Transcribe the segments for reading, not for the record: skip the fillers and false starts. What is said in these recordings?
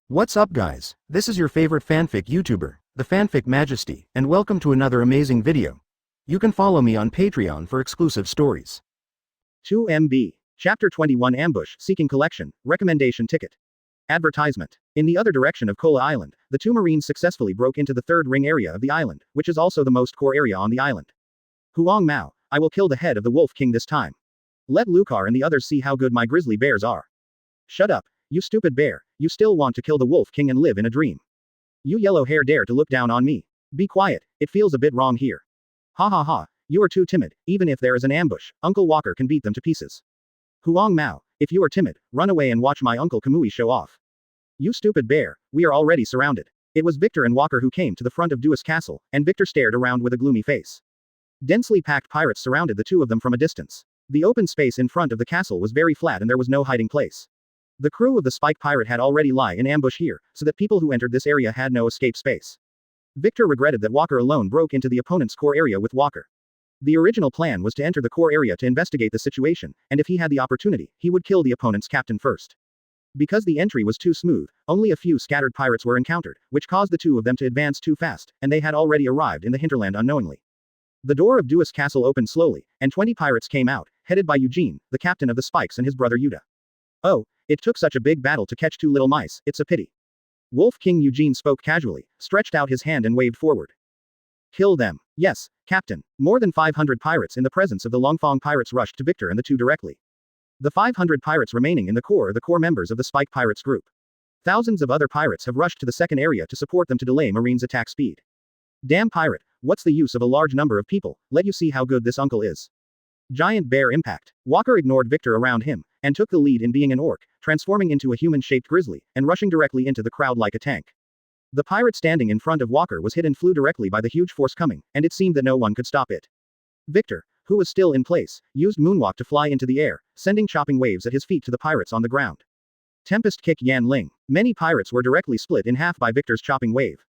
What's up guys, this is your favorite fanfic YouTuber, the Fanfic Majesty, and welcome to another amazing video. You can follow me on Patreon for exclusive stories. 2MB. Chapter 21 Ambush, Seeking Collection, Recommendation Ticket. Advertisement. In the other direction of Kola Island, the two Marines successfully broke into the third ring area of the island, which is also the most core area on the island. Huang Mao, I will kill the head of the Wolf King this time. Let Lucar and the others see how good my grizzly bears are. Shut up, you stupid bear, you still want to kill the Wolf King and live in a dream. You yellow hair dare to look down on me. Be quiet, it feels a bit wrong here. Ha ha ha, you are too timid, even if there is an ambush, Uncle Walker can beat them to pieces. Huang Mao, if you are timid, run away and watch my Uncle Kamui show off. You stupid bear, we are already surrounded. It was Victor and Walker who came to the front of Duas Castle, and Victor stared around with a gloomy face. Densely packed pirates surrounded the two of them from a distance. The open space in front of the castle was very flat and there was no hiding place. The crew of the Spike Pirate had already lie in ambush here, so that people who entered this area had no escape space. Victor regretted that Walker alone broke into the opponent's core area with Walker. The original plan was to enter the core area to investigate the situation, and if he had the opportunity, he would kill the opponent's captain first. Because the entry was too smooth, only a few scattered pirates were encountered, which caused the two of them to advance too fast, and they had already arrived in the hinterland unknowingly. The door of Duas Castle opened slowly, and 20 pirates came out, headed by Eugene, the captain of the Spikes, and his brother Yuta. Oh, it took such a big battle to catch two little mice, it's a pity. Wolf King Eugene spoke casually, stretched out his hand and waved forward. Kill them. Yes, Captain. More than 500 pirates in the presence of the Longfong pirates rushed to Victor and the two directly. The 500 pirates remaining in the core are the core members of the Spike Pirates group. Thousands of other pirates have rushed to the second area to support them to delay Marine's attack speed. Damn pirate, what's the use of a large number of people, let you see how good this uncle is. Giant bear impact. Walker ignored Victor around him, and took the lead in being an orc, transforming into a human-shaped grizzly, and rushing directly into the crowd like a tank. The pirate standing in front of Walker was hit and flew directly by the huge force coming, and it seemed that no one could stop it. Victor, who was still in place, used moonwalk to fly into the air, sending chopping waves at his feet to the pirates on the ground. Tempest kick Yan Ling. Many pirates were directly split in half by Victor's chopping wave.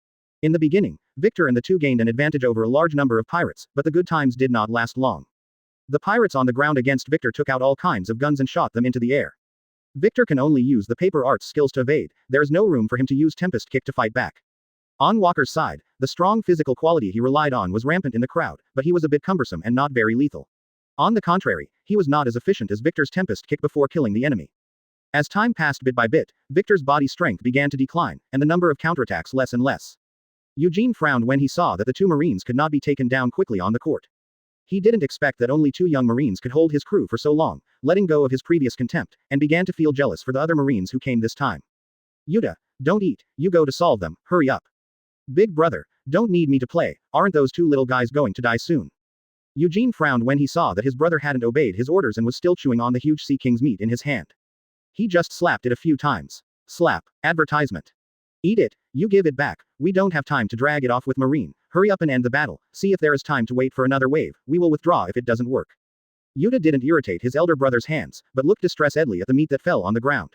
In the beginning, Victor and the two gained an advantage over a large number of pirates, but the good times did not last long. The pirates on the ground against Victor took out all kinds of guns and shot them into the air. Victor can only use the paper arts skills to evade, there is no room for him to use Tempest Kick to fight back. On Walker's side, the strong physical quality he relied on was rampant in the crowd, but he was a bit cumbersome and not very lethal. On the contrary, he was not as efficient as Victor's Tempest Kick before killing the enemy. As time passed bit by bit, Victor's body strength began to decline, and the number of counterattacks less and less. Eugene frowned when he saw that the two Marines could not be taken down quickly on the court. He didn't expect that only two young Marines could hold his crew for so long, letting go of his previous contempt, and began to feel jealous for the other Marines who came this time. Yuta, don't eat, you go to solve them, hurry up. Big brother, don't need me to play, aren't those two little guys going to die soon? Eugene frowned when he saw that his brother hadn't obeyed his orders and was still chewing on the huge sea king's meat in his hand. He just slapped it a few times. Slap. Advertisement. Eat it, you give it back, we don't have time to drag it off with Marine, hurry up and end the battle, see if there is time to wait for another wave, we will withdraw if it doesn't work. Yuta didn't irritate his elder brother's hands, but looked distressed-edly at the meat that fell on the ground.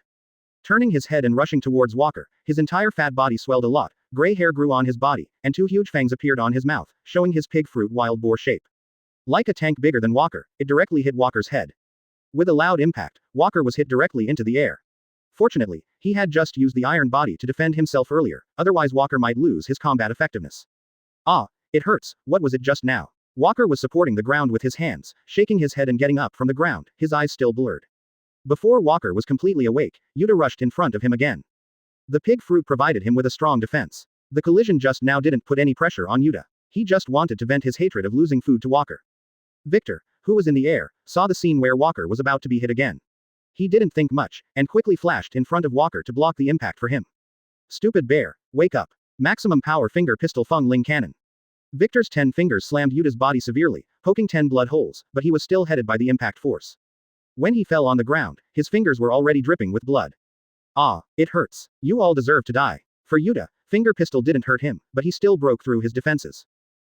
Turning his head and rushing towards Walker, his entire fat body swelled a lot, gray hair grew on his body, and two huge fangs appeared on his mouth, showing his pig fruit wild boar shape. Like a tank bigger than Walker, it directly hit Walker's head. With a loud impact, Walker was hit directly into the air. Fortunately, he had just used the iron body to defend himself earlier, otherwise Walker might lose his combat effectiveness. Ah, it hurts, what was it just now? Walker was supporting the ground with his hands, shaking his head and getting up from the ground, his eyes still blurred. Before Walker was completely awake, Yuta rushed in front of him again. The pig fruit provided him with a strong defense. The collision just now didn't put any pressure on Yuta. He just wanted to vent his hatred of losing food to Walker. Victor, who was in the air, saw the scene where Walker was about to be hit again. He didn't think much, and quickly flashed in front of Walker to block the impact for him. Stupid bear, wake up. Maximum power finger pistol Feng Ling cannon. Victor's 10 fingers slammed Yuta's body severely, poking 10 blood holes, but he was still headed by the impact force. When he fell on the ground, his fingers were already dripping with blood. Ah, it hurts. You all deserve to die. For Yuta, finger pistol didn't hurt him, but he still broke through his defenses.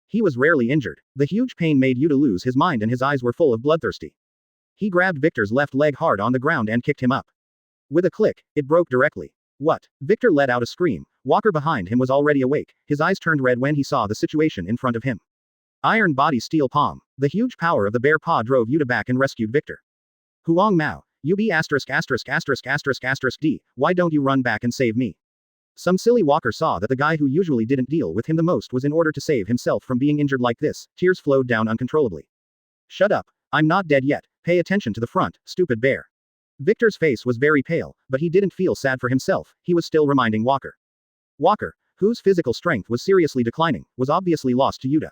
He was rarely injured. The huge pain made Yuta lose his mind and his eyes were full of bloodthirsty. He grabbed Victor's left leg hard on the ground and kicked him up. With a click, it broke directly. What? Victor let out a scream. Walker behind him was already awake, his eyes turned red when he saw the situation in front of him. Iron body steel palm. The huge power of the bear paw drove Yuta back and rescued Victor. Huang Mao, UB*******D, why don't you run back and save me? Some silly walker saw that the guy who usually didn't deal with him the most was in order to save himself from being injured like this. Tears flowed down uncontrollably. Shut up. I'm not dead yet. Pay attention to the front, stupid bear. Victor's face was very pale, but he didn't feel sad for himself, he was still reminding Walker. Walker, whose physical strength was seriously declining, was obviously lost to Yuta.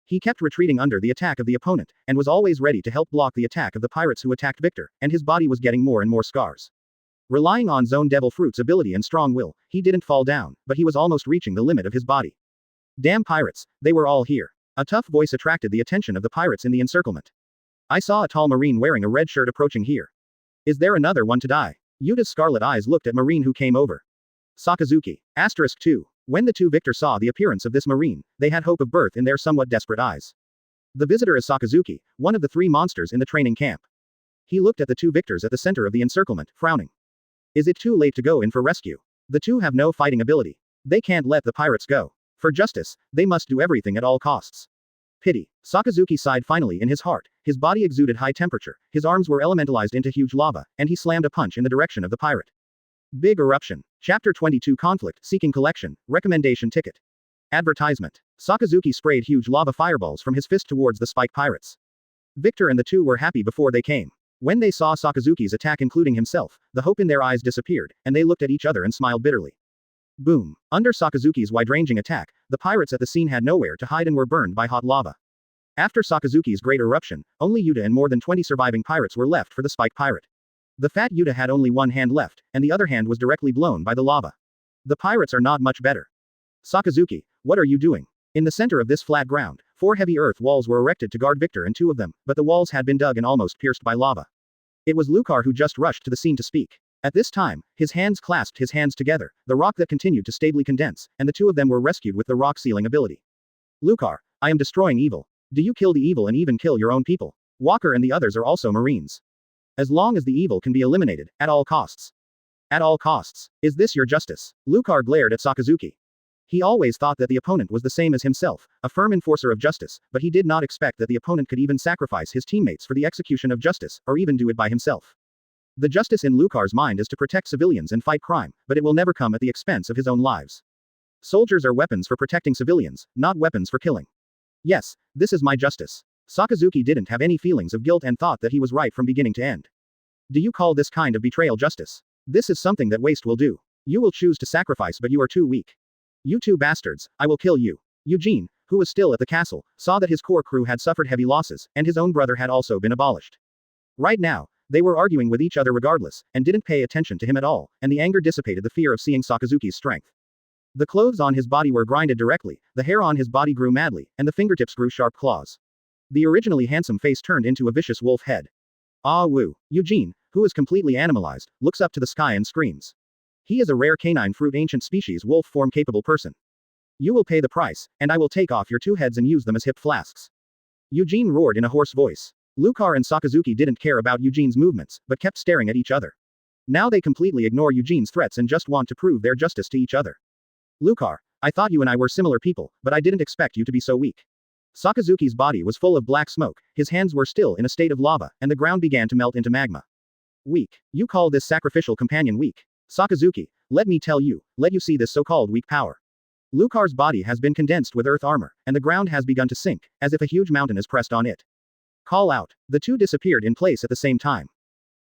He kept retreating under the attack of the opponent, and was always ready to help block the attack of the pirates who attacked Victor, and his body was getting more and more scars. Relying on Zone Devil Fruit's ability and strong will, he didn't fall down, but he was almost reaching the limit of his body. Damn pirates, they were all here. A tough voice attracted the attention of the pirates in the encirclement. I saw a tall marine wearing a red shirt approaching here. Is there another one to die? Yuta's scarlet eyes looked at marine who came over. Sakazuki. Asterisk 2. When the two Victor saw the appearance of this marine, they had hope of birth in their somewhat desperate eyes. The visitor is Sakazuki, one of the 3 monsters in the training camp. He looked at the two Victors at the center of the encirclement, frowning. Is it too late to go in for rescue? The two have no fighting ability. They can't let the pirates go. For justice, they must do everything at all costs. Pity. Sakazuki sighed finally in his heart, his body exuded high temperature, his arms were elementalized into huge lava, and he slammed a punch in the direction of the pirate. Big eruption. Chapter 22 Conflict, Seeking Collection, Recommendation Ticket. Advertisement. Sakazuki sprayed huge lava fireballs from his fist towards the spike pirates. Victor and the two were happy before they came. When they saw Sakazuki's attack including himself, the hope in their eyes disappeared, and they looked at each other and smiled bitterly. Boom. Under Sakazuki's wide-ranging attack, the pirates at the scene had nowhere to hide and were burned by hot lava. After Sakazuki's great eruption, only Yuta and more than 20 surviving pirates were left for the spike pirate. The fat Yuta had only one hand left, and the other hand was directly blown by the lava. The pirates are not much better. Sakazuki, what are you doing? In the center of this flat ground, 4 heavy earth walls were erected to guard Victor and 2 of them, but the walls had been dug and almost pierced by lava. It was Lucar who just rushed to the scene to speak. At this time, his hands clasped his hands together, the rock that continued to stably condense, and the 2 of them were rescued with the rock sealing ability. Lucar, I am destroying evil. Do you kill the evil and even kill your own people? Walker and the others are also Marines. As long as the evil can be eliminated, at all costs. At all costs. Is this your justice? Lucar glared at Sakazuki. He always thought that the opponent was the same as himself, a firm enforcer of justice, but he did not expect that the opponent could even sacrifice his teammates for the execution of justice, or even do it by himself. The justice in Lucar's mind is to protect civilians and fight crime, but it will never come at the expense of his own lives. Soldiers are weapons for protecting civilians, not weapons for killing. Yes, this is my justice. Sakazuki didn't have any feelings of guilt and thought that he was right from beginning to end. Do you call this kind of betrayal justice? This is something that waste will do. You will choose to sacrifice but you are too weak. You two bastards, I will kill you. Eugene, who was still at the castle, saw that his core crew had suffered heavy losses, and his own brother had also been abolished. Right now, they were arguing with each other regardless, and didn't pay attention to him at all, and the anger dissipated the fear of seeing Sakazuki's strength. The clothes on his body were grinded directly, the hair on his body grew madly, and the fingertips grew sharp claws. The originally handsome face turned into a vicious wolf head. Ah woo. Eugene, who is completely animalized, looks up to the sky and screams. He is a rare canine fruit ancient species wolf form capable person. You will pay the price, and I will take off your 2 heads and use them as hip flasks. Eugene roared in a hoarse voice. Lucar and Sakazuki didn't care about Eugene's movements, but kept staring at each other. Now they completely ignore Eugene's threats and just want to prove their justice to each other. Lucar, I thought you and I were similar people, but I didn't expect you to be so weak. Sakazuki's body was full of black smoke, his hands were still in a state of lava, and the ground began to melt into magma. Weak. You call this sacrificial companion weak? Sakazuki, let me tell you, let you see this so-called weak power. Lucar's body has been condensed with earth armor, and the ground has begun to sink, as if a huge mountain is pressed on it. Call out. The two disappeared in place at the same time.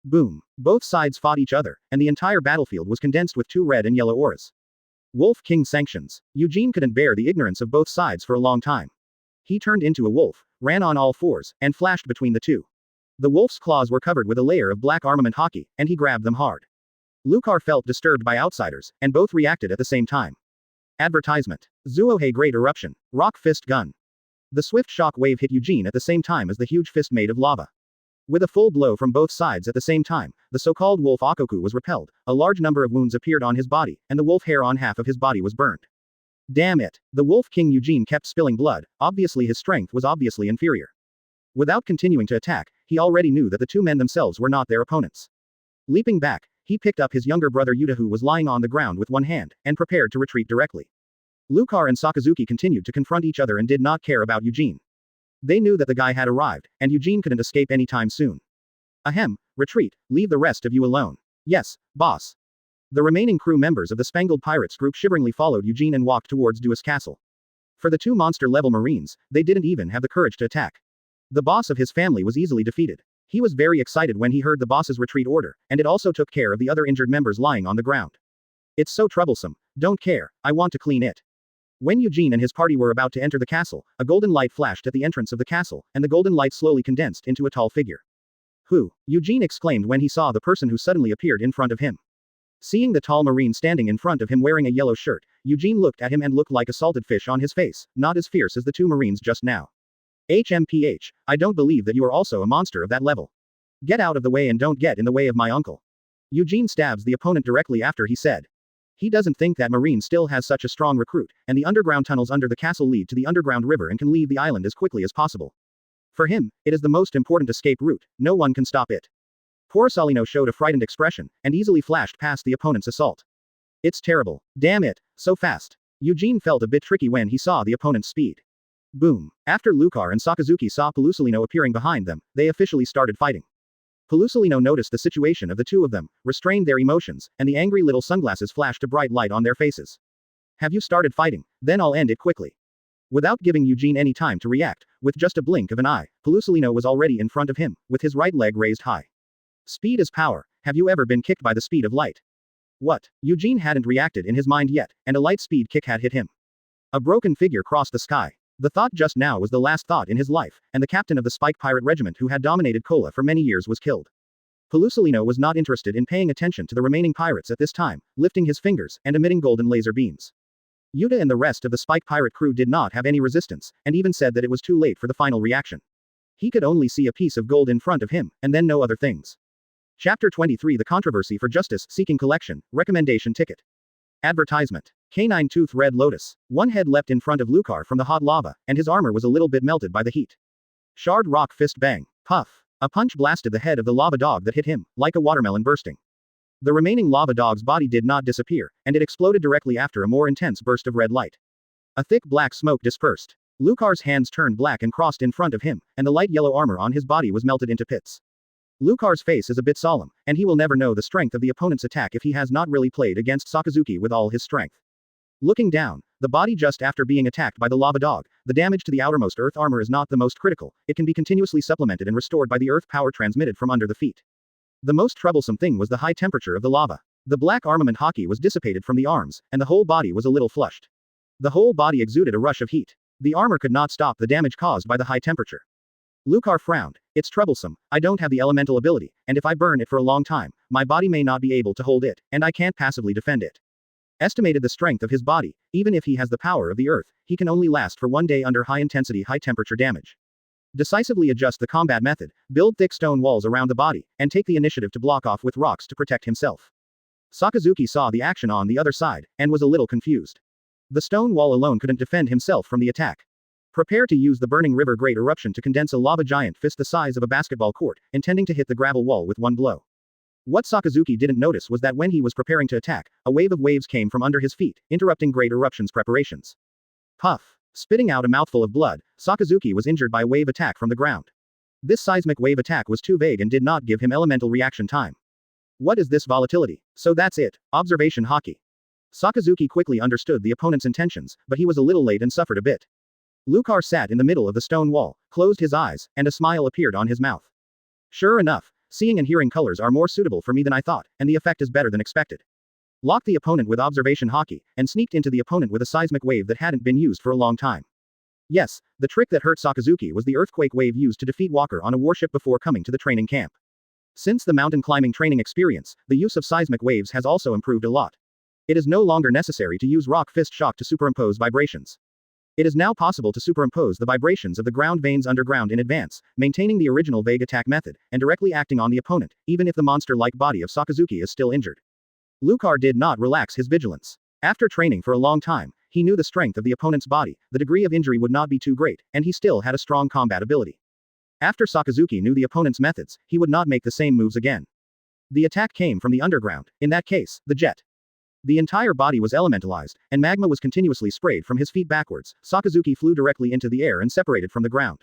Boom. Both sides fought each other, and the entire battlefield was condensed with 2 red and yellow auras. Wolf King sanctions. Eugene couldn't bear the ignorance of both sides for a long time. He turned into a wolf, ran on all 4s, and flashed between the 2. The wolf's claws were covered with a layer of black armament hockey, and he grabbed them hard. Lucar felt disturbed by outsiders, and both reacted at the same time. Advertisement. Zuohei Great Eruption. Rock Fist Gun. The swift shock wave hit Eugene at the same time as the huge fist made of lava. With a full blow from both sides at the same time, the so-called wolf Akoku was repelled, a large number of wounds appeared on his body, and the wolf hair on half of his body was burned. Damn it. The Wolf King Eugene kept spilling blood, obviously his strength was obviously inferior. Without continuing to attack, he already knew that the 2 men themselves were not their opponents. Leaping back, he picked up his younger brother Yuta who was lying on the ground with one hand, and prepared to retreat directly. Lucar and Sakazuki continued to confront each other and did not care about Eugene. They knew that the guy had arrived, and Eugene couldn't escape anytime soon. Ahem, retreat, leave the rest of you alone. Yes, boss. The remaining crew members of the Spangled Pirates group shiveringly followed Eugene and walked towards Duas Castle. For the two monster-level Marines, they didn't even have the courage to attack. The boss of his family was easily defeated. He was very excited when he heard the boss's retreat order, and it also took care of the other injured members lying on the ground. It's so troublesome. Don't care, I want to clean it. When Eugene and his party were about to enter the castle, a golden light flashed at the entrance of the castle, and the golden light slowly condensed into a tall figure. Who? Eugene exclaimed when he saw the person who suddenly appeared in front of him. Seeing the tall Marine standing in front of him wearing a yellow shirt, Eugene looked at him and looked like a salted fish on his face, not as fierce as the two Marines just now. HMPH, I don't believe that you are also a monster of that level. Get out of the way and don't get in the way of my uncle. Eugene stabs the opponent directly after he said. He doesn't think that Marine still has such a strong recruit, and the underground tunnels under the castle lead to the underground river and can leave the island as quickly as possible. For him, it is the most important escape route, no one can stop it. Poor Salino showed a frightened expression, and easily flashed past the opponent's assault. It's terrible. Damn it, so fast. Eugene felt a bit tricky when he saw the opponent's speed. Boom. After Lucar and Sakazuki saw Pelusalino appearing behind them, they officially started fighting. Pelusalino noticed the situation of the two of them, restrained their emotions, and the angry little sunglasses flashed a bright light on their faces. Have you started fighting? Then I'll end it quickly. Without giving Eugene any time to react, with just a blink of an eye, Pelusalino was already in front of him, with his right leg raised high. Speed is power. Have you ever been kicked by the speed of light? What? Eugene hadn't reacted in his mind yet, and a light speed kick had hit him. A broken figure crossed the sky. The thought just now was the last thought in his life, and the captain of the Spike Pirate Regiment who had dominated Kola for many years was killed. Pelusalino was not interested in paying attention to the remaining pirates at this time, lifting his fingers and emitting golden laser beams. Yuta and the rest of the Spike Pirate crew did not have any resistance, and even said that it was too late for the final reaction. He could only see a piece of gold in front of him, and then no other things. Chapter 23 The Controversy for Justice Seeking Collection, Recommendation Ticket. Advertisement. Canine Tooth Red Lotus. One head leapt in front of Lucar from the hot lava, and his armor was a little bit melted by the heat. Shard Rock Fist Bang. Puff. A punch blasted the head of the lava dog that hit him, like a watermelon bursting. The remaining lava dog's body did not disappear, and it exploded directly after a more intense burst of red light. A thick black smoke dispersed. Lucar's hands turned black and crossed in front of him, and the light yellow armor on his body was melted into pits. Lucar's face is a bit solemn, and he will never know the strength of the opponent's attack if he has not really played against Sakazuki with all his strength. Looking down, the body just after being attacked by the lava dog, the damage to the outermost earth armor is not the most critical, it can be continuously supplemented and restored by the earth power transmitted from under the feet. The most troublesome thing was the high temperature of the lava. The black armament hockey was dissipated from the arms, and the whole body was a little flushed. The whole body exuded a rush of heat. The armor could not stop the damage caused by the high temperature. Lucar frowned. It's troublesome, I don't have the elemental ability, and if I burn it for a long time, my body may not be able to hold it, and I can't passively defend it. Estimated the strength of his body, even if he has the power of the earth, he can only last for one day under high-intensity high-temperature damage. Decisively adjust the combat method, build thick stone walls around the body, and take the initiative to block off with rocks to protect himself. Sakazuki saw the action on the other side, and was a little confused. The stone wall alone couldn't defend himself from the attack. Prepare to use the burning river great eruption to condense a lava giant fist the size of a basketball court, intending to hit the gravel wall with one blow. What Sakazuki didn't notice was that when he was preparing to attack, a wave of waves came from under his feet, interrupting Great Eruption's preparations. Puff. Spitting out a mouthful of blood, Sakazuki was injured by a wave attack from the ground. This seismic wave attack was too vague and did not give him elemental reaction time. What is this volatility? So that's it. Observation hockey. Sakazuki quickly understood the opponent's intentions, but he was a little late and suffered a bit. Lucar sat in the middle of the stone wall, closed his eyes, and a smile appeared on his mouth. Sure enough, seeing and hearing colors are more suitable for me than I thought, and the effect is better than expected. Locked the opponent with observation hockey, and sneaked into the opponent with a seismic wave that hadn't been used for a long time. Yes, the trick that hurt Sakazuki was the earthquake wave used to defeat Walker on a warship before coming to the training camp. Since the mountain climbing training experience, the use of seismic waves has also improved a lot. It is no longer necessary to use rock fist shock to superimpose vibrations. It is now possible to superimpose the vibrations of the ground veins underground in advance, maintaining the original vague attack method, and directly acting on the opponent, even if the monster-like body of Sakazuki is still injured. Lucar did not relax his vigilance. After training for a long time, he knew the strength of the opponent's body, the degree of injury would not be too great, and he still had a strong combat ability. After Sakazuki knew the opponent's methods, he would not make the same moves again. The attack came from the underground, in that case, the jet. The entire body was elementalized, and magma was continuously sprayed from his feet backwards. Sakazuki flew directly into the air and separated from the ground.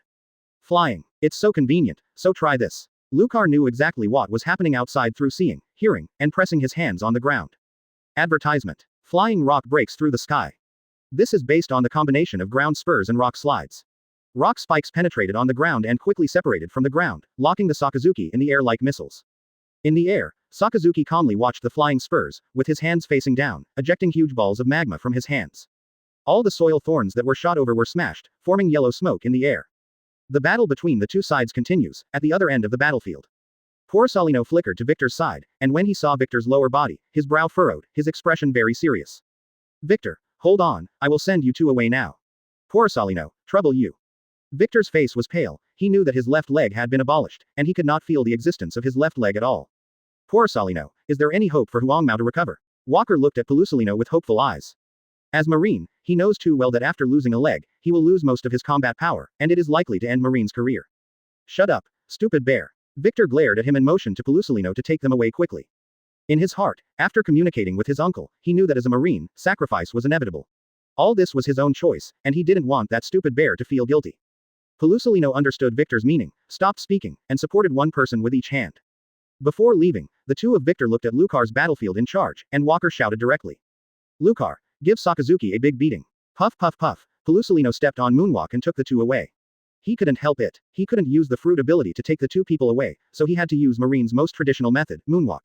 Flying. It's so convenient, so try this. Lucar knew exactly what was happening outside through seeing, hearing, and pressing his hands on the ground. Advertisement. Flying rock breaks through the sky. This is based on the combination of ground spurs and rock slides. Rock spikes penetrated on the ground and quickly separated from the ground, locking the Sakazuki in the air like missiles. In the air, Sakazuki calmly watched the flying spurs, with his hands facing down, ejecting huge balls of magma from his hands. All the soil thorns that were shot over were smashed, forming yellow smoke in the air. The battle between the two sides continues, at the other end of the battlefield. Porcelino flickered to Victor's side, and when he saw Victor's lower body, his brow furrowed, his expression very serious. Victor, hold on, I will send you two away now. Porcelino, trouble you. Victor's face was pale, he knew that his left leg had been abolished, and he could not feel the existence of his left leg at all. Porcelino, is there any hope for Huangmao to recover? Walker looked at Porcelino with hopeful eyes. As Marine, he knows too well that after losing a leg, he will lose most of his combat power, and it is likely to end Marine's career. Shut up, stupid bear. Victor glared at him and motioned to Porcelino to take them away quickly. In his heart, after communicating with his uncle, he knew that as a Marine, sacrifice was inevitable. All this was his own choice, and he didn't want that stupid bear to feel guilty. Porcelino understood Victor's meaning, stopped speaking, and supported one person with each hand. Before leaving, the two of Victor looked at Lucar's battlefield in charge, and Walker shouted directly. Lucar, give Sakazuki a big beating. Puff puff puff, Porcelino stepped on Moonwalk and took the two away. He couldn't help it. He couldn't use the fruit ability to take the two people away, so he had to use Marine's most traditional method, Moonwalk.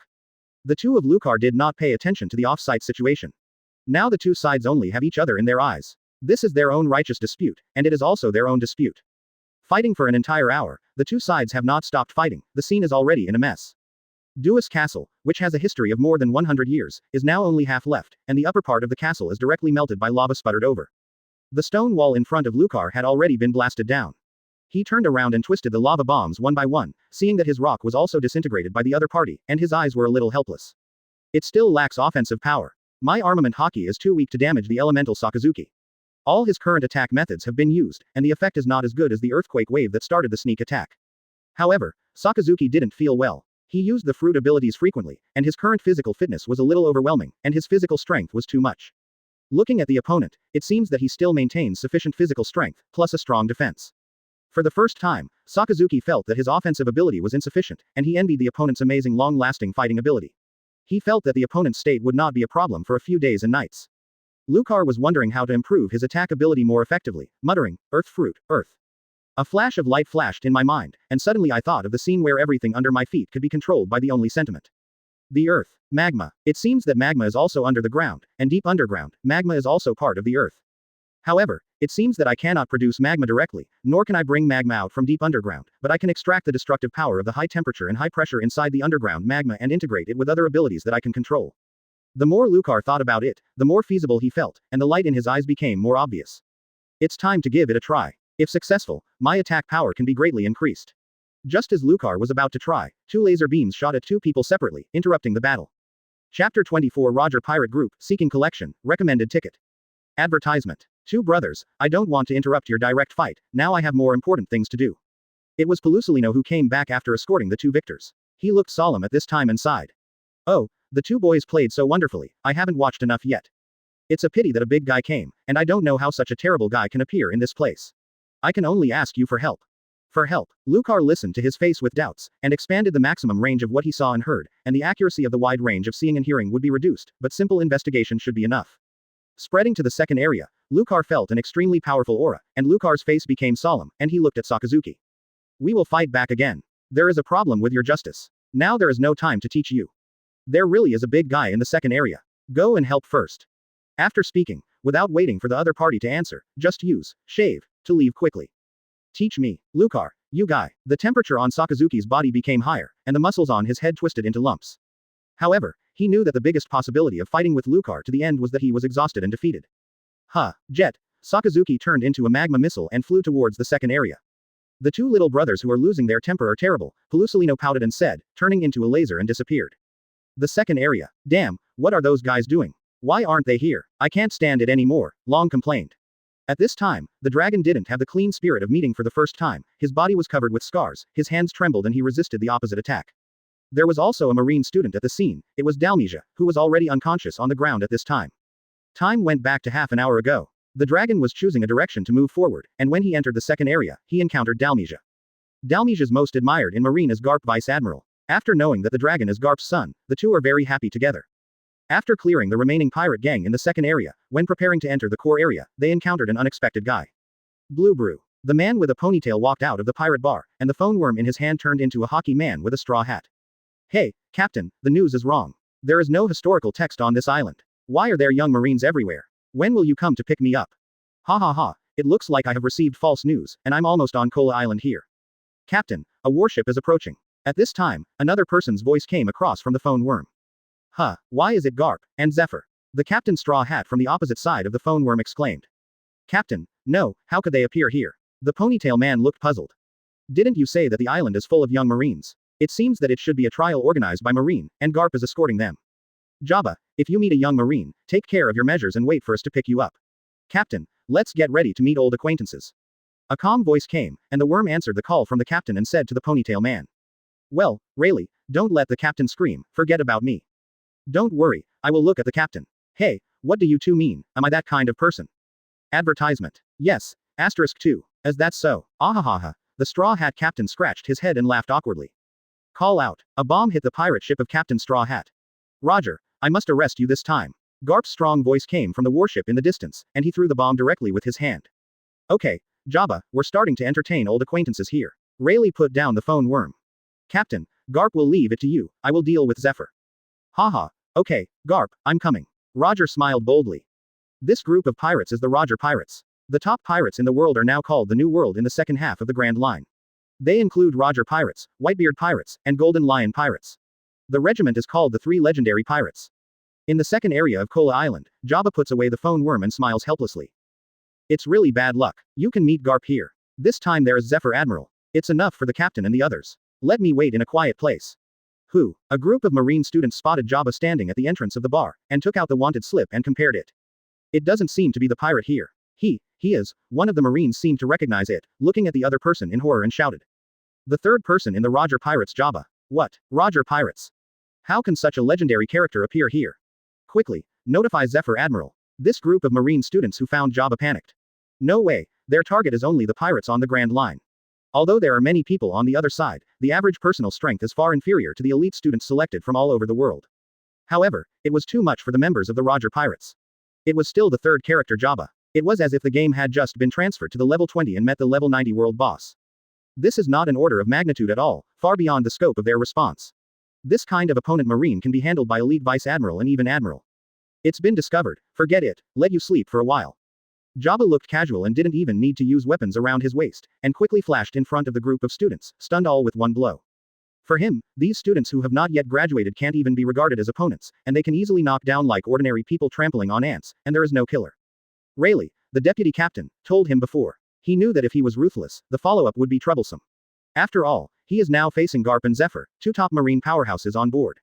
The two of Lucar did not pay attention to the off-site situation. Now the two sides only have each other in their eyes. This is their own righteous dispute, and it is also their own dispute. Fighting for an entire hour, the two sides have not stopped fighting, the scene is already in a mess. Duis Castle, which has a history of more than 100 years, is now only half left, and the upper part of the castle is directly melted by lava sputtered over. The stone wall in front of Lucar had already been blasted down. He turned around and twisted the lava bombs one by one, seeing that his rock was also disintegrated by the other party, and his eyes were a little helpless. It still lacks offensive power. My armament hockey is too weak to damage the elemental Sakazuki. All his current attack methods have been used, and the effect is not as good as the earthquake wave that started the sneak attack. However, Sakazuki didn't feel well. He used the fruit abilities frequently, and his current physical fitness was a little overwhelming, and his physical strength was too much. Looking at the opponent, it seems that he still maintains sufficient physical strength, plus a strong defense. For the first time, Sakazuki felt that his offensive ability was insufficient, and he envied the opponent's amazing long-lasting fighting ability. He felt that the opponent's state would not be a problem for a few days and nights. Lucar was wondering how to improve his attack ability more effectively, muttering, "Earth fruit, earth." A flash of light flashed in my mind, and suddenly I thought of the scene where everything under my feet could be controlled by the only sentiment. The earth. Magma. It seems that magma is also under the ground, and deep underground, magma is also part of the earth. However, it seems that I cannot produce magma directly, nor can I bring magma out from deep underground, but I can extract the destructive power of the high temperature and high pressure inside the underground magma and integrate it with other abilities that I can control. The more Lucar thought about it, the more feasible he felt, and the light in his eyes became more obvious. It's time to give it a try. If successful, my attack power can be greatly increased. Just as Lucar was about to try, two laser beams shot at two people separately, interrupting the battle. Chapter 24 Roger Pirate Group, Seeking Collection, Recommended Ticket. Advertisement. Two brothers, I don't want to interrupt your direct fight, now I have more important things to do. It was Porcelino who came back after escorting the two victors. He looked solemn at this time and sighed. Oh, the two boys played so wonderfully, I haven't watched enough yet. It's a pity that a big guy came, and I don't know how such a terrible guy can appear in this place. I can only ask you for help. For help. Lucar listened to his face with doubts, and expanded the maximum range of what he saw and heard, and the accuracy of the wide range of seeing and hearing would be reduced, but simple investigation should be enough. Spreading to the second area, Lucar felt an extremely powerful aura, and Lucar's face became solemn, and he looked at Sakazuki. We will fight back again. There is a problem with your justice. Now there is no time to teach you. There really is a big guy in the second area. Go and help first. After speaking, without waiting for the other party to answer, just use, shave, to leave quickly. Teach me, Lucar, you guy. The temperature on Sakazuki's body became higher, and the muscles on his head twisted into lumps. However, he knew that the biggest possibility of fighting with Lucar to the end was that he was exhausted and defeated. Jet. Sakazuki turned into a magma missile and flew towards the second area. The two little brothers who are losing their temper are terrible, Porcelino pouted and said, turning into a laser and disappeared. The second area. Damn, what are those guys doing? Why aren't they here? I can't stand it anymore, Long complained. At this time, the dragon didn't have the clean spirit of meeting for the first time, his body was covered with scars, his hands trembled and he resisted the opposite attack. There was also a marine student at the scene, it was Dalmisia, who was already unconscious on the ground at this time. Time went back to half an hour ago. The dragon was choosing a direction to move forward, and when he entered the second area, he encountered Dalmisia. Dalmisia's most admired in marine is Garp Vice Admiral. After knowing that the dragon is Garp's son, the two are very happy together. After clearing the remaining pirate gang in the second area, when preparing to enter the core area, they encountered an unexpected guy. Blue Brew. The man with a ponytail walked out of the pirate bar, and the phone worm in his hand turned into a hockey man with a straw hat. Hey, Captain, the news is wrong. There is no historical text on this island. Why are there young Marines everywhere? When will you come to pick me up? Ha ha ha, it looks like I have received false news, and I'm almost on Kola Island here. Captain, a warship is approaching. At this time, another person's voice came across from the phone worm. Huh, why is it Garp and Zephyr? The captain's straw hat from the opposite side of the phone worm exclaimed. Captain, no, how could they appear here? The ponytail man looked puzzled. Didn't you say that the island is full of young Marines? It seems that it should be a trial organized by Marine, and Garp is escorting them. Jabba, if you meet a young Marine, take care of your measures and wait for us to pick you up. Captain, let's get ready to meet old acquaintances. A calm voice came, and the worm answered the call from the captain and said to the ponytail man. Well, Rayleigh, don't let the captain scream, forget about me. Don't worry, I will look at the captain. Hey, what do you two mean, am I that kind of person? Advertisement. Yes, *2. As that's so, ahahaha, the straw hat captain scratched his head and laughed awkwardly. Call out, a bomb hit the pirate ship of Captain Straw Hat. Roger, I must arrest you this time. Garp's strong voice came from the warship in the distance, and he threw the bomb directly with his hand. Okay, Jabba, we're starting to entertain old acquaintances here. Rayleigh put down the phone worm. Captain, Garp will leave it to you, I will deal with Zephyr. Haha, okay, Garp, I'm coming. Roger smiled boldly. This group of pirates is the Roger Pirates. The top pirates in the world are now called the New World in the second half of the Grand Line. They include Roger Pirates, Whitebeard Pirates, and Golden Lion Pirates. The regiment is called the Three Legendary Pirates. In the second area of Kola Island, Jabba puts away the phone worm and smiles helplessly. It's really bad luck. You can meet Garp here. This time there is Zephyr Admiral. It's enough for the captain and the others. Let me wait in a quiet place. Who? A group of Marine students spotted Jabba standing at the entrance of the bar, and took out the wanted slip and compared it. It doesn't seem to be the pirate here. He is. One of the Marines seemed to recognize it, looking at the other person in horror and shouted. The third person in the Roger Pirates Jabba. What? Roger Pirates? How can such a legendary character appear here? Quickly, notify Zephyr Admiral. This group of Marine students who found Jabba panicked. No way, their target is only the pirates on the Grand Line. Although there are many people on the other side, the average personal strength is far inferior to the elite students selected from all over the world. However, it was too much for the members of the Roger Pirates. It was still the third character Jabba. It was as if the game had just been transferred to the level 20 and met the level 90 world boss. This is not an order of magnitude at all, far beyond the scope of their response. This kind of opponent Marine can be handled by elite Vice Admiral and even Admiral. It's been discovered, forget it, let you sleep for a while. Jabba looked casual and didn't even need to use weapons around his waist, and quickly flashed in front of the group of students, stunned all with one blow. For him, these students who have not yet graduated can't even be regarded as opponents, and they can easily knock down like ordinary people trampling on ants, and there is no killer. Rayleigh, the deputy captain, told him before. He knew that if he was ruthless, the follow-up would be troublesome. After all, he is now facing Garp and Zephyr, two top Marine powerhouses on board.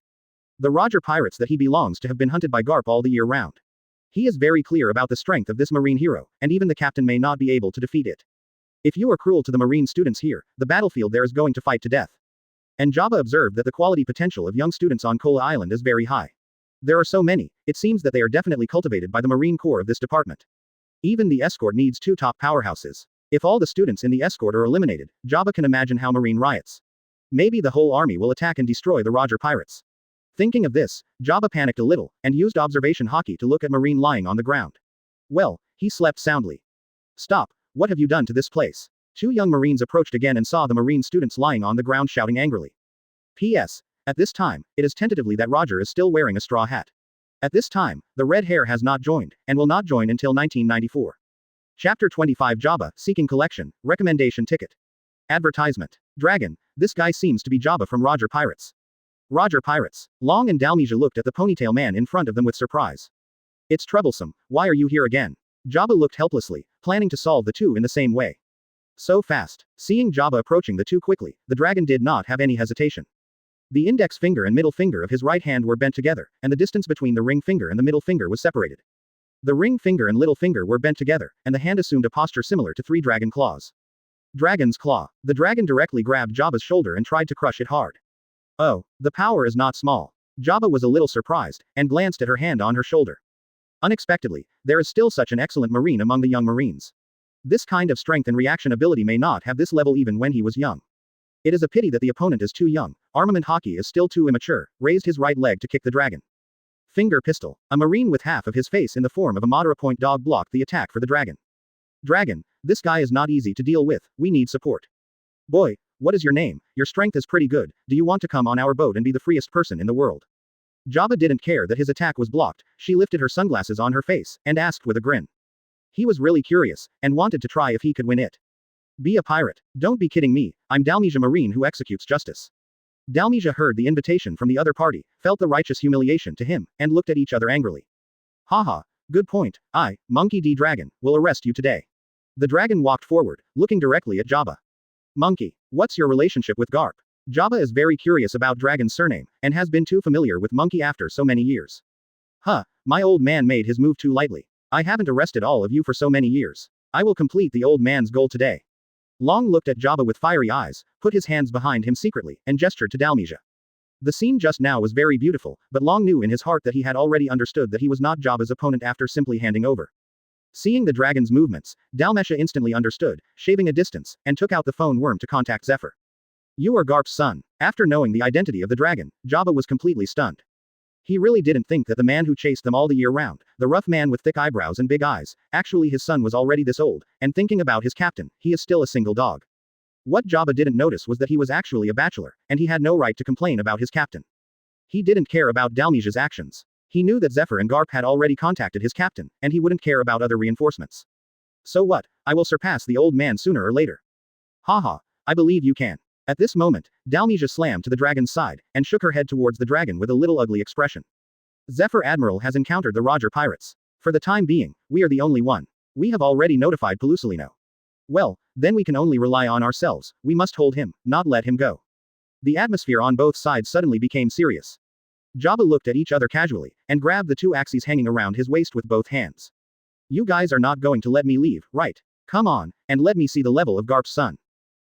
The Roger Pirates that he belongs to have been hunted by Garp all the year round. He is very clear about the strength of this Marine hero, and even the captain may not be able to defeat it. If you are cruel to the Marine students here, the battlefield there is going to fight to death. And Jabba observed that the quality potential of young students on Kola Island is very high. There are so many, it seems that they are definitely cultivated by the Marine Corps of this department. Even the escort needs two top powerhouses. If all the students in the escort are eliminated, Jabba can imagine how Marine riots. Maybe the whole army will attack and destroy the Roger Pirates. Thinking of this, Jabba panicked a little, and used observation hockey to look at Marine lying on the ground. Well, he slept soundly. Stop, what have you done to this place? Two young Marines approached again and saw the Marine students lying on the ground shouting angrily. P.S. At this time, it is tentatively that Roger is still wearing a straw hat. At this time, the red hair has not joined, and will not join until 1994. Chapter 25 Jabba, Seeking Collection, Recommendation Ticket. Advertisement. Dragon, this guy seems to be Jabba from Roger Pirates. Roger Pirates. Long and Dalmesia looked at the ponytail man in front of them with surprise. It's troublesome, why are you here again? Jabba looked helplessly, planning to solve the two in the same way. So fast. Seeing Jabba approaching the two quickly, the dragon did not have any hesitation. The index finger and middle finger of his right hand were bent together, and the distance between the ring finger and the middle finger was separated. The ring finger and little finger were bent together, and the hand assumed a posture similar to three dragon claws. Dragon's Claw. The dragon directly grabbed Jabba's shoulder and tried to crush it hard. Oh, the power is not small. Jabba was a little surprised, and glanced at her hand on her shoulder. Unexpectedly, there is still such an excellent Marine among the young Marines. This kind of strength and reaction ability may not have this level even when he was young. It is a pity that the opponent is too young. Armament hockey is still too immature. Raised his right leg to kick the dragon. Finger pistol. A marine with half of his face in the form of a Madara point dog blocked the attack for the dragon. Dragon, this guy is not easy to deal with, we need support. Boy, what is your name? Your strength is pretty good, do you want to come on our boat and be the freest person in the world? Jabba didn't care that his attack was blocked, she lifted her sunglasses on her face, and asked with a grin. He was really curious, and wanted to try if he could win it. Be a pirate. Don't be kidding me, I'm Dalmesia Marine who executes justice. Dalmesia heard the invitation from the other party, felt the righteous humiliation to him, and looked at each other angrily. Haha, good point, I, Monkey D. Dragon, will arrest you today. The dragon walked forward, looking directly at Jabba. Monkey, what's your relationship with Garp? Jabba is very curious about Dragon's surname, and has been too familiar with Monkey after so many years. Huh, my old man made his move too lightly. I haven't arrested all of you for so many years. I will complete the old man's goal today. Long looked at Jabba with fiery eyes, put his hands behind him secretly, and gestured to Dalmesia. The scene just now was very beautiful, but Long knew in his heart that he had already understood that he was not Jabba's opponent after simply handing over. Seeing the dragon's movements, Dalmesia instantly understood, shaving a distance, and took out the phone worm to contact Zephyr. You are Garp's son. After knowing the identity of the dragon, Jabba was completely stunned. He really didn't think that the man who chased them all the year round, the rough man with thick eyebrows and big eyes, actually his son was already this old, and thinking about his captain, he is still a single dog. What Jabba didn't notice was that he was actually a bachelor, and he had no right to complain about his captain. He didn't care about Dalmesia's actions. He knew that Zephyr and Garp had already contacted his captain, and he wouldn't care about other reinforcements. So what? I will surpass the old man sooner or later. Haha, I believe you can. At this moment, Dalmesia slammed to the dragon's side, and shook her head towards the dragon with a little ugly expression. Zephyr Admiral has encountered the Roger pirates. For the time being, we are the only one. We have already notified Pelusalino. Well, then we can only rely on ourselves, we must hold him, not let him go. The atmosphere on both sides suddenly became serious. Jabba looked at each other casually, and grabbed the two axes hanging around his waist with both hands. You guys are not going to let me leave, right? Come on, and let me see the level of Garp's son.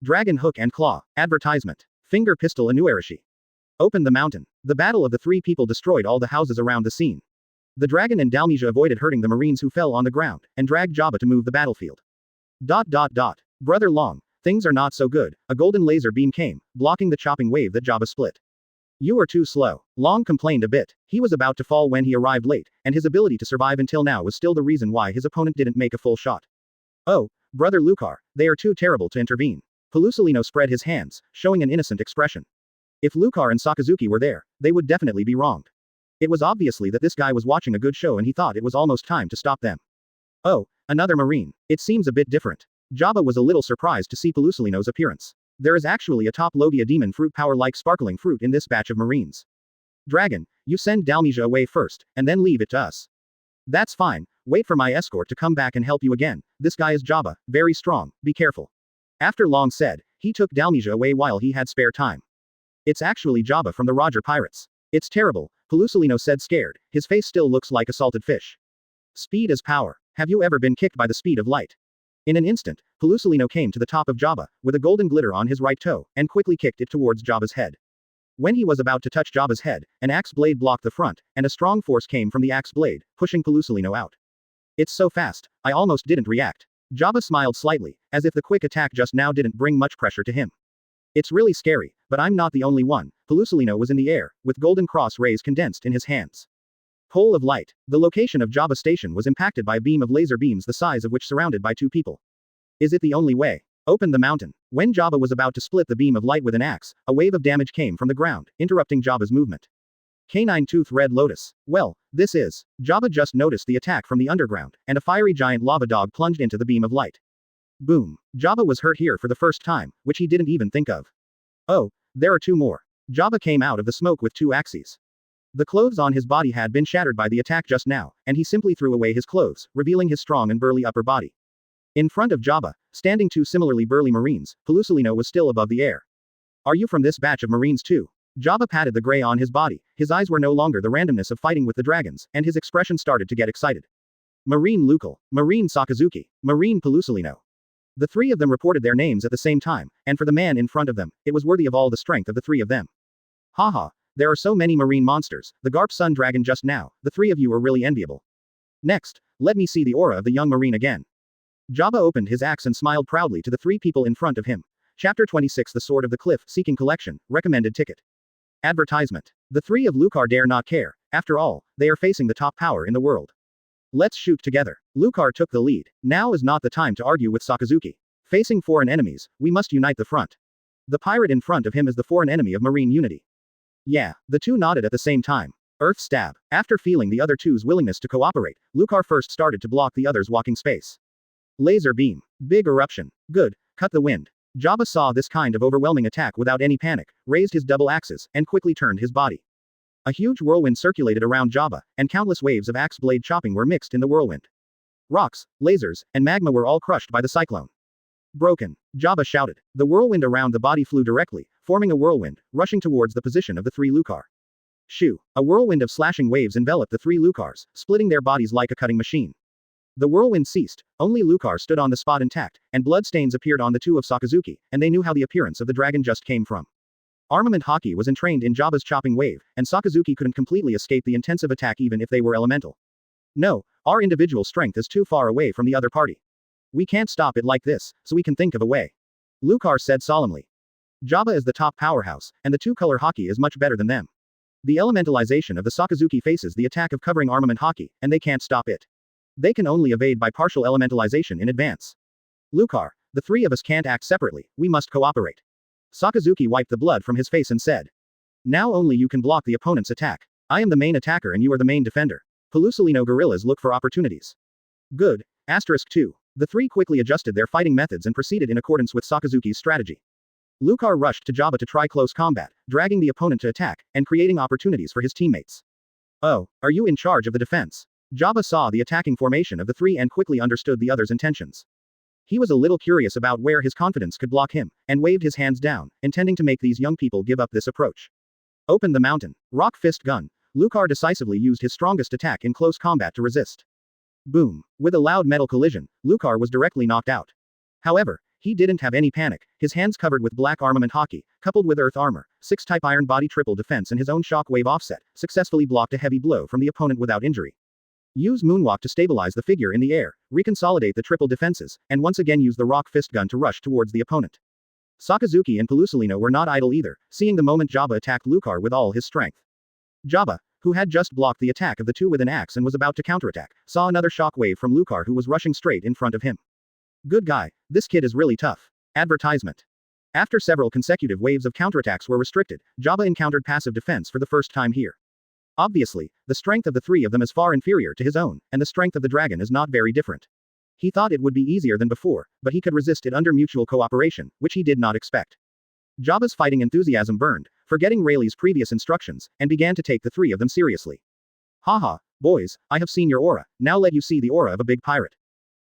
Dragon Hook and Claw. Advertisement. Finger Pistol Anuarashi. Open the mountain. The battle of the three people destroyed all the houses around the scene. The dragon and Dalmesia avoided hurting the marines who fell on the ground, and dragged Jabba to move the battlefield. Brother Long, things are not so good. A golden laser beam came, blocking the chopping wave that Jabba split. You are too slow. Long complained a bit. He was about to fall when he arrived late, and his ability to survive until now was still the reason why his opponent didn't make a full shot. Oh, Brother Lucar, they are too terrible to intervene. Pelusalino spread his hands, showing an innocent expression. If Lucar and Sakazuki were there, they would definitely be wronged. It was obviously that this guy was watching a good show and he thought it was almost time to stop them. Oh, another marine. It seems a bit different. Jabba was a little surprised to see Pelusalino's appearance. There is actually a top Logia demon fruit power-like sparkling fruit in this batch of marines. Dragon, you send Dalmesia away first, and then leave it to us. That's fine, wait for my escort to come back and help you again. This guy is Jabba, very strong, be careful. After Long said, he took Dalmesia away while he had spare time. It's actually Jabba from the Roger pirates. It's terrible, Pelusalino said scared, his face still looks like a salted fish. Speed is power. Have you ever been kicked by the speed of light? In an instant, Pelusalino came to the top of Jabba, with a golden glitter on his right toe, and quickly kicked it towards Jabba's head. When he was about to touch Jabba's head, an axe blade blocked the front, and a strong force came from the axe blade, pushing Pelusalino out. It's so fast, I almost didn't react. Jabba smiled slightly, as if the quick attack just now didn't bring much pressure to him. It's really scary, but I'm not the only one. Pelusalino was in the air, with golden cross rays condensed in his hands. Pole of light. The location of Jabba station was impacted by a beam of laser beams the size of which surrounded by two people. Is it the only way? Open the mountain. When Jabba was about to split the beam of light with an axe, a wave of damage came from the ground, interrupting Jabba's movement. Canine Tooth Red Lotus. Well, this is. Jabba just noticed the attack from the underground, and a fiery giant lava dog plunged into the beam of light. Boom. Jabba was hurt here for the first time, which he didn't even think of. Oh, there are two more. Jabba came out of the smoke with two axes. The clothes on his body had been shattered by the attack just now, and he simply threw away his clothes, revealing his strong and burly upper body. In front of Jabba, standing two similarly burly marines, Pelusalino was still above the air. Are you from this batch of marines too? Jabba patted the gray on his body, his eyes were no longer the randomness of fighting with the dragons, and his expression started to get excited. Marine Lucar, Marine Sakazuki, Marine Pelusalino. The three of them reported their names at the same time, and for the man in front of them, it was worthy of all the strength of the three of them. Haha, there are so many marine monsters, the Garp Sun Dragon just now, the three of you are really enviable. Next, let me see the aura of the young marine again. Jabba opened his axe and smiled proudly to the three people in front of him. Chapter 26 The Sword of the Cliff Seeking Collection, Recommended Ticket. Advertisement. The three of Lucar dare not care, After all, they are facing the top power in the world. Let's shoot together. Lucar took the lead. Now is not the time to argue with Sakazuki. Facing foreign enemies, we must unite the front. The pirate in front of him is the foreign enemy of marine unity. Yeah, the two nodded at the same time. Earth stab. After feeling the other two's willingness to cooperate, Lucar first started to block the other's walking space. Laser beam. Big eruption. Good. Cut the wind. Jabba saw this kind of overwhelming attack without any panic, raised his double axes, and quickly turned his body. A huge whirlwind circulated around Jabba, and countless waves of axe blade chopping were mixed in the whirlwind. Rocks, lasers, and magma were all crushed by the cyclone. Broken. Jabba shouted. The whirlwind around the body flew directly, forming a whirlwind, rushing towards the position of the three Lucar. Shoo! A whirlwind of slashing waves enveloped the three Lucars, splitting their bodies like a cutting machine. The whirlwind ceased, only Lucar stood on the spot intact, and bloodstains appeared on the two of Sakazuki, and they knew how the appearance of the dragon just came from. Armament hockey was entrained in Jabba's chopping wave, and Sakazuki couldn't completely escape the intensive attack even if they were elemental. No, our individual strength is too far away from the other party. We can't stop it like this, so we can think of a way. Lucar said solemnly. Jabba is the top powerhouse, and the two-color hockey is much better than them. The elementalization of the Sakazuki faces the attack of covering armament hockey, and they can't stop it. They can only evade by partial elementalization in advance. Lucar, the three of us can't act separately, we must cooperate. Sakazuki wiped the blood from his face and said. Now only you can block the opponent's attack. I am the main attacker and you are the main defender. Pelusalino guerrillas look for opportunities. Good. Asterisk 2. The three quickly adjusted their fighting methods and proceeded in accordance with Sakazuki's strategy. Lucar rushed to Jabba to try close combat, dragging the opponent to attack, and creating opportunities for his teammates. Oh, are you in charge of the defense? Jabba saw the attacking formation of the three and quickly understood the other's intentions. He was a little curious about where his confidence could block him, and waved his hands down, intending to make these young people give up this approach. Open the mountain. Rock fist gun. Lucar decisively used his strongest attack in close combat to resist. Boom. With a loud metal collision, Lucar was directly knocked out. However, he didn't have any panic, his hands covered with black armament hockey, coupled with earth armor, 6-type iron body triple defense and his own shockwave offset, successfully blocked a heavy blow from the opponent without injury. Use moonwalk to stabilize the figure in the air, reconsolidate the triple defenses, and once again use the rock fist gun to rush towards the opponent. Sakazuki and Pelusalino were not idle either, seeing the moment Jabba attacked Lucar with all his strength. Jabba, who had just blocked the attack of the two with an axe and was about to counterattack, saw another shockwave from Lucar who was rushing straight in front of him. Good guy, this kid is really tough. Advertisement. After several consecutive waves of counterattacks were restricted, Jabba encountered passive defense for the first time here. Obviously, the strength of the three of them is far inferior to his own, and the strength of the dragon is not very different. He thought it would be easier than before, but he could resist it under mutual cooperation, which he did not expect. Jabba's fighting enthusiasm burned, forgetting Rayleigh's previous instructions, and began to take the three of them seriously. Haha, boys, I have seen your aura, now let you see the aura of a big pirate.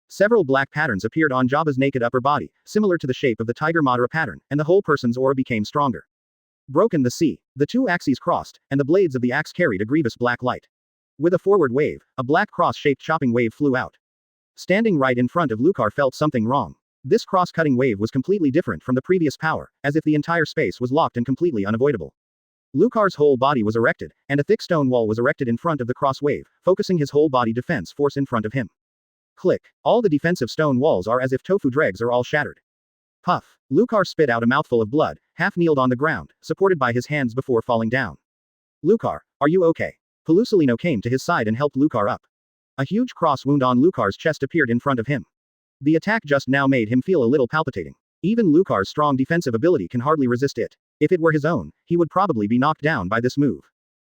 Several black patterns appeared on Jabba's naked upper body, similar to the shape of the Tiger Madara pattern, and the whole person's aura became stronger. Broken the sea. The two axes crossed, and the blades of the axe carried a grievous black light. With a forward wave, a black cross-shaped chopping wave flew out. Standing right in front of Lucar felt something wrong. This cross-cutting wave was completely different from the previous power, as if the entire space was locked and completely unavoidable. Lucar's whole body was erected, and a thick stone wall was erected in front of the cross wave, focusing his whole body defense force in front of him. Click. All the defensive stone walls are as if tofu dregs are all shattered. Puff. Lucar spit out a mouthful of blood, half kneeled on the ground, supported by his hands before falling down. Lucar, are you okay? Pelusalino came to his side and helped Lucar up. A huge cross wound on Lucar's chest appeared in front of him. The attack just now made him feel a little palpitating. Even Lucar's strong defensive ability can hardly resist it. If it were his own, he would probably be knocked down by this move.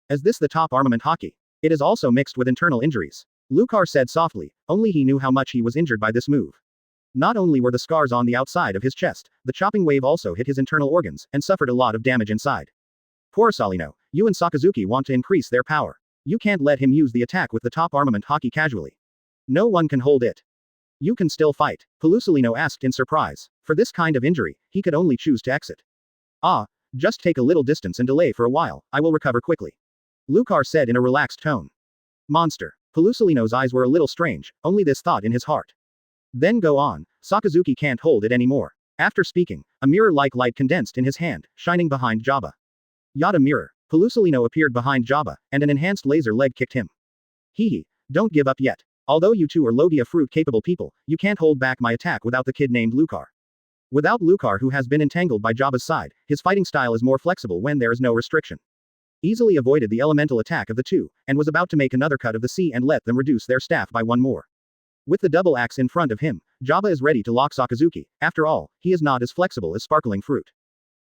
Is this the top armament hockey? It is also mixed with internal injuries. Lucar said softly, only he knew how much he was injured by this move. Not only were the scars on the outside of his chest, the chopping wave also hit his internal organs, and suffered a lot of damage inside. Pelusalino, you and Sakazuki want to increase their power. You can't let him use the attack with the top armament hockey casually. No one can hold it. You can still fight, Pelusalino asked in surprise. For this kind of injury, he could only choose to exit. Ah, just take a little distance and delay for a while, I will recover quickly. Lucar said in a relaxed tone. Monster. Pelusalino's eyes were a little strange, only this thought in his heart. Then go on, Sakazuki can't hold it anymore. After speaking, a mirror-like light condensed in his hand, shining behind Jabba. Yada mirror. Pelusalino appeared behind Jabba, and an enhanced laser leg kicked him. Hee, don't give up yet. Although you two are Logia fruit-capable people, you can't hold back my attack without the kid named Lucar. Without Lucar who has been entangled by Jabba's side, his fighting style is more flexible when there is no restriction. easily avoided the elemental attack of the two, and was about to make another cut of the sea and let them reduce their staff by one more. With the double axe in front of him, Jabba is ready to lock Sakazuki. After all, he is not as flexible as sparkling fruit.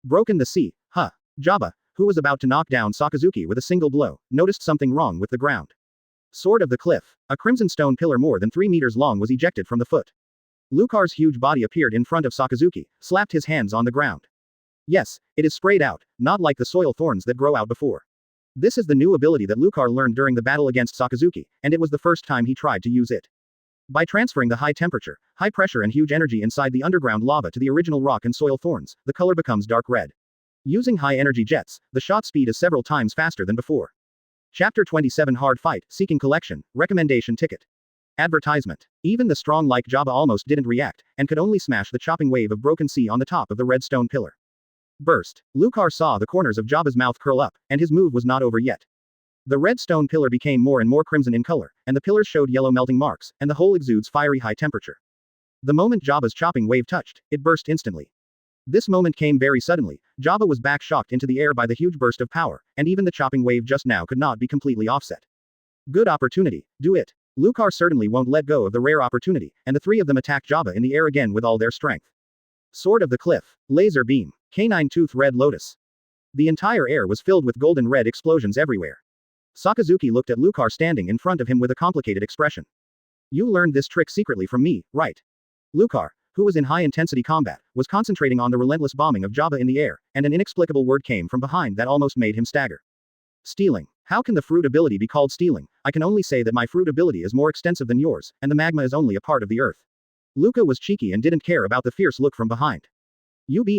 Broken the sea, huh? Jabba, who was about to knock down Sakazuki with a single blow, noticed something wrong with the ground. Sword of the cliff. A crimson stone pillar more than 3 meters long was ejected from the foot. Lucar's huge body appeared in front of Sakazuki, slapped his hands on the ground. Yes, it is sprayed out, not like the soil thorns that grow out before. This is the new ability that Lucar learned during the battle against Sakazuki, and it was the first time he tried to use it. By transferring the high temperature, high pressure and huge energy inside the underground lava to the original rock and soil thorns, the color becomes dark red. Using high energy jets, the shot speed is several times faster than before. Chapter 27 Hard Fight, Seeking Collection, Recommendation Ticket. Advertisement. Even the strong like Jabba almost didn't react, and could only smash the chopping wave of broken sea on the top of the red stone pillar. Burst. Lucar saw the corners of Jabba's mouth curl up, and his move was not over yet. The red stone pillar became more and more crimson in color, and the pillars showed yellow melting marks, and the whole exudes fiery high temperature. The moment Jabba's chopping wave touched, it burst instantly. This moment came very suddenly. Jabba was back shocked into the air by the huge burst of power, and even the chopping wave just now could not be completely offset. Good opportunity, do it. Lucar certainly won't let go of the rare opportunity, and the three of them attack Jabba in the air again with all their strength. Sword of the cliff. Laser beam. Canine tooth red lotus. The entire air was filled with golden red explosions everywhere. Sakazuki looked at Lucar standing in front of him with a complicated expression. You learned this trick secretly from me, right? Lucar, who was in high-intensity combat, was concentrating on the relentless bombing of Jabba in the air, and an inexplicable word came from behind that almost made him stagger. Stealing. How can the fruit ability be called stealing? I can only say that my fruit ability is more extensive than yours, and the magma is only a part of the earth. Luca was cheeky and didn't care about the fierce look from behind. UB************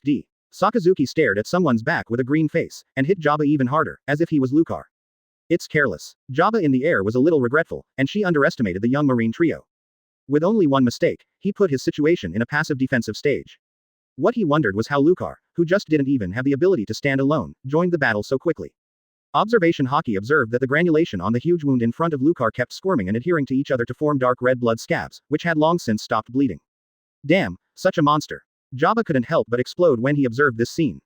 D. Sakazuki stared at someone's back with a green face, and hit Jabba even harder, as if he was Lucar. It's careless. Jabba in the air was a little regretful, and she underestimated the young marine trio. With only one mistake, he put his situation in a passive defensive stage. What he wondered was how Lucar, who just didn't even have the ability to stand alone, joined the battle so quickly. Observation Hockey observed that the granulation on the huge wound in front of Lucar kept squirming and adhering to each other to form dark red blood scabs, which had long since stopped bleeding. Damn, such a monster. Jabba couldn't help but explode when he observed this scene.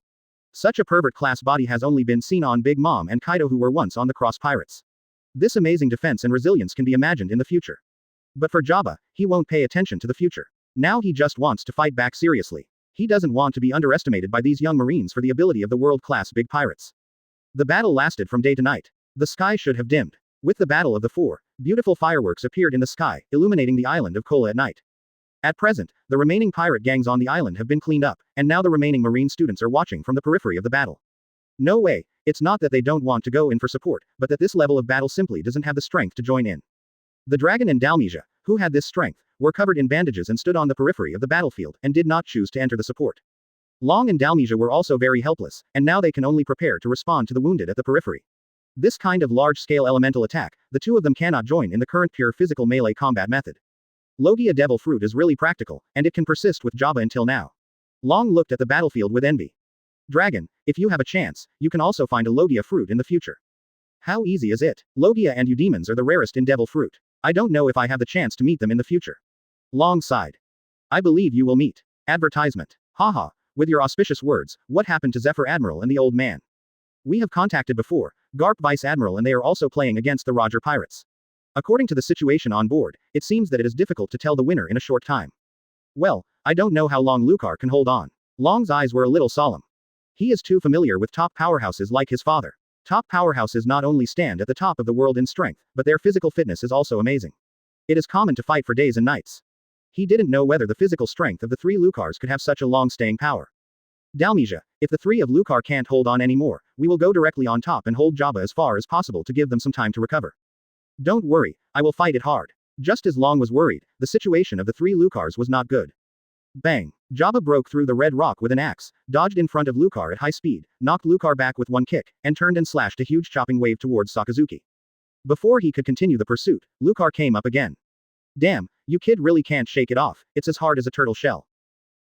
Such a pervert-class body has only been seen on Big Mom and Kaido, who were once on the Cross Pirates. This amazing defense and resilience can be imagined in the future. But for Jabba, he won't pay attention to the future. Now he just wants to fight back seriously. He doesn't want to be underestimated by these young marines for the ability of the world-class big pirates. The battle lasted from day to night. The sky should have dimmed. With the Battle of the Four, beautiful fireworks appeared in the sky, illuminating the island of Kola at night. At present, the remaining pirate gangs on the island have been cleaned up, and now the remaining marine students are watching from the periphery of the battle. No way, it's not that they don't want to go in for support, but that this level of battle simply doesn't have the strength to join in. The dragon and Dalmesia, who had this strength, were covered in bandages and stood on the periphery of the battlefield, and did not choose to enter the support. Long and Dalmesia were also very helpless, and now they can only prepare to respond to the wounded at the periphery. This kind of large-scale elemental attack, the two of them cannot join in the current pure physical melee combat method. Logia Devil Fruit is really practical, and it can persist with Jabba until now. Long looked at the battlefield with envy. Dragon, if you have a chance, you can also find a Logia fruit in the future. How easy is it? Logia and Eudemons are the rarest in Devil Fruit. I don't know if I have the chance to meet them in the future. Long sighed. I believe you will meet. Advertisement. Haha, with your auspicious words, what happened to Zephyr Admiral and the old man? We have contacted before, Garp Vice Admiral, and they are also playing against the Roger Pirates. According to the situation on board, it seems that it is difficult to tell the winner in a short time. Well, I don't know how long Lucar can hold on. Long's eyes were a little solemn. He is too familiar with top powerhouses like his father. Top powerhouses not only stand at the top of the world in strength, but their physical fitness is also amazing. It is common to fight for days and nights. He didn't know whether the physical strength of the three Lucars could have such a long staying power. Dalmesia, if the three of Lucar can't hold on anymore, we will go directly on top and hold Jabba as far as possible to give them some time to recover. Don't worry, I will fight it hard. Just as Long was worried, the situation of the three Lucars was not good. Bang! Jabba broke through the red rock with an axe, dodged in front of Lucar at high speed, knocked Lucar back with one kick, and turned and slashed a huge chopping wave towards Sakazuki. Before he could continue the pursuit, Lucar came up again. Damn, you kid really can't shake it off, it's as hard as a turtle shell.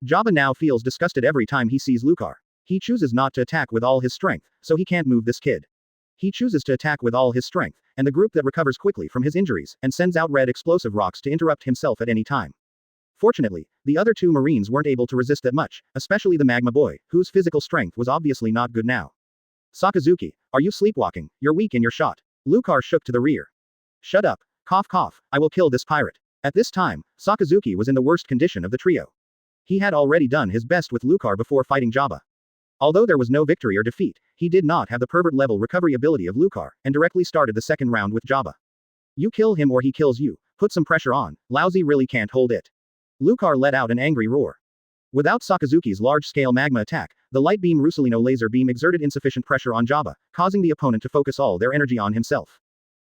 Jabba now feels disgusted every time he sees Lucar. He chooses not to attack with all his strength, so he can't move this kid. He chooses to attack with all his strength, and the group that recovers quickly from his injuries, and sends out red explosive rocks to interrupt himself at any time. Fortunately, the other two Marines weren't able to resist that much, especially the Magma Boy, whose physical strength was obviously not good now. Sakazuki, are you sleepwalking? You're weak in your shot. Lucar shook to the rear. Shut up. Cough cough, I will kill this pirate. At this time, Sakazuki was in the worst condition of the trio. He had already done his best with Lucar before fighting Jabba. Although there was no victory or defeat, he did not have the pervert-level recovery ability of Lucar, and directly started the second round with Jabba. You kill him or he kills you, put some pressure on, Lousy really can't hold it. Lucar let out an angry roar. Without Sakazuki's large-scale magma attack, the light beam Rusalino laser beam exerted insufficient pressure on Jabba, causing the opponent to focus all their energy on himself.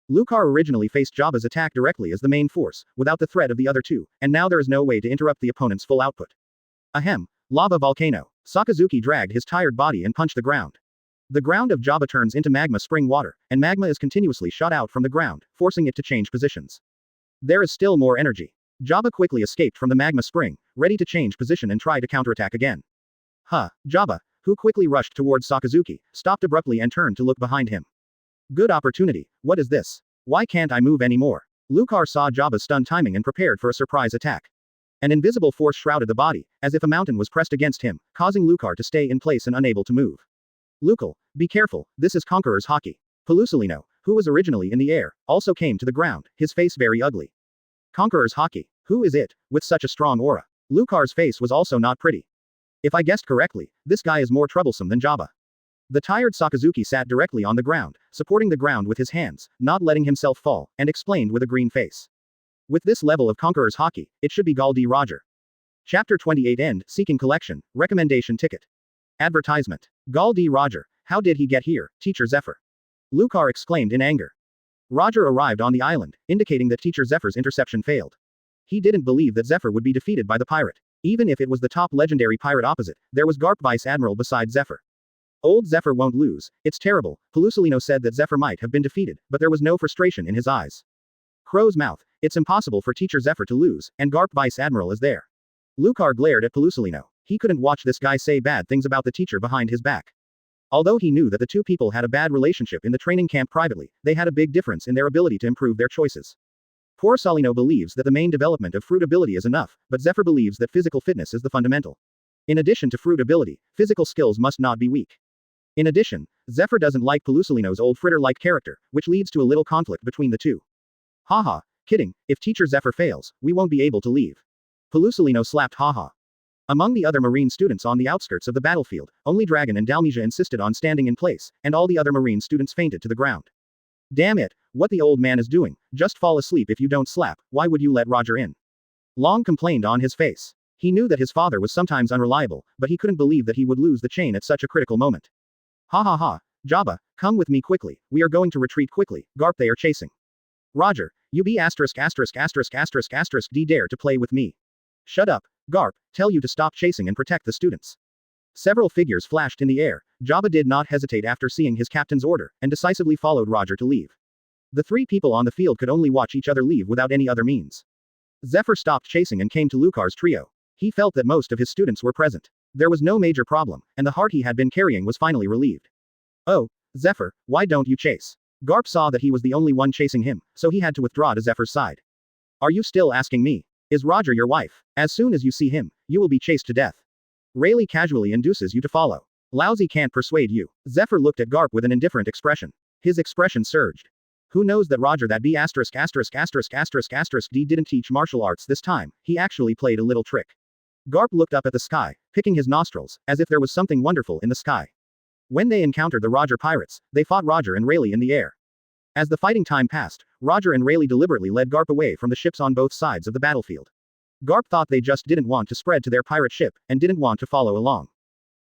Lucar originally faced Jabba's attack directly as the main force, without the threat of the other two, and now there is no way to interrupt the opponent's full output. Ahem. Lava volcano. Sakazuki dragged his tired body and punched the ground. The ground of Jabba turns into magma spring water, and magma is continuously shot out from the ground, forcing it to change positions. There is still more energy. Jabba quickly escaped from the magma spring, ready to change position and try to counterattack again. Jabba, who quickly rushed towards Sakazuki, stopped abruptly and turned to look behind him. Good opportunity, what is this? Why can't I move anymore? Lucar saw Jabba's stunned timing and prepared for a surprise attack. An invisible force shrouded the body, as if a mountain was pressed against him, causing Lucar to stay in place and unable to move. Lucal, be careful, this is Conqueror's Haki. Pelusalino, who was originally in the air, also came to the ground, his face very ugly. Conqueror's Haki, who is it, with such a strong aura? Lucar's face was also not pretty. If I guessed correctly, this guy is more troublesome than Jabba. The tired Sakazuki sat directly on the ground, supporting the ground with his hands, not letting himself fall, and explained with a green face. With this level of Conqueror's Haki, it should be Gall D. Roger. Chapter 28 End, Seeking Collection, Recommendation Ticket. Advertisement. Gall D. Roger, how did he get here, Teacher Zephyr? Lucar exclaimed in anger. Roger arrived on the island, indicating that Teacher Zephyr's interception failed. He didn't believe that Zephyr would be defeated by the pirate. Even if it was the top legendary pirate opposite, there was Garp Vice Admiral beside Zephyr. Old Zephyr won't lose, it's terrible. Pelusalino said that Zephyr might have been defeated, but there was no frustration in his eyes. Crow's mouth, it's impossible for Teacher Zephyr to lose, and Garp Vice Admiral is there. Lucar glared at Pelusalino. He couldn't watch this guy say bad things about the teacher behind his back. Although he knew that the two people had a bad relationship in the training camp privately, they had a big difference in their ability to improve their choices. Poor Salino believes that the main development of fruit ability is enough, but Zephyr believes that physical fitness is the fundamental. In addition to fruit ability, physical skills must not be weak. In addition, Zephyr doesn't like Pelusalino's old fritter-like character, which leads to a little conflict between the two. Haha, kidding, if Teacher Zephyr fails, we won't be able to leave. Pelusalino slapped haha. Among the other marine students on the outskirts of the battlefield, only Dragon and Dalmesia insisted on standing in place, and all the other marine students fainted to the ground. Damn it, what the old man is doing, just fall asleep if you don't slap, why would you let Roger in? Long complained on his face. He knew that his father was sometimes unreliable, but he couldn't believe that he would lose the chain at such a critical moment. Ha ha ha, Jabba, come with me quickly, we are going to retreat quickly, Garp they are chasing. Roger, you be ******* D dare to play with me. Shut up, Garp, tell you to stop chasing and protect the students. Several figures flashed in the air. Jabba did not hesitate after seeing his captain's order, and decisively followed Roger to leave. The three people on the field could only watch each other leave without any other means. Zephyr stopped chasing and came to Lucar's trio. He felt that most of his students were present. There was no major problem, and the heart he had been carrying was finally relieved. Oh, Zephyr, why don't you chase? Garp saw that he was the only one chasing him, so he had to withdraw to Zephyr's side. Are you still asking me? Is Roger your wife? As soon as you see him, you will be chased to death. Rayleigh casually induces you to follow. Lousy can't persuade you. Zephyr looked at Garp with an indifferent expression. His expression surged. Who knows that Roger that B******** D didn't teach martial arts this time, he actually played a little trick. Garp looked up at the sky, picking his nostrils, as if there was something wonderful in the sky. When they encountered the Roger pirates, they fought Roger and Rayleigh in the air. As the fighting time passed, Roger and Rayleigh deliberately led Garp away from the ships on both sides of the battlefield. Garp thought they just didn't want to spread to their pirate ship, and didn't want to follow along.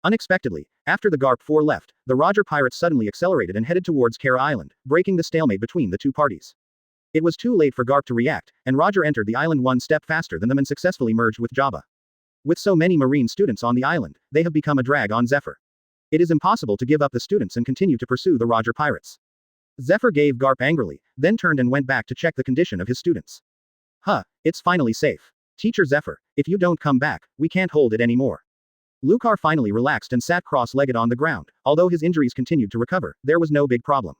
Unexpectedly, after the Garp 4 left, the Roger pirates suddenly accelerated and headed towards Kara Island, breaking the stalemate between the two parties. It was too late for Garp to react, and Roger entered the island one step faster than them and successfully merged with Jabba. With so many marine students on the island, they have become a drag on Zephyr. It is impossible to give up the students and continue to pursue the Roger pirates. Zephyr gave Garp angrily, then turned and went back to check the condition of his students. It's finally safe. Teacher Zephyr, if you don't come back, we can't hold it anymore. Lucar finally relaxed and sat cross-legged on the ground. Although his injuries continued to recover, there was no big problem.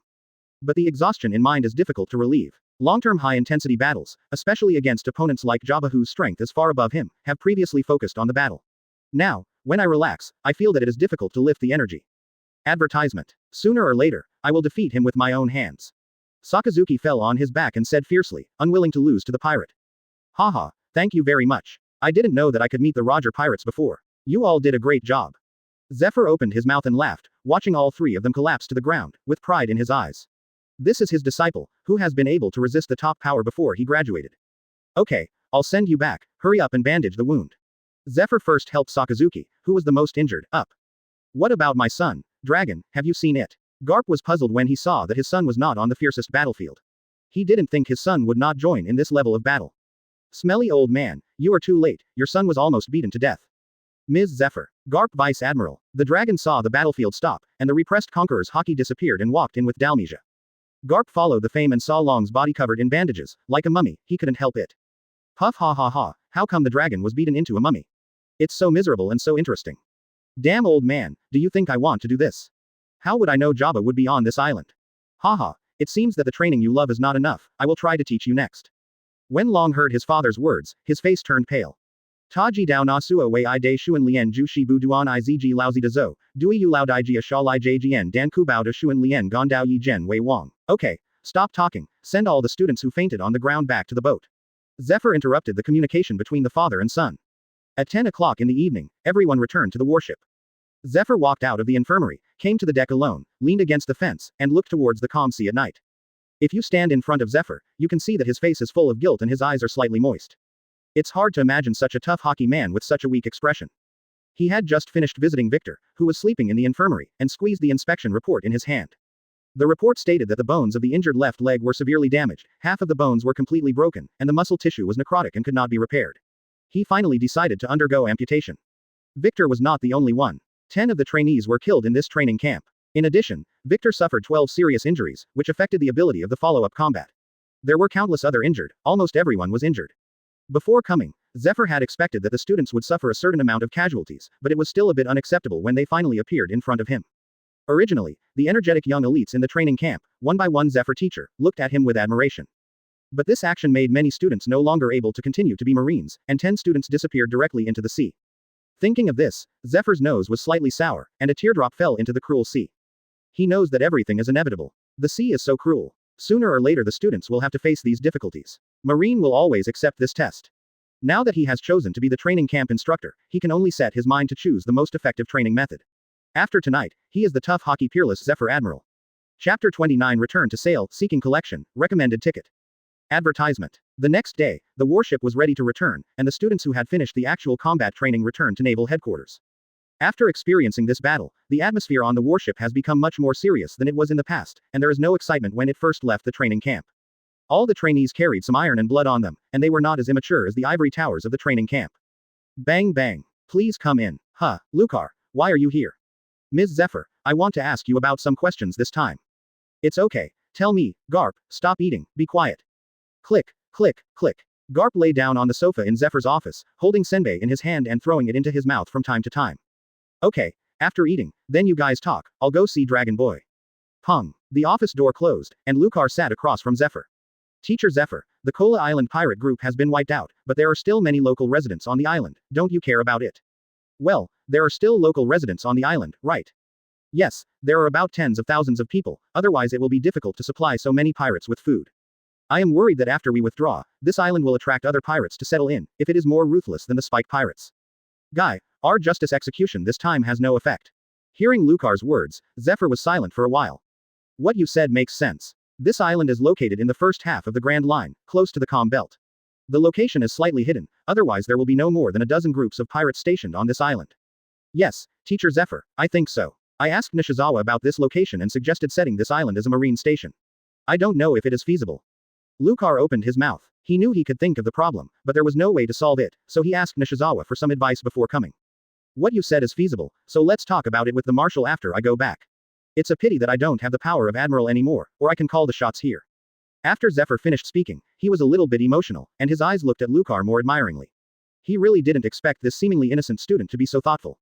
But the exhaustion in mind is difficult to relieve. Long-term high-intensity battles, especially against opponents like Jabba whose strength is far above him, have previously focused on the battle. Now, when I relax, I feel that it is difficult to lift the energy. Advertisement. Sooner or later, I will defeat him with my own hands. Sakazuki fell on his back and said fiercely, unwilling to lose to the pirate. Haha, thank you very much. I didn't know that I could meet the Roger pirates before. You all did a great job. Zephyr opened his mouth and laughed, watching all three of them collapse to the ground, with pride in his eyes. This is his disciple, who has been able to resist the top power before he graduated. Okay, I'll send you back, hurry up and bandage the wound. Zephyr first helped Sakazuki, who was the most injured, up. What about my son, Dragon, have you seen it? Garp was puzzled when he saw that his son was not on the fiercest battlefield. He didn't think his son would not join in this level of battle. Smelly old man, you are too late, your son was almost beaten to death. Ms. Zephyr. Garp Vice Admiral. The dragon saw the battlefield stop, and the repressed conqueror's hockey disappeared and walked in with Dalmesia. Garp followed the fame and saw Long's body covered in bandages, like a mummy, he couldn't help it. Puff ha ha ha, how come the dragon was beaten into a mummy? It's so miserable and so interesting. Damn old man, do you think I want to do this? How would I know Jabba would be on this island? Haha, it seems that the training you love is not enough, I will try to teach you next. When Long heard his father's words, his face turned pale. Taji dao na sua wei I de shuan lien ju shi bu duan I zg laozi de zo, dui yu lao dai jia sha lai jgn dan kubao de shuan lien gon dao yi zhen wei wang. Okay, stop talking, send all the students who fainted on the ground back to the boat. Zephyr interrupted the communication between the father and son. At 10 o'clock in the evening, everyone returned to the warship. Zephyr walked out of the infirmary, came to the deck alone, leaned against the fence, and looked towards the calm sea at night. If you stand in front of Zephyr, you can see that his face is full of guilt and his eyes are slightly moist. It's hard to imagine such a tough hockey man with such a weak expression. He had just finished visiting Victor, who was sleeping in the infirmary, and squeezed the inspection report in his hand. The report stated that the bones of the injured left leg were severely damaged, half of the bones were completely broken, and the muscle tissue was necrotic and could not be repaired. He finally decided to undergo amputation. Victor was not the only one. 10 of the trainees were killed in this training camp. In addition, Victor suffered 12 serious injuries, which affected the ability of the follow-up combat. There were countless other injured, almost everyone was injured. Before coming, Zephyr had expected that the students would suffer a certain amount of casualties, but it was still a bit unacceptable when they finally appeared in front of him. Originally, the energetic young elites in the training camp, one by one Zephyr teacher, looked at him with admiration. But this action made many students no longer able to continue to be Marines, and 10 students disappeared directly into the sea. Thinking of this, Zephyr's nose was slightly sour, and a teardrop fell into the cruel sea. He knows that everything is inevitable. The sea is so cruel. Sooner or later the students will have to face these difficulties. Marine will always accept this test. Now that he has chosen to be the training camp instructor, he can only set his mind to choose the most effective training method. After tonight, he is the tough hockey peerless Zephyr Admiral. Chapter 29 Return to Sail, Seeking Collection, Recommended Ticket. Advertisement. The next day, the warship was ready to return, and the students who had finished the actual combat training returned to naval headquarters. After experiencing this battle, the atmosphere on the warship has become much more serious than it was in the past, and there is no excitement when it first left the training camp. All the trainees carried some iron and blood on them, and they were not as immature as the ivory towers of the training camp. Bang bang. Please come in. Huh, Lucar, why are you here? Ms. Zephyr, I want to ask you about some questions this time. It's okay, tell me, Garp, stop eating, be quiet. Click, click, click. Garp lay down on the sofa in Zephyr's office, holding senbei in his hand and throwing it into his mouth from time to time. Okay, after eating, then you guys talk, I'll go see Dragon Boy. Pong. The office door closed, and Lucar sat across from Zephyr. Teacher Zephyr, the Kola Island pirate group has been wiped out, but there are still many local residents on the island, don't you care about it? Well, there are still local residents on the island, right? Yes, there are about tens of thousands of people, otherwise it will be difficult to supply so many pirates with food. I am worried that after we withdraw, this island will attract other pirates to settle in, if it is more ruthless than the Spike pirates. Guy, our justice execution this time has no effect. Hearing Lucar's words, Zephyr was silent for a while. What you said makes sense. This island is located in the first half of the Grand Line, close to the calm belt. The location is slightly hidden, otherwise there will be no more than a dozen groups of pirates stationed on this island. Yes, Teacher Zephyr, I think so. I asked Nishizawa about this location and suggested setting this island as a marine station. I don't know if it is feasible. Lucar opened his mouth. He knew he could think of the problem, but there was no way to solve it, so he asked Nishizawa for some advice before coming. What you said is feasible, so let's talk about it with the Marshal after I go back. It's a pity that I don't have the power of Admiral anymore, or I can call the shots here. After Zephyr finished speaking, he was a little bit emotional, and his eyes looked at Lucar more admiringly. He really didn't expect this seemingly innocent student to be so thoughtful.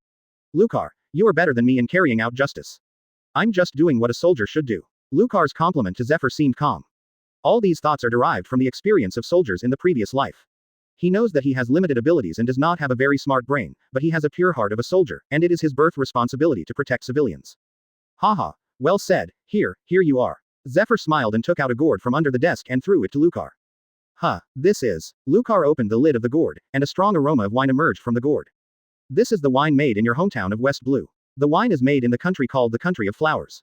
Lucar, you are better than me in carrying out justice. I'm just doing what a soldier should do. Lucar's compliment to Zephyr seemed calm. All these thoughts are derived from the experience of soldiers in the previous life. He knows that he has limited abilities and does not have a very smart brain, but he has a pure heart of a soldier, and it is his birth responsibility to protect civilians. Haha, Well said, here you are. Zephyr smiled and took out a gourd from under the desk and threw it to Lucar. Huh, this is. Lucar opened the lid of the gourd, and a strong aroma of wine emerged from the gourd. This is the wine made in your hometown of West Blue. The wine is made in the country called the Country of Flowers.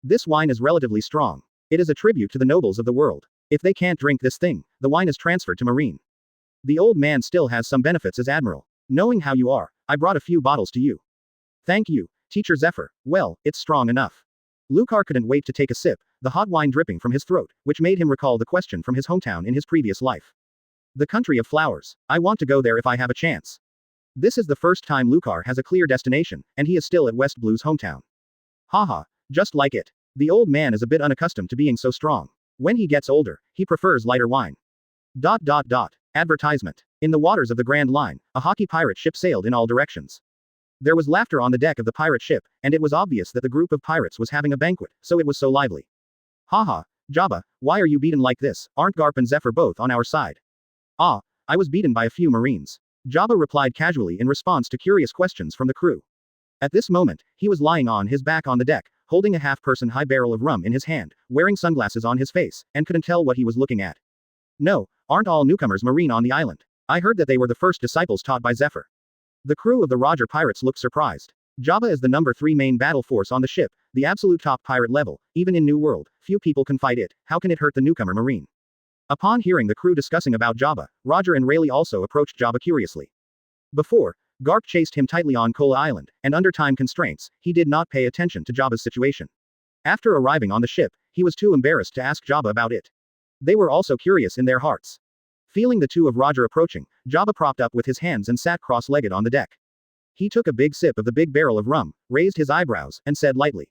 This wine is relatively strong. It is a tribute to the nobles of the world. If they can't drink this thing, the wine is transferred to Marine. The old man still has some benefits as Admiral. Knowing how you are, I brought a few bottles to you. Thank you, Teacher Zephyr. Well, it's strong enough. Lucar couldn't wait to take a sip, the hot wine dripping from his throat, which made him recall the question from his hometown in his previous life. The Country of Flowers. I want to go there if I have a chance. This is the first time Lucar has a clear destination, and he is still at West Blue's hometown. Haha, just like it. The old man is a bit unaccustomed to being so strong. When he gets older, he prefers lighter wine. Advertisement. In the waters of the Grand Line, a hockey pirate ship sailed in all directions. There was laughter on the deck of the pirate ship, and it was obvious that the group of pirates was having a banquet, so it was so lively. Haha, Jabba, why are you beaten like this? Aren't Garp and Zephyr both on our side? Ah, I was beaten by a few Marines. Jabba replied casually in response to curious questions from the crew. At this moment, he was lying on his back on the deck, holding a half-person high barrel of rum in his hand, wearing sunglasses on his face, and couldn't tell what he was looking at. No, aren't all newcomers Marine on the island? I heard that they were the first disciples taught by Zephyr. The crew of the Roger pirates looked surprised. Jabba is the number 3 main battle force on the ship, the absolute top pirate level. Even in New World, few people can fight it. How can it hurt the newcomer Marine? Upon hearing the crew discussing about Jabba, Roger and Rayleigh also approached Jabba curiously. Before, Garp chased him tightly on Kola Island, and under time constraints, he did not pay attention to Jabba's situation. After arriving on the ship, he was too embarrassed to ask Jabba about it. They were also curious in their hearts. Feeling the two of Roger approaching, Jabba propped up with his hands and sat cross-legged on the deck. He took a big sip of the big barrel of rum, raised his eyebrows, and said lightly.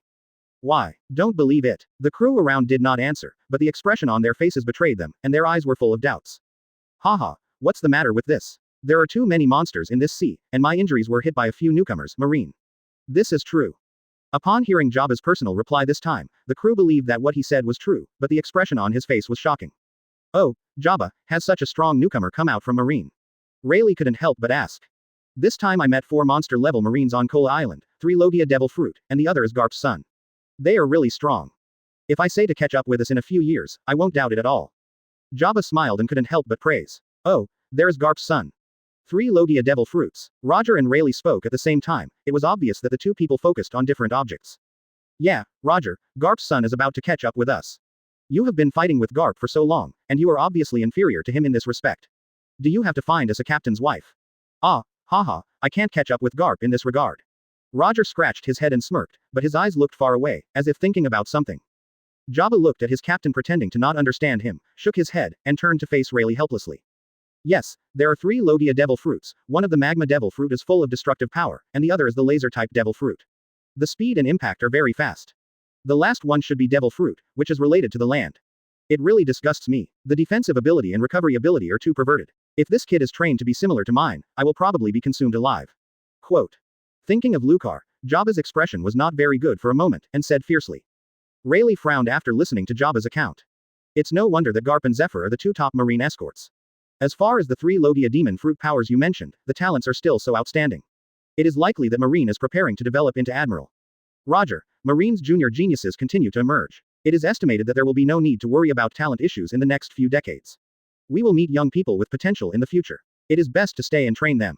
Why? Don't believe it. The crew around did not answer, but the expression on their faces betrayed them, and their eyes were full of doubts. Haha, what's the matter with this? There are too many monsters in this sea, and my injuries were hit by a few newcomers, Marine. This is true. Upon hearing Jabba's personal reply this time, the crew believed that what he said was true, but the expression on his face was shocking. Oh, Jabba, has such a strong newcomer come out from Marine? Rayleigh couldn't help but ask. This time I met 4 monster-level Marines on Kola Island, 3 Logia Devil Fruit, and the other is Garp's son. They are really strong. If I say to catch up with us in a few years, I won't doubt it at all. Jabba smiled and couldn't help but praise. Oh, there's Garp's son. 3 Logia Devil Fruits. Roger and Rayleigh spoke at the same time. It was obvious that the two people focused on different objects. Yeah, Roger, Garp's son is about to catch up with us. You have been fighting with Garp for so long, and you are obviously inferior to him in this respect. Do you have to find us a captain's wife? Ah, haha, I can't catch up with Garp in this regard. Roger scratched his head and smirked, but his eyes looked far away, as if thinking about something. Jabba looked at his captain pretending to not understand him, shook his head, and turned to face Rayleigh helplessly. Yes, there are 3 Logia Devil Fruits. One of the Magma Devil Fruit is full of destructive power, and the other is the Laser-type Devil Fruit. The speed and impact are very fast. The last one should be Devil Fruit, which is related to the land. It really disgusts me. The defensive ability and recovery ability are too perverted. If this kid is trained to be similar to mine, I will probably be consumed alive. Quote. Thinking of Lucar, Jabba's expression was not very good for a moment, and said fiercely. Rayleigh frowned after listening to Jabba's account. It's no wonder that Garp and Zephyr are the 2 top Marine escorts. As far as the 3 Logia Demon Fruit powers you mentioned, the talents are still so outstanding. It is likely that Marine is preparing to develop into Admiral. Roger, Marine's junior geniuses continue to emerge. It is estimated that there will be no need to worry about talent issues in the next few decades. We will meet young people with potential in the future. It is best to stay and train them.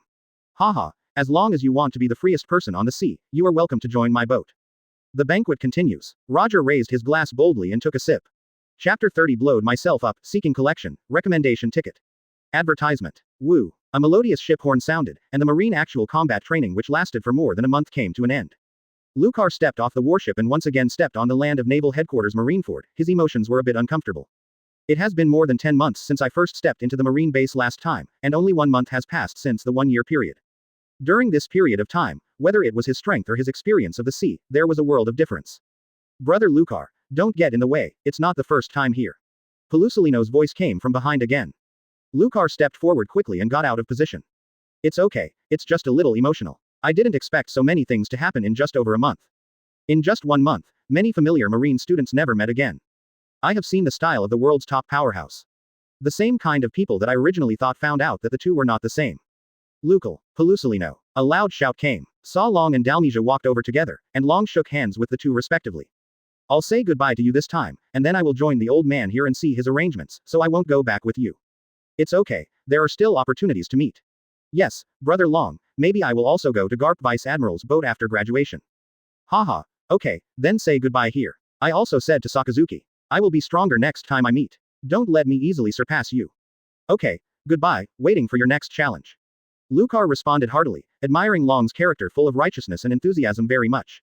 Haha, as long as you want to be the freest person on the sea, you are welcome to join my boat. The banquet continues. Roger raised his glass boldly and took a sip. Chapter 30 Blowed myself up, seeking collection, recommendation ticket. Advertisement. Woo. A melodious ship horn sounded, and the Marine actual combat training which lasted for more than a month came to an end. Lucar stepped off the warship and once again stepped on the land of Naval Headquarters Marineford. His emotions were a bit uncomfortable. It has been more than 10 months since I first stepped into the Marine base last time, and only 1 month has passed since the 1-year period. During this period of time, whether it was his strength or his experience of the sea, there was a world of difference. Brother Lucar, don't get in the way, it's not the first time here. Pelusolino's voice came from behind again. Lucar stepped forward quickly and got out of position. It's okay, it's just a little emotional. I didn't expect so many things to happen in just over a month. In just 1 month, many familiar Marine students never met again. I have seen the style of the world's top powerhouse. The same kind of people that I originally thought found out that the two were not the same. Lucal, Pelusolino. A loud shout came. Saw Long and Dalmesia walked over together, and Long shook hands with the two respectively. I'll say goodbye to you this time, and then I will join the old man here and see his arrangements, so I won't go back with you. It's okay, there are still opportunities to meet. Yes, Brother Long, maybe I will also go to Garp Vice Admiral's boat after graduation. Haha, okay, then say goodbye here. I also said to Sakazuki. I will be stronger next time I meet. Don't let me easily surpass you. Okay, goodbye, waiting for your next challenge. Lucar responded heartily, admiring Long's character full of righteousness and enthusiasm very much.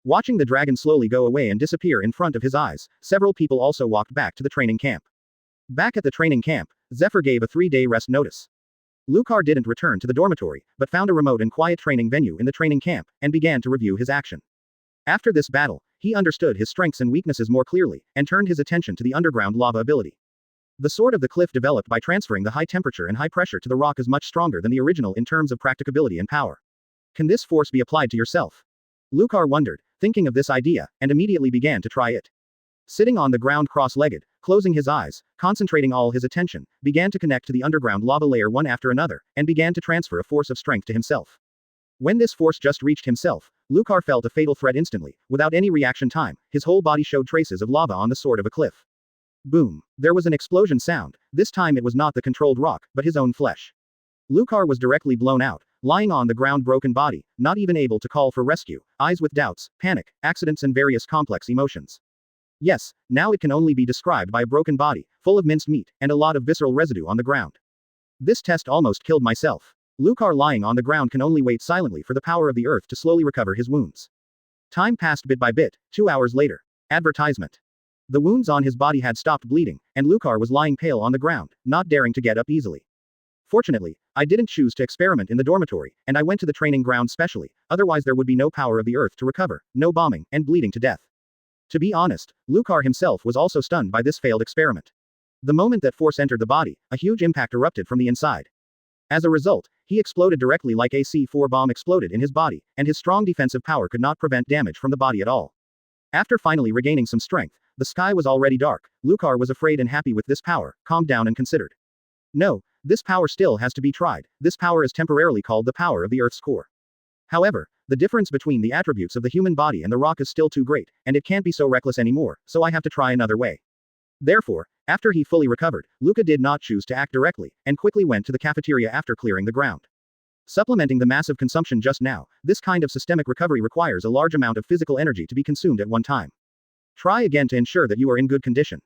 Watching the dragon slowly go away and disappear in front of his eyes, several people also walked back to the training camp. Back at the training camp, Zephyr gave a 3-day rest notice. Lucar didn't return to the dormitory, but found a remote and quiet training venue in the training camp, and began to review his action. After this battle, he understood his strengths and weaknesses more clearly, and turned his attention to the underground lava ability. The sword of the cliff developed by transferring the high temperature and high pressure to the rock is much stronger than the original in terms of practicability and power. Can this force be applied to yourself? Lucar wondered, thinking of this idea, and immediately began to try it. Sitting on the ground cross-legged, closing his eyes, concentrating all his attention, began to connect to the underground lava layer one after another, and began to transfer a force of strength to himself. When this force just reached himself, Lucar felt a fatal threat instantly, without any reaction time, his whole body showed traces of lava on the sword of a cliff. Boom. There was an explosion sound, this time it was not the controlled rock, but his own flesh. Lucar was directly blown out, lying on the ground broken body, not even able to call for rescue, eyes with doubts, panic, accidents and various complex emotions. Yes, now it can only be described by a broken body, full of minced meat, and a lot of visceral residue on the ground. This test almost killed myself. Lucar lying on the ground can only wait silently for the power of the earth to slowly recover his wounds. Time passed bit by bit, 2 hours later. Advertisement. The wounds on his body had stopped bleeding, and Lucar was lying pale on the ground, not daring to get up easily. Fortunately, I didn't choose to experiment in the dormitory, and I went to the training ground specially, otherwise there would be no power of the earth to recover, no bombing, and bleeding to death. To be honest, Lucar himself was also stunned by this failed experiment. The moment that force entered the body, a huge impact erupted from the inside. As a result, he exploded directly like a C4 bomb exploded in his body, and his strong defensive power could not prevent damage from the body at all. After finally regaining some strength, the sky was already dark. Lucar was afraid and happy with this power, calmed down and considered. No, this power still has to be tried. This power is temporarily called the power of the Earth's core. However, the difference between the attributes of the human body and the rock is still too great, and it can't be so reckless anymore, so I have to try another way. Therefore, after he fully recovered, Luca did not choose to act directly, and quickly went to the cafeteria after clearing the ground. Supplementing the massive consumption just now, this kind of systemic recovery requires a large amount of physical energy to be consumed at one time. Try again to ensure that you are in good condition.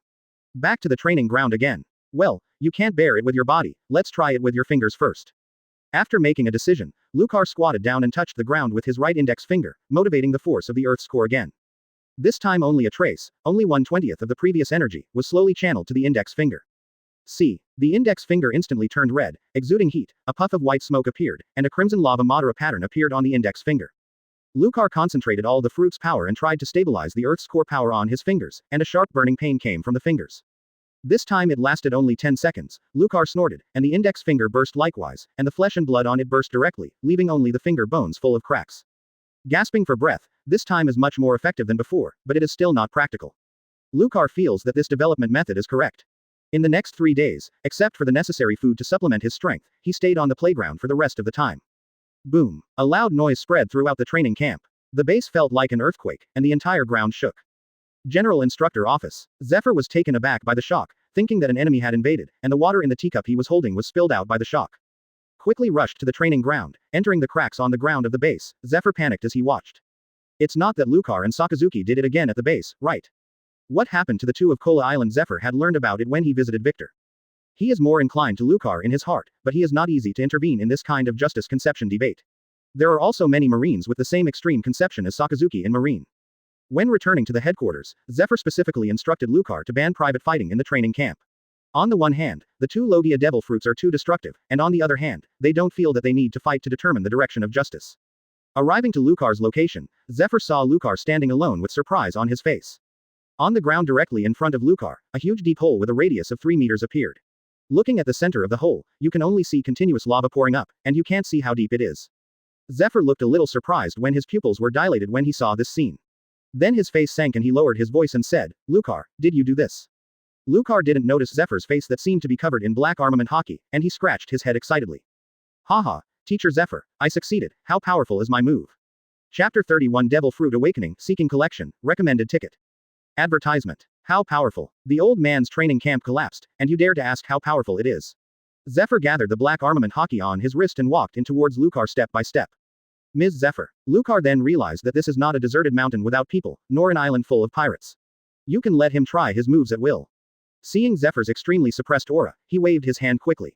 Back to the training ground again. Well, you can't bear it with your body, let's try it with your fingers first. After making a decision, Lucar squatted down and touched the ground with his right index finger, motivating the force of the Earth's core again. This time only a trace, only 1/20th of the previous energy, was slowly channeled to the index finger. See, the index finger instantly turned red, exuding heat, a puff of white smoke appeared, and a crimson lava Madara pattern appeared on the index finger. Lucar concentrated all the fruit's power and tried to stabilize the Earth's core power on his fingers, and a sharp burning pain came from the fingers. This time it lasted only 10 seconds, Lucar snorted, and the index finger burst likewise, and the flesh and blood on it burst directly, leaving only the finger bones full of cracks. Gasping for breath, this time is much more effective than before, but it is still not practical. Lucar feels that this development method is correct. In the next 3 days, except for the necessary food to supplement his strength, he stayed on the playground for the rest of the time. Boom. A loud noise spread throughout the training camp. The base felt like an earthquake, and the entire ground shook. General Instructor Office. Zephyr was taken aback by the shock, thinking that an enemy had invaded, and the water in the teacup he was holding was spilled out by the shock. Quickly rushed to the training ground, entering the cracks on the ground of the base, Zephyr panicked as he watched. It's not that Lucar and Sakazuki did it again at the base, right? What happened to the two of Kola Island? Zephyr had learned about it when he visited Victor. He is more inclined to Lucar in his heart, but he is not easy to intervene in this kind of justice conception debate. There are also many Marines with the same extreme conception as Sakazuki in Marine. When returning to the headquarters, Zephyr specifically instructed Lucar to ban private fighting in the training camp. On the one hand, the two Logia devil fruits are too destructive, and on the other hand, they don't feel that they need to fight to determine the direction of justice. Arriving to Lucar's location, Zephyr saw Lucar standing alone with surprise on his face. On the ground directly in front of Lucar, a huge deep hole with a radius of 3 meters appeared. Looking at the center of the hole, you can only see continuous lava pouring up, and you can't see how deep it is. Zephyr looked a little surprised when his pupils were dilated when he saw this scene. Then his face sank and he lowered his voice and said, Lucar, did you do this? Lucar didn't notice Zephyr's face that seemed to be covered in black armament hockey, and he scratched his head excitedly. Haha, Teacher Zephyr, I succeeded, how powerful is my move? Chapter 31 Devil Fruit Awakening, Seeking Collection, Recommended Ticket. Advertisement. How powerful. The old man's training camp collapsed, and you dare to ask how powerful it is. Zephyr gathered the black armament hockey on his wrist and walked in towards Lucar step by step. Ms. Zephyr. Lucar then realized that this is not a deserted mountain without people, nor an island full of pirates. You can let him try his moves at will. Seeing Zephyr's extremely suppressed aura, he waved his hand quickly.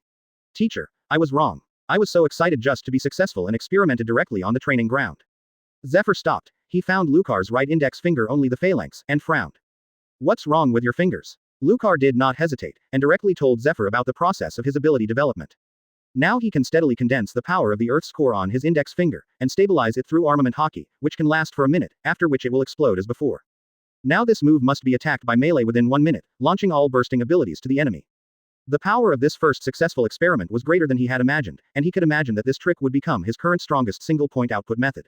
Teacher, I was wrong. I was so excited just to be successful and experimented directly on the training ground. Zephyr stopped. He found Lucar's right index finger only the phalanx, and frowned. What's wrong with your fingers? Lucar did not hesitate, and directly told Zephyr about the process of his ability development. Now he can steadily condense the power of the Earth's core on his index finger, and stabilize it through armament hockey, which can last for a minute, after which it will explode as before. Now this move must be attacked by melee within 1 minute, launching all bursting abilities to the enemy. The power of this first successful experiment was greater than he had imagined, and he could imagine that this trick would become his current strongest single-point output method.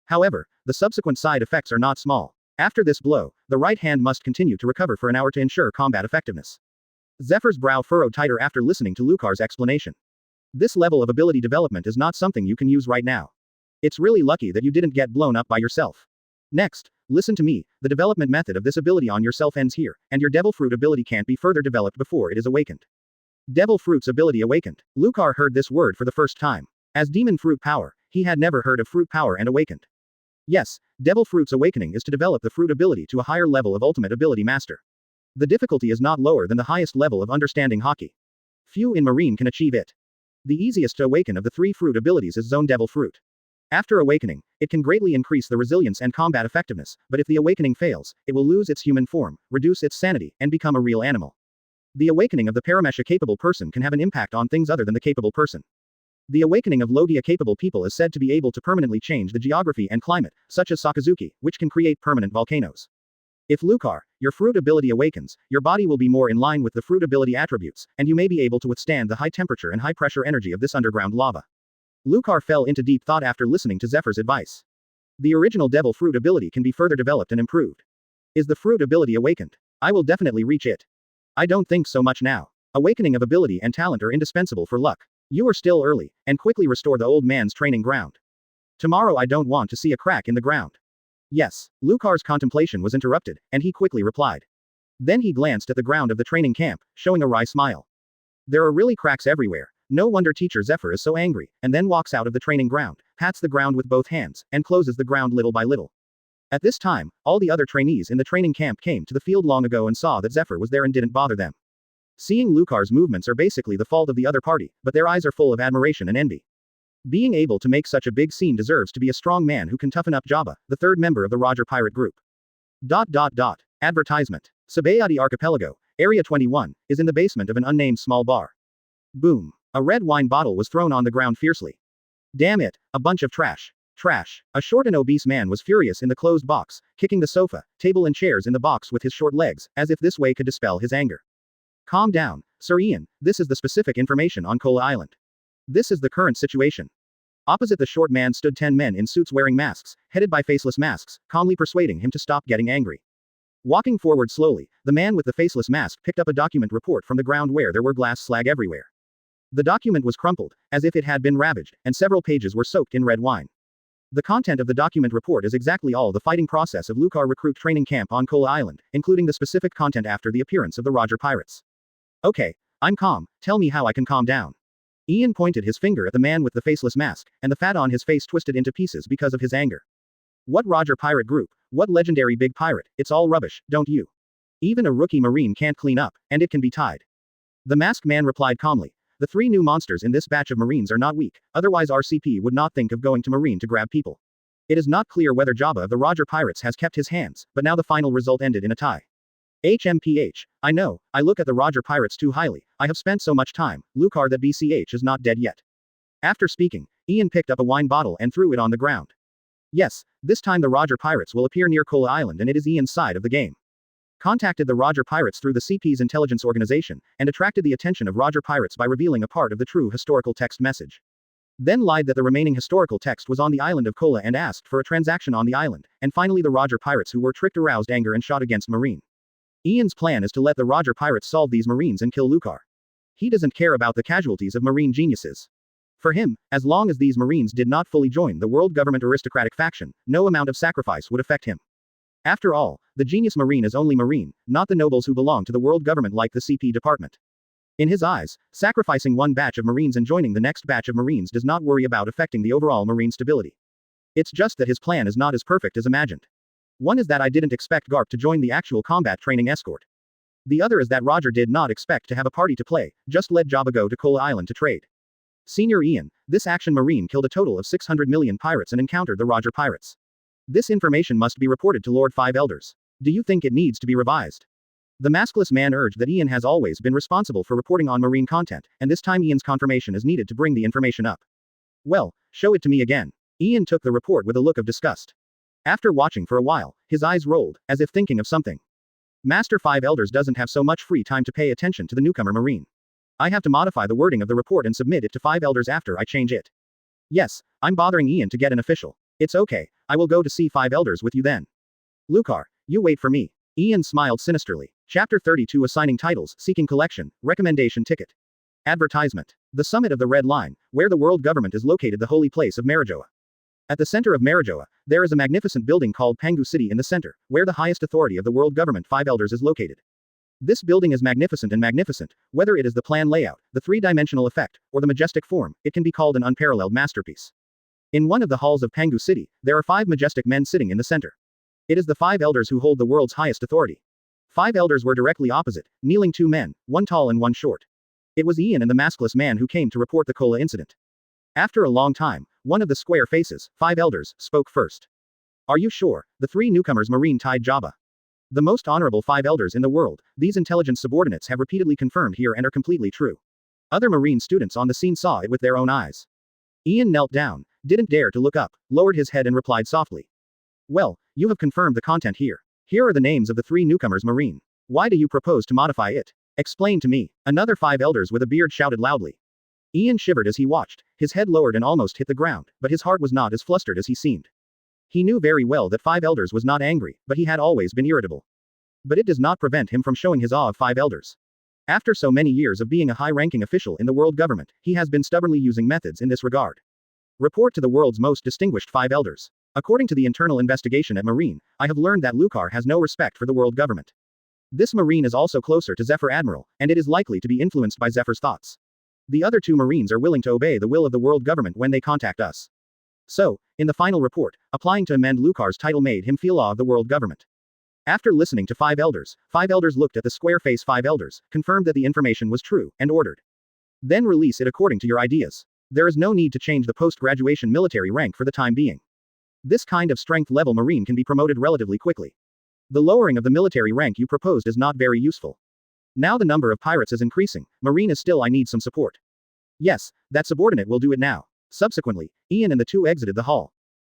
However, the subsequent side effects are not small. After this blow, the right hand must continue to recover for an hour to ensure combat effectiveness. Zephyr's brow furrowed tighter after listening to Lucar's explanation. This level of ability development is not something you can use right now. It's really lucky that you didn't get blown up by yourself. Next, listen to me, the development method of this ability on yourself ends here, and your Devil Fruit ability can't be further developed before it is awakened. Devil Fruit's ability awakened. Lucar heard this word for the first time. As Demon Fruit Power, he had never heard of Fruit Power and awakened. Yes, Devil Fruit's awakening is to develop the fruit ability to a higher level of ultimate ability master. The difficulty is not lower than the highest level of understanding hockey. Few in Marine can achieve it. The easiest to awaken of the 3 fruit abilities is Zone Devil Fruit. After awakening, it can greatly increase the resilience and combat effectiveness, but if the awakening fails, it will lose its human form, reduce its sanity, and become a real animal. The awakening of the Paramesha-capable person can have an impact on things other than the capable person. The awakening of Logia-capable people is said to be able to permanently change the geography and climate, such as Sakazuki, which can create permanent volcanoes. If Lucar, your fruit ability awakens, your body will be more in line with the fruit ability attributes, and you may be able to withstand the high temperature and high pressure energy of this underground lava. Lucar fell into deep thought after listening to Zephyr's advice. The original Devil Fruit ability can be further developed and improved. Is the fruit ability awakened? I will definitely reach it. I don't think so much now. Awakening of ability and talent are indispensable for luck. You are still early, and quickly restore the old man's training ground. Tomorrow I don't want to see a crack in the ground. Yes, Lucar's contemplation was interrupted, and he quickly replied. Then he glanced at the ground of the training camp, showing a wry smile. There are really cracks everywhere. No wonder Teacher Zephyr is so angry, and then walks out of the training ground, pats the ground with both hands, and closes the ground little by little. At this time, all the other trainees in the training camp came to the field long ago and saw that Zephyr was there and didn't bother them. Seeing Lucar's movements are basically the fault of the other party, but their eyes are full of admiration and envy. Being able to make such a big scene deserves to be a strong man who can toughen up Jabba, the 3rd member of the Roger Pirate Group. Advertisement. Sabayati Archipelago, Area 21, is in the basement of an unnamed small bar. Boom. A red wine bottle was thrown on the ground fiercely. Damn it, a bunch of trash. Trash. A short and obese man was furious in the closed box, kicking the sofa, table and chairs in the box with his short legs, as if this way could dispel his anger. Calm down, Sir Ian, this is the specific information on Kola Island. This is the current situation. Opposite the short man stood 10 men in suits wearing masks, headed by faceless masks, calmly persuading him to stop getting angry. Walking forward slowly, the man with the faceless mask picked up a document report from the ground where there were glass slag everywhere. The document was crumpled, as if it had been ravaged, and several pages were soaked in red wine. The content of the document report is exactly all the fighting process of Lucar recruit training camp on Kola Island, including the specific content after the appearance of the Roger Pirates. Okay, I'm calm, tell me how I can calm down. Ian pointed his finger at the man with the faceless mask, and the fat on his face twisted into pieces because of his anger. What Roger Pirate Group? What legendary big pirate? It's all rubbish, don't you? Even a rookie marine can't clean up, and it can be tied. The masked man replied calmly. The 3 new monsters in this batch of marines are not weak, otherwise RCP would not think of going to marine to grab people. It is not clear whether Jabba of the Roger Pirates has kept his hands, but now the final result ended in a tie. HMPH. I know, I look at the Roger Pirates too highly, I have spent so much time, Lucar, that BCH is not dead yet. After speaking, Ian picked up a wine bottle and threw it on the ground. Yes, this time the Roger Pirates will appear near Kola Island and it is Ian's side of the game. Contacted the Roger Pirates through the CP's intelligence organization, and attracted the attention of Roger Pirates by revealing a part of the true historical text message. Then lied that the remaining historical text was on the island of Kola and asked for a transaction on the island, and finally the Roger Pirates who were tricked aroused anger and shot against Marine. Ian's plan is to let the Roger Pirates solve these Marines and kill Lucar. He doesn't care about the casualties of Marine geniuses. For him, as long as these Marines did not fully join the world government aristocratic faction, no amount of sacrifice would affect him. After all, the genius Marine is only Marine, not the nobles who belong to the world government like the CP department. In his eyes, sacrificing one batch of Marines and joining the next batch of Marines does not worry about affecting the overall Marine stability. It's just that his plan is not as perfect as imagined. One is that I didn't expect Garp to join the actual combat training escort. The other is that Roger did not expect to have a party to play, just let Jabba go to Kola Island to trade. Senior Ian, this action Marine killed a total of 600 million pirates and encountered the Roger pirates. This information must be reported to Lord Five Elders. Do you think it needs to be revised? The maskless man urged that Ian has always been responsible for reporting on Marine content, and this time Ian's confirmation is needed to bring the information up. Well, show it to me again. Ian took the report with a look of disgust. After watching for a while, his eyes rolled, as if thinking of something. Master Five Elders doesn't have so much free time to pay attention to the newcomer Marine. I have to modify the wording of the report and submit it to Five Elders after I change it. Yes, I'm bothering Ian to get an official. It's okay, I will go to see Five Elders with you then. Lucar, you wait for me. Ian smiled sinisterly. Chapter 32 Assigning Titles, Seeking Collection, Recommendation Ticket. Advertisement. The summit of the Red Line, where the world government is located, the holy place of Marijoa. At the center of Marijoa, there is a magnificent building called Pangu City in the center, where the highest authority of the world government Five Elders is located. This building is magnificent, whether it is the plan layout, the three-dimensional effect, or the majestic form, it can be called an unparalleled masterpiece. In one of the halls of Pangu City, there are 5 majestic men sitting in the center. It is the 5 elders who hold the world's highest authority. 5 elders were directly opposite, kneeling 2 men, one tall and one short. It was Ian and the maskless man who came to report the Kola incident. After a long time, one of the square faces, 5 elders, spoke first. Are you sure? The 3 newcomers Marine tied Jabba. The most honorable 5 elders in the world, these intelligent subordinates have repeatedly confirmed here and are completely true. Other Marine students on the scene saw it with their own eyes. Ian knelt down, didn't dare to look up, lowered his head and replied softly. Well, you have confirmed the content here. Here are the names of the 3 newcomers Marine. Why do you propose to modify it? Explain to me. Another 5 elders with a beard shouted loudly. Ian shivered as he watched, his head lowered and almost hit the ground, but his heart was not as flustered as he seemed. He knew very well that 5 elders was not angry, but he had always been irritable. But it does not prevent him from showing his awe of 5 elders. After so many years of being a high-ranking official in the world government, he has been stubbornly using methods in this regard. Report to the world's most distinguished 5 elders. According to the internal investigation at Marine, I have learned that Lucar has no respect for the world government. This Marine is also closer to Zephyr Admiral, and it is likely to be influenced by Zephyr's thoughts. The other 2 Marines are willing to obey the will of the world government when they contact us. So, in the final report, applying to amend Lucar's title made him feel awe of the world government. After listening to 5 elders looked at the square face 5 elders, confirmed that the information was true, and ordered. Then release it according to your ideas. There is no need to change the post-graduation military rank for the time being. This kind of strength level Marine can be promoted relatively quickly. The lowering of the military rank you proposed is not very useful. Now the number of pirates is increasing, Marine is still I need some support. Yes, that subordinate will do it now. Subsequently, Ian and the 2 exited the hall.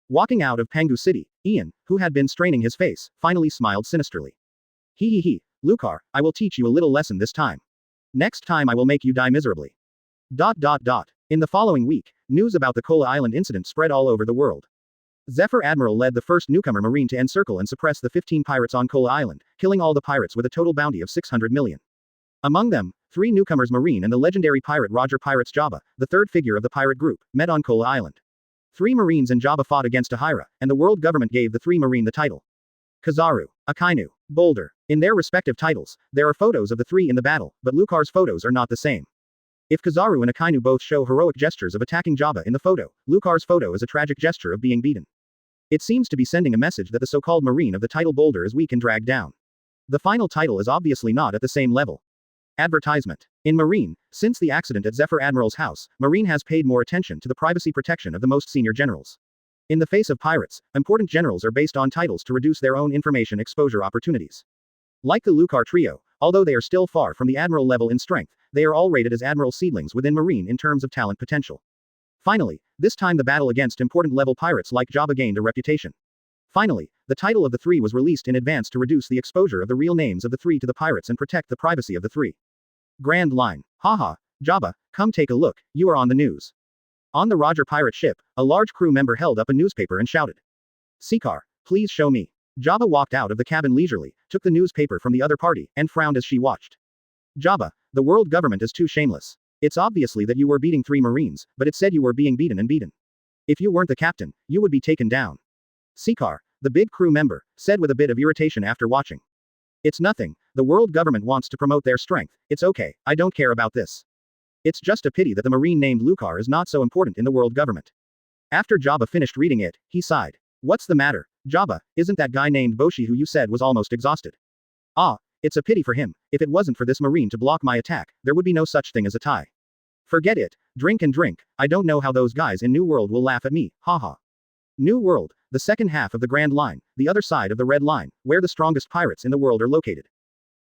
Walking out of Pangu City, Ian, who had been straining his face, finally smiled sinisterly. He, Lucar, I will teach you a little lesson this time. Next time I will make you die miserably. ... In the following week, news about the Kola Island incident spread all over the world. Zephyr Admiral led the first newcomer Marine to encircle and suppress the 15 pirates on Kola Island, killing all the pirates with a total bounty of 600 million. Among them, 3 newcomers Marine and the legendary pirate Roger Pirates Jabba, the 3rd figure of the pirate group, met on Kola Island. 3 Marines and Jabba fought against Ahira, and the world government gave the 3 Marine the title Kazaru, Akainu, Boulder. In their respective titles, there are photos of the 3 in the battle, but Lucar's photos are not the same. If Kazaru and Akainu both show heroic gestures of attacking Jabba in the photo, Lucar's photo is a tragic gesture of being beaten. It seems to be sending a message that the so-called Marine of the title Boulder is weak and dragged down. The final title is obviously not at the same level. Advertisement. In Marine, since the accident at Zephyr Admiral's house, Marine has paid more attention to the privacy protection of the most senior generals. In the face of pirates, important generals are based on titles to reduce their own information exposure opportunities. Like the Lucar trio, although they are still far from the Admiral level in strength, they are all rated as Admiral seedlings within Marine in terms of talent potential. Finally, this time the battle against important level pirates like Jabba gained a reputation. Finally, the title of the 3 was released in advance to reduce the exposure of the real names of the 3 to the pirates and protect the privacy of the 3. Grand line. Haha, Jabba, come take a look, you are on the news. On the Roger pirate ship, a large crew member held up a newspaper and shouted. Seacar, please show me. Jabba walked out of the cabin leisurely, took the newspaper from the other party, and frowned as she watched. Jabba, the world government is too shameless. It's obviously that you were beating 3 Marines, but it said you were being beaten and beaten. If you weren't the captain, you would be taken down. Seacar, The big crew member said with a bit of irritation after watching. It's nothing, the world government wants to promote their strength, it's okay, I don't care about this. It's just a pity that the marine named Lucar is not so important in the world government. After Jabba finished reading it, he sighed. What's the matter, Jabba, isn't that guy named Boshi who you said was almost exhausted? Ah, it's a pity for him, if it wasn't for this marine to block my attack, there would be no such thing as a tie. Forget it, drink and drink, I don't know how those guys in New World will laugh at me, haha. New World, the second half of the Grand Line, the other side of the Red Line, where the strongest pirates in the world are located.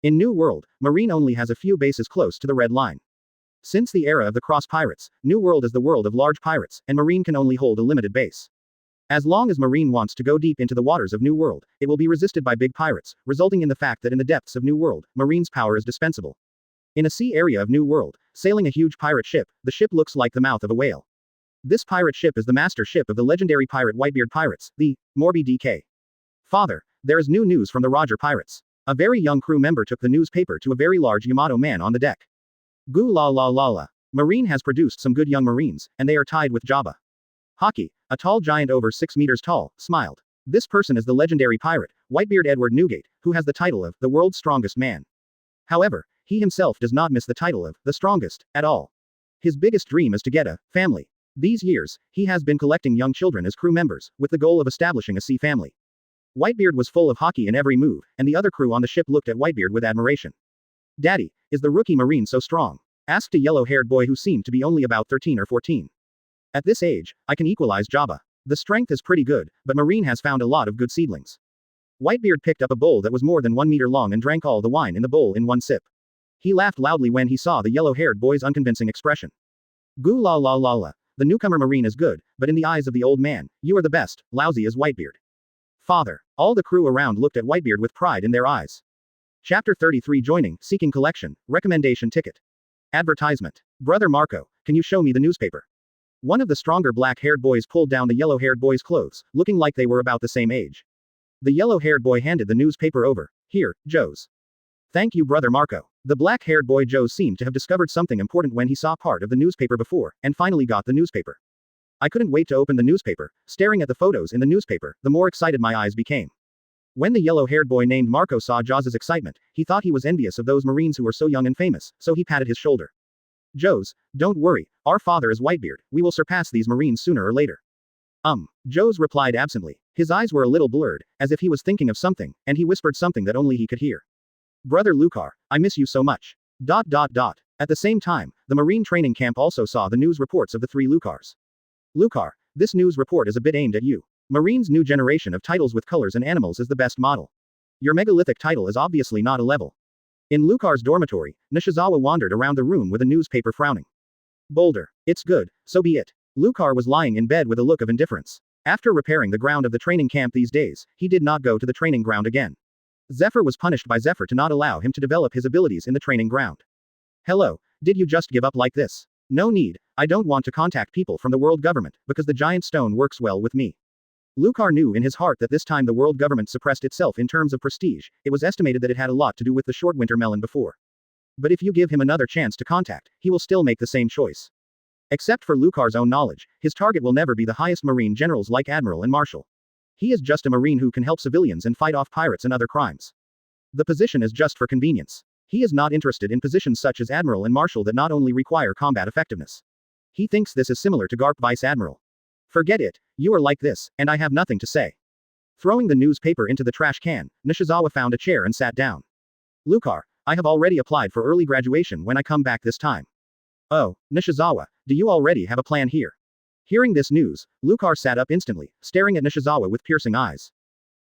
In New World, Marine only has a few bases close to the Red Line. Since the era of the Cross Pirates, New World is the world of large pirates, and Marine can only hold a limited base. As long as Marine wants to go deep into the waters of New World, it will be resisted by big pirates, resulting in the fact that in the depths of New World, Marine's power is dispensable. In a sea area of New World, sailing a huge pirate ship, the ship looks like the mouth of a whale. This pirate ship is the master ship of the legendary pirate Whitebeard pirates, the Morby DK. Father, there is new news from the Roger pirates. A very young crew member took the newspaper to a very large Yamato man on the deck. Goo la la la la. Marine has produced some good young Marines, and they are tied with Jabba. Hockey, a tall giant over 6 meters tall, smiled. This person is the legendary pirate, Whitebeard Edward Newgate, who has the title of the world's strongest man. However, he himself does not miss the title of the strongest at all. His biggest dream is to get a family. These years, he has been collecting young children as crew members, with the goal of establishing a sea family. Whitebeard was full of hockey in every move, and the other crew on the ship looked at Whitebeard with admiration. Daddy, is the rookie Marine so strong? Asked a yellow-haired boy who seemed to be only about 13 or 14. At this age, I can equalize Jabba. The strength is pretty good, but Marine has found a lot of good seedlings. Whitebeard picked up a bowl that was more than 1 meter long and drank all the wine in the bowl in one sip. He laughed loudly when he saw the yellow-haired boy's unconvincing expression. Goo la la la la. The newcomer Marine is good, but in the eyes of the old man, you are the best, lousy as Whitebeard. Father. All the crew around looked at Whitebeard with pride in their eyes. Chapter 33 Joining, Seeking Collection, Recommendation Ticket. Advertisement. Brother Marco, can you show me the newspaper? One of the stronger black-haired boys pulled down the yellow-haired boy's clothes, looking like they were about the same age. The yellow-haired boy handed the newspaper over. Here, Joe's. Thank you, Brother Marco. The black-haired boy Joe seemed to have discovered something important when he saw part of the newspaper before, and finally got the newspaper. I couldn't wait to open the newspaper. Staring at the photos in the newspaper, the more excited my eyes became. When the yellow-haired boy named Marco saw Jaws' excitement, he thought he was envious of those Marines who were so young and famous, so he patted his shoulder. Joe's, don't worry, our father is Whitebeard, we will surpass these Marines sooner or later. Joe's replied absently. His eyes were a little blurred, as if he was thinking of something, and he whispered something that only he could hear. Brother Lucar, I miss you so much. At the same time, the Marine training camp also saw the news reports of the 3 Lucars. Lucar, this news report is a bit aimed at you. Marine's new generation of titles with colors and animals is the best model. Your megalithic title is obviously not a level. In Lucar's dormitory, Nishizawa wandered around the room with a newspaper frowning. Boulder, it's good, so be it. Lucar was lying in bed with a look of indifference. After repairing the ground of the training camp these days, he did not go to the training ground again. Zephyr was punished by Zephyr to not allow him to develop his abilities in the training ground. Hello, did you just give up like this? No need, I don't want to contact people from the world government, because the giant stone works well with me. Lucar knew in his heart that this time the world government suppressed itself in terms of prestige, it was estimated that it had a lot to do with the short winter melon before. But if you give him another chance to contact, he will still make the same choice. Except for Lucar's own knowledge, his target will never be the highest Marine generals like Admiral and Marshal. He is just a Marine who can help civilians and fight off pirates and other crimes. The position is just for convenience. He is not interested in positions such as Admiral and Marshal that not only require combat effectiveness. He thinks this is similar to Garp Vice Admiral. Forget it, you are like this, and I have nothing to say. Throwing the newspaper into the trash can, Nishizawa found a chair and sat down. Lucar, I have already applied for early graduation when I come back this time. Oh, Nishizawa, do you already have a plan here? Hearing this news, Lucar sat up instantly, staring at Nishizawa with piercing eyes.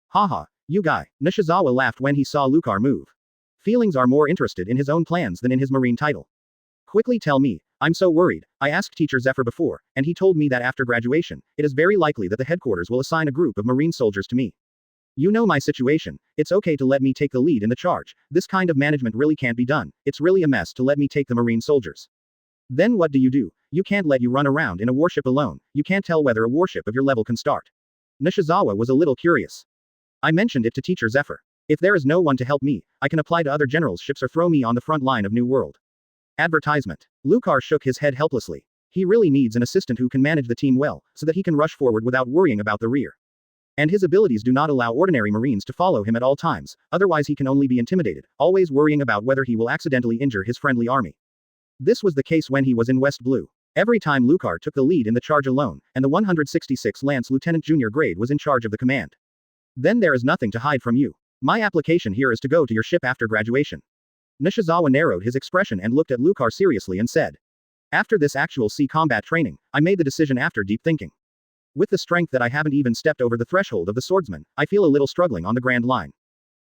Haha, you guy, Nishizawa laughed when he saw Lucar move. Feelings are more interested in his own plans than in his Marine title. Quickly tell me, I'm so worried, I asked Teacher Zephyr before, and he told me that after graduation, it is very likely that the headquarters will assign a group of Marine soldiers to me. You know my situation, it's okay to let me take the lead in the charge, this kind of management really can't be done, it's really a mess to let me take the Marine soldiers. Then what do? You can't let you run around in a warship alone, you can't tell whether a warship of your level can start. Nishizawa was a little curious. I mentioned it to Teacher Zephyr. If there is no one to help me, I can apply to other generals' ships or throw me on the front line of New World. Advertisement. Lucar shook his head helplessly. He really needs an assistant who can manage the team well, so that he can rush forward without worrying about the rear. And his abilities do not allow ordinary Marines to follow him at all times, otherwise he can only be intimidated, always worrying about whether he will accidentally injure his friendly army. This was the case when he was in West Blue. Every time Lucar took the lead in the charge alone, and the 166 Lance Lieutenant Junior grade was in charge of the command. Then there is nothing to hide from you. My application here is to go to your ship after graduation. Nishizawa narrowed his expression and looked at Lucar seriously and said. After this actual sea combat training, I made the decision after deep thinking. With the strength that I haven't even stepped over the threshold of the swordsman, I feel a little struggling on the Grand Line.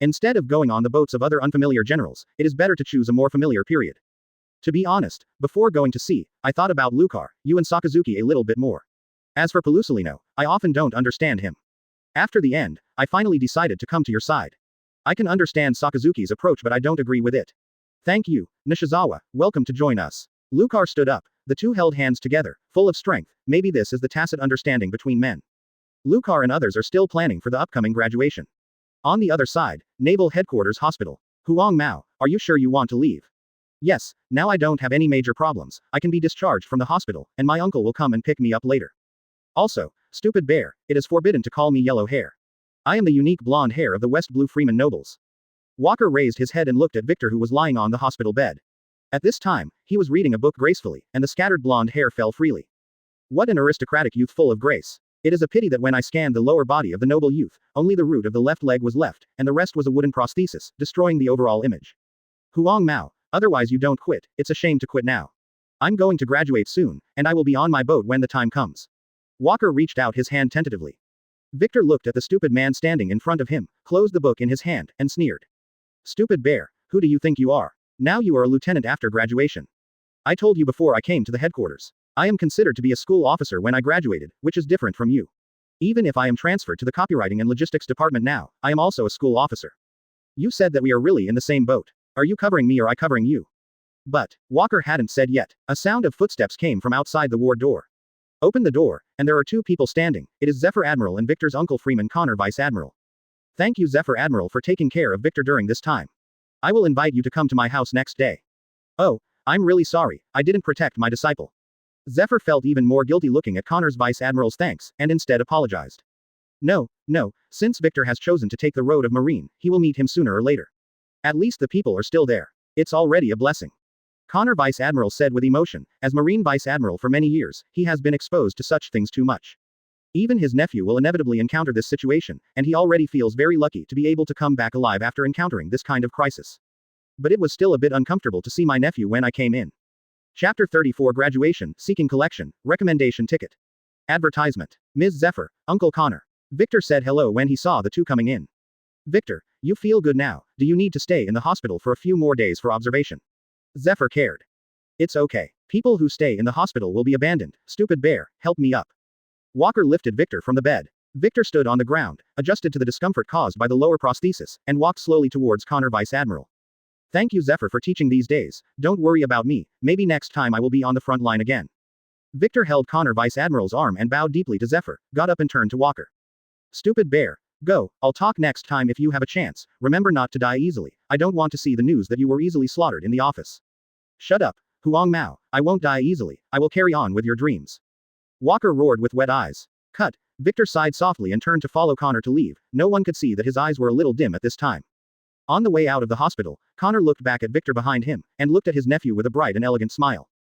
Instead of going on the boats of other unfamiliar generals, it is better to choose a more familiar period. To be honest, before going to sea, I thought about Lucar, you and Sakazuki a little bit more. As for Pelusolino, I often don't understand him. After the end, I finally decided to come to your side. I can understand Sakazuki's approach but I don't agree with it. Thank you, Nishizawa, welcome to join us. Lucar stood up, the two held hands together, full of strength, maybe this is the tacit understanding between men. Lucar and others are still planning for the upcoming graduation. On the other side, Naval Headquarters Hospital. Huang Mao, are you sure you want to leave? Yes, now I don't have any major problems, I can be discharged from the hospital, and my uncle will come and pick me up later. Also, stupid bear, it is forbidden to call me yellow hair. I am the unique blonde hair of the West Blue Freeman nobles. Walker raised his head and looked at Victor who was lying on the hospital bed. At this time, he was reading a book gracefully, and the scattered blonde hair fell freely. What an aristocratic youth full of grace. It is a pity that when I scanned the lower body of the noble youth, only the root of the left leg was left, and the rest was a wooden prosthesis, destroying the overall image. Huang Mao, otherwise you don't quit, it's a shame to quit now. I'm going to graduate soon, and I will be on my boat when the time comes. Walker reached out his hand tentatively. Victor looked at the stupid man standing in front of him, closed the book in his hand, and sneered. Stupid bear, who do you think you are? Now you are a lieutenant after graduation. I told you before I came to the headquarters. I am considered to be a school officer when I graduated, which is different from you. Even if I am transferred to the copywriting and logistics department now, I am also a school officer. You said that we are really in the same boat. Are you covering me or I covering you? But, Walker hadn't said yet. A sound of footsteps came from outside the ward door. Open the door, and there are two people standing. It is Zephyr Admiral and Victor's uncle Freeman Connor Vice Admiral. Thank you Zephyr Admiral for taking care of Victor during this time. I will invite you to come to my house next day. Oh, I'm really sorry, I didn't protect my disciple. Zephyr felt even more guilty looking at Connor's Vice Admiral's thanks, and instead apologized. No, since Victor has chosen to take the road of Marine, he will meet him sooner or later. At least the people are still there. It's already a blessing. Connor Vice Admiral said with emotion, as Marine Vice Admiral for many years, he has been exposed to such things too much. Even his nephew will inevitably encounter this situation, and he already feels very lucky to be able to come back alive after encountering this kind of crisis. But it was still a bit uncomfortable to see my nephew when I came in. Chapter 34 Graduation, Seeking Collection, Recommendation Ticket. Advertisement. Ms. Zephyr, Uncle Connor. Victor said hello when he saw the two coming in. Victor, you feel good now, do you need to stay in the hospital for a few more days for observation? Zephyr cared. It's okay. People who stay in the hospital will be abandoned. Stupid bear, help me up. Walker lifted Victor from the bed. Victor stood on the ground, adjusted to the discomfort caused by the lower prosthesis, and walked slowly towards Connor Vice Admiral. Thank you Zephyr for teaching these days, don't worry about me, maybe next time I will be on the front line again. Victor held Connor Vice Admiral's arm and bowed deeply to Zephyr, got up and turned to Walker. Stupid bear, go, I'll talk next time if you have a chance, remember not to die easily, I don't want to see the news that you were easily slaughtered in the office. Shut up, Huang Mao, I won't die easily, I will carry on with your dreams. Walker roared with wet eyes. Cut. Victor sighed softly and turned to follow Connor to leave, no one could see that his eyes were a little dim at this time. On the way out of the hospital, Connor looked back at Victor behind him, and looked at his nephew with a bright and elegant smile.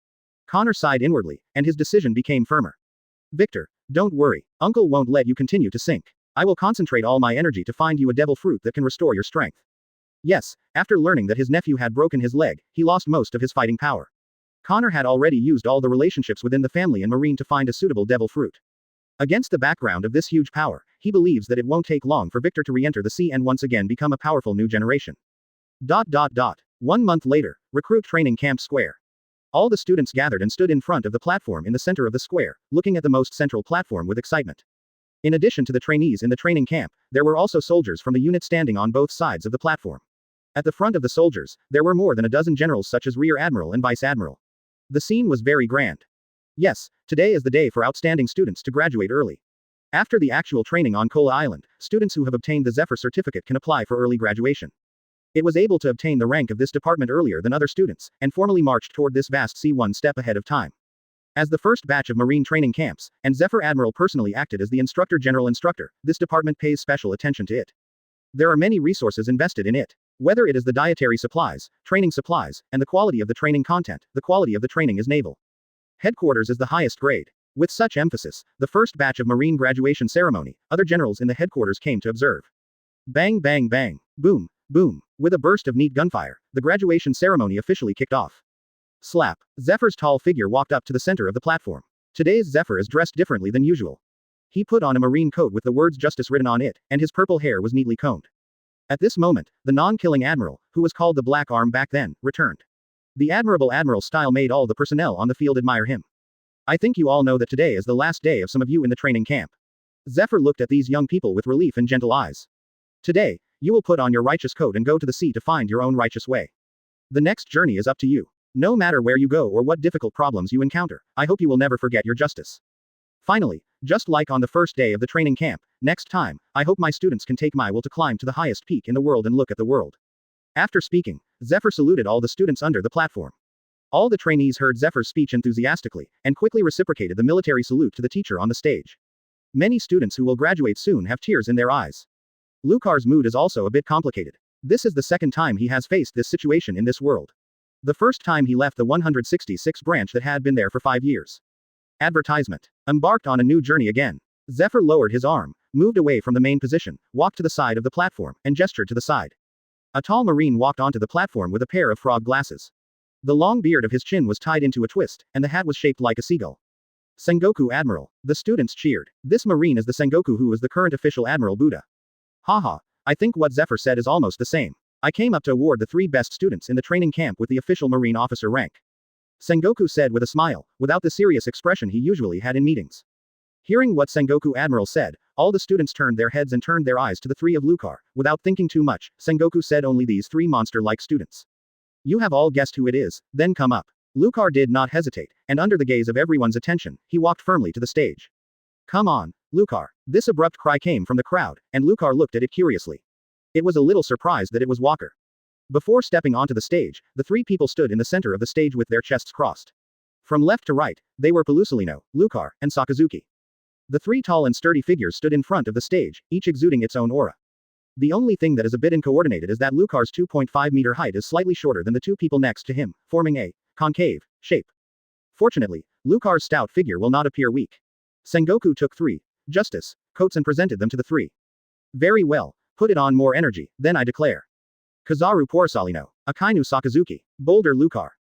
Connor sighed inwardly, and his decision became firmer. Victor, don't worry, Uncle won't let you continue to sink. I will concentrate all my energy to find you a devil fruit that can restore your strength. Yes, after learning that his nephew had broken his leg, he lost most of his fighting power. Connor had already used all the relationships within the family and Marine to find a suitable devil fruit. Against the background of this huge power, he believes that it won't take long for Victor to re-enter the sea and once again become a powerful new generation. 1 month later, Recruit Training Camp Square. All the students gathered and stood in front of the platform in the center of the square, looking at the most central platform with excitement. In addition to the trainees in the training camp, there were also soldiers from the unit standing on both sides of the platform. At the front of the soldiers, there were more than a dozen generals such as Rear Admiral and Vice Admiral. The scene was very grand. Yes, today is the day for outstanding students to graduate early. After the actual training on Kola Island, students who have obtained the Zephyr certificate can apply for early graduation. It was able to obtain the rank of this department earlier than other students, and formally marched toward this vast sea one step ahead of time. As the first batch of Marine training camps, and Zephyr Admiral personally acted as the instructor general instructor, this department pays special attention to it. There are many resources invested in it. Whether it is the dietary supplies, training supplies, and the quality of the training content, the quality of the training is naval. Headquarters is the highest grade. With such emphasis, the first batch of Marine graduation ceremony, other generals in the headquarters came to observe. Bang bang bang, boom, boom. With a burst of neat gunfire, the graduation ceremony officially kicked off. Slap. Zephyr's tall figure walked up to the center of the platform. Today's Zephyr is dressed differently than usual. He put on a marine coat with the words justice written on it, and his purple hair was neatly combed. At this moment, the non-killing Admiral, who was called the Black Arm back then, returned. The admirable Admiral style made all the personnel on the field admire him. I think you all know that today is the last day of some of you in the training camp. Zephyr looked at these young people with relief and gentle eyes. Today, you will put on your righteous coat and go to the sea to find your own righteous way. The next journey is up to you. No matter where you go or what difficult problems you encounter, I hope you will never forget your justice. Finally, just like on the first day of the training camp, next time, I hope my students can take my will to climb to the highest peak in the world and look at the world. After speaking, Zephyr saluted all the students under the platform. All the trainees heard Zephyr's speech enthusiastically, and quickly reciprocated the military salute to the teacher on the stage. Many students who will graduate soon have tears in their eyes. Lucar's mood is also a bit complicated. This is the second time he has faced this situation in this world. The first time he left the 166th branch that had been there for 5 years. Advertisement. Embarked on a new journey again. Zephyr lowered his arm, moved away from the main position, walked to the side of the platform, and gestured to the side. A tall Marine walked onto the platform with a pair of frog glasses. The long beard of his chin was tied into a twist, and the hat was shaped like a seagull. Sengoku Admiral. The students cheered. This Marine is the Sengoku who is the current official Admiral Buddha. Haha, I think what Zephyr said is almost the same. I came up to award the 3 best students in the training camp with the official Marine officer rank. Sengoku said with a smile, without the serious expression he usually had in meetings. Hearing what Sengoku Admiral said, all the students turned their heads and turned their eyes to the 3 of Lucar. Without thinking too much, Sengoku said only these 3 monster-like students. You have all guessed who it is, then come up. Lucar did not hesitate, and under the gaze of everyone's attention, he walked firmly to the stage. Come on, Lucar. This abrupt cry came from the crowd, and Lucar looked at it curiously. It was a little surprised that it was Walker. Before stepping onto the stage, the 3 people stood in the center of the stage with their chests crossed. From left to right, they were Pelusalino, Lucar, and Sakazuki. The 3 tall and sturdy figures stood in front of the stage, each exuding its own aura. The only thing that is a bit incoordinated is that Lucar's 2.5-meter height is slightly shorter than the 2 people next to him, forming a concave shape. Fortunately, Lucar's stout figure will not appear weak. Sengoku took 3 justice coats and presented them to the 3. Very well, put it on more energy, then I declare. Kazaru Porisalino, Akainu Sakazuki, Boulder Lucar.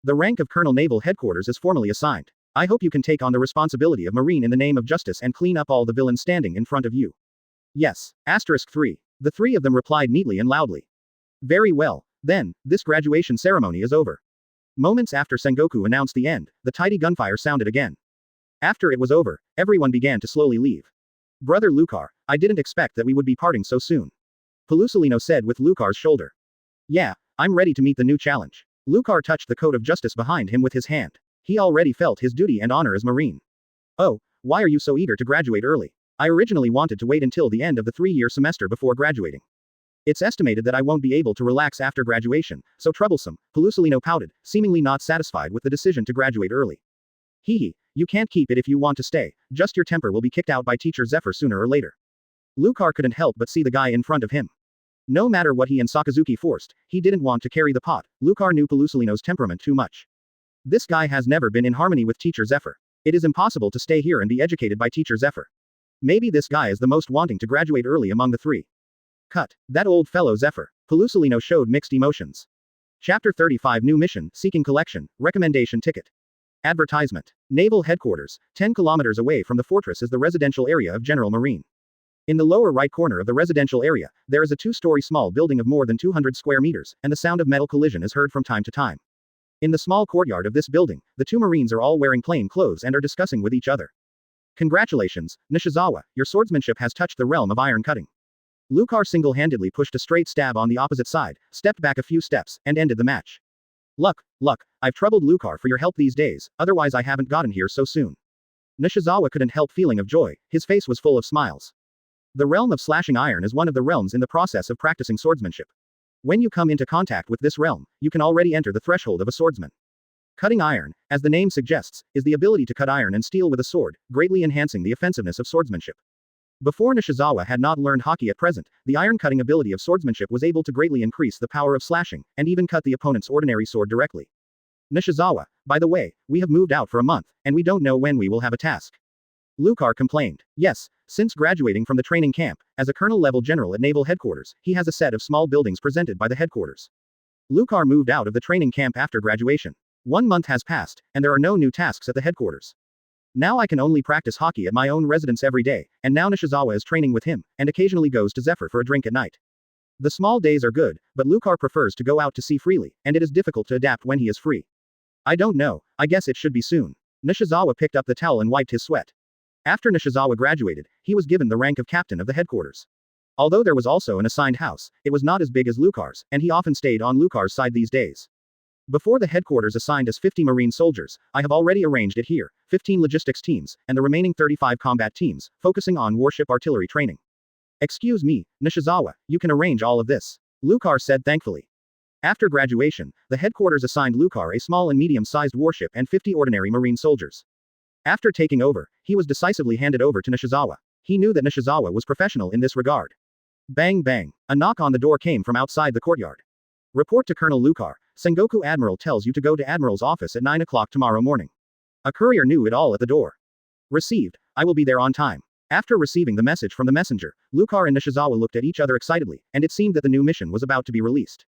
The rank of Colonel Naval Headquarters is formally assigned. I hope you can take on the responsibility of Marine in the name of justice and clean up all the villains standing in front of you. Yes. Asterisk 3. The 3 of them replied neatly and loudly. Very well, then, this graduation ceremony is over. Moments after Sengoku announced the end, the tidy gunfire sounded again. After it was over, everyone began to slowly leave. Brother Lucar, I didn't expect that we would be parting so soon. Pelusalino said with Lucar's shoulder. Yeah, I'm ready to meet the new challenge. Lucar touched the coat of justice behind him with his hand. He already felt his duty and honor as Marine. Oh, why are you so eager to graduate early? I originally wanted to wait until the end of the 3-year semester before graduating. It's estimated that I won't be able to relax after graduation, so troublesome, Pelusalino pouted, seemingly not satisfied with the decision to graduate early. Hee, you can't keep it if you want to stay, just your temper will be kicked out by teacher Zephyr sooner or later. Lucar couldn't help but see the guy in front of him. No matter what he and Sakazuki forced, he didn't want to carry the pot. Lucar knew Pelusalino's temperament too much. This guy has never been in harmony with teacher Zephyr. It is impossible to stay here and be educated by teacher Zephyr. Maybe this guy is the most wanting to graduate early among the 3. Cut. That old fellow Zephyr. Pelusalino showed mixed emotions. Chapter 35 New Mission, Seeking Collection, Recommendation Ticket. Advertisement. Naval Headquarters, 10 kilometers away from the fortress is the residential area of General Marine. In the lower right corner of the residential area, there is a 2-story small building of more than 200 square meters, and the sound of metal collision is heard from time to time. In the small courtyard of this building, the 2 Marines are all wearing plain clothes and are discussing with each other. Congratulations, Nishizawa, your swordsmanship has touched the realm of iron cutting. Lucar single-handedly pushed a straight stab on the opposite side, stepped back a few steps, and ended the match. Luck, I've troubled Lucar for your help these days, otherwise I haven't gotten here so soon. Nishizawa couldn't help feeling of joy, his face was full of smiles. The realm of slashing iron is one of the realms in the process of practicing swordsmanship. When you come into contact with this realm, you can already enter the threshold of a swordsman. Cutting iron, as the name suggests, is the ability to cut iron and steel with a sword, greatly enhancing the offensiveness of swordsmanship. Before Nishizawa had not learned hockey at present, the iron-cutting ability of swordsmanship was able to greatly increase the power of slashing, and even cut the opponent's ordinary sword directly. Nishizawa, by the way, we have moved out for a month, and we don't know when we will have a task. Lucar complained. Yes, since graduating from the training camp, as a colonel-level general at Naval Headquarters, he has a set of small buildings presented by the headquarters. Lucar moved out of the training camp after graduation. 1 month has passed, and there are no new tasks at the headquarters. Now I can only practice hockey at my own residence every day, and now Nishizawa is training with him, and occasionally goes to Zephyr for a drink at night. The small days are good, but Lucar prefers to go out to sea freely, and it is difficult to adapt when he is free. I don't know, I guess it should be soon. Nishizawa picked up the towel and wiped his sweat. After Nishizawa graduated, he was given the rank of captain of the headquarters. Although there was also an assigned house, it was not as big as Lucar's, and he often stayed on Lucar's side these days. Before the headquarters assigned us 50 Marine soldiers, I have already arranged it here, 15 logistics teams, and the remaining 35 combat teams, focusing on warship artillery training. Excuse me, Nishizawa, you can arrange all of this, Lucar said thankfully. After graduation, the headquarters assigned Lucar a small and medium-sized warship and 50 ordinary Marine soldiers. After taking over, he was decisively handed over to Nishizawa. He knew that Nishizawa was professional in this regard. Bang bang, a knock on the door came from outside the courtyard. Report to Colonel Lucar, Sengoku Admiral tells you to go to Admiral's office at 9 o'clock tomorrow morning. A courier knew it all at the door. Received, I will be there on time. After receiving the message from the messenger, Lucar and Nishizawa looked at each other excitedly, and it seemed that the new mission was about to be released.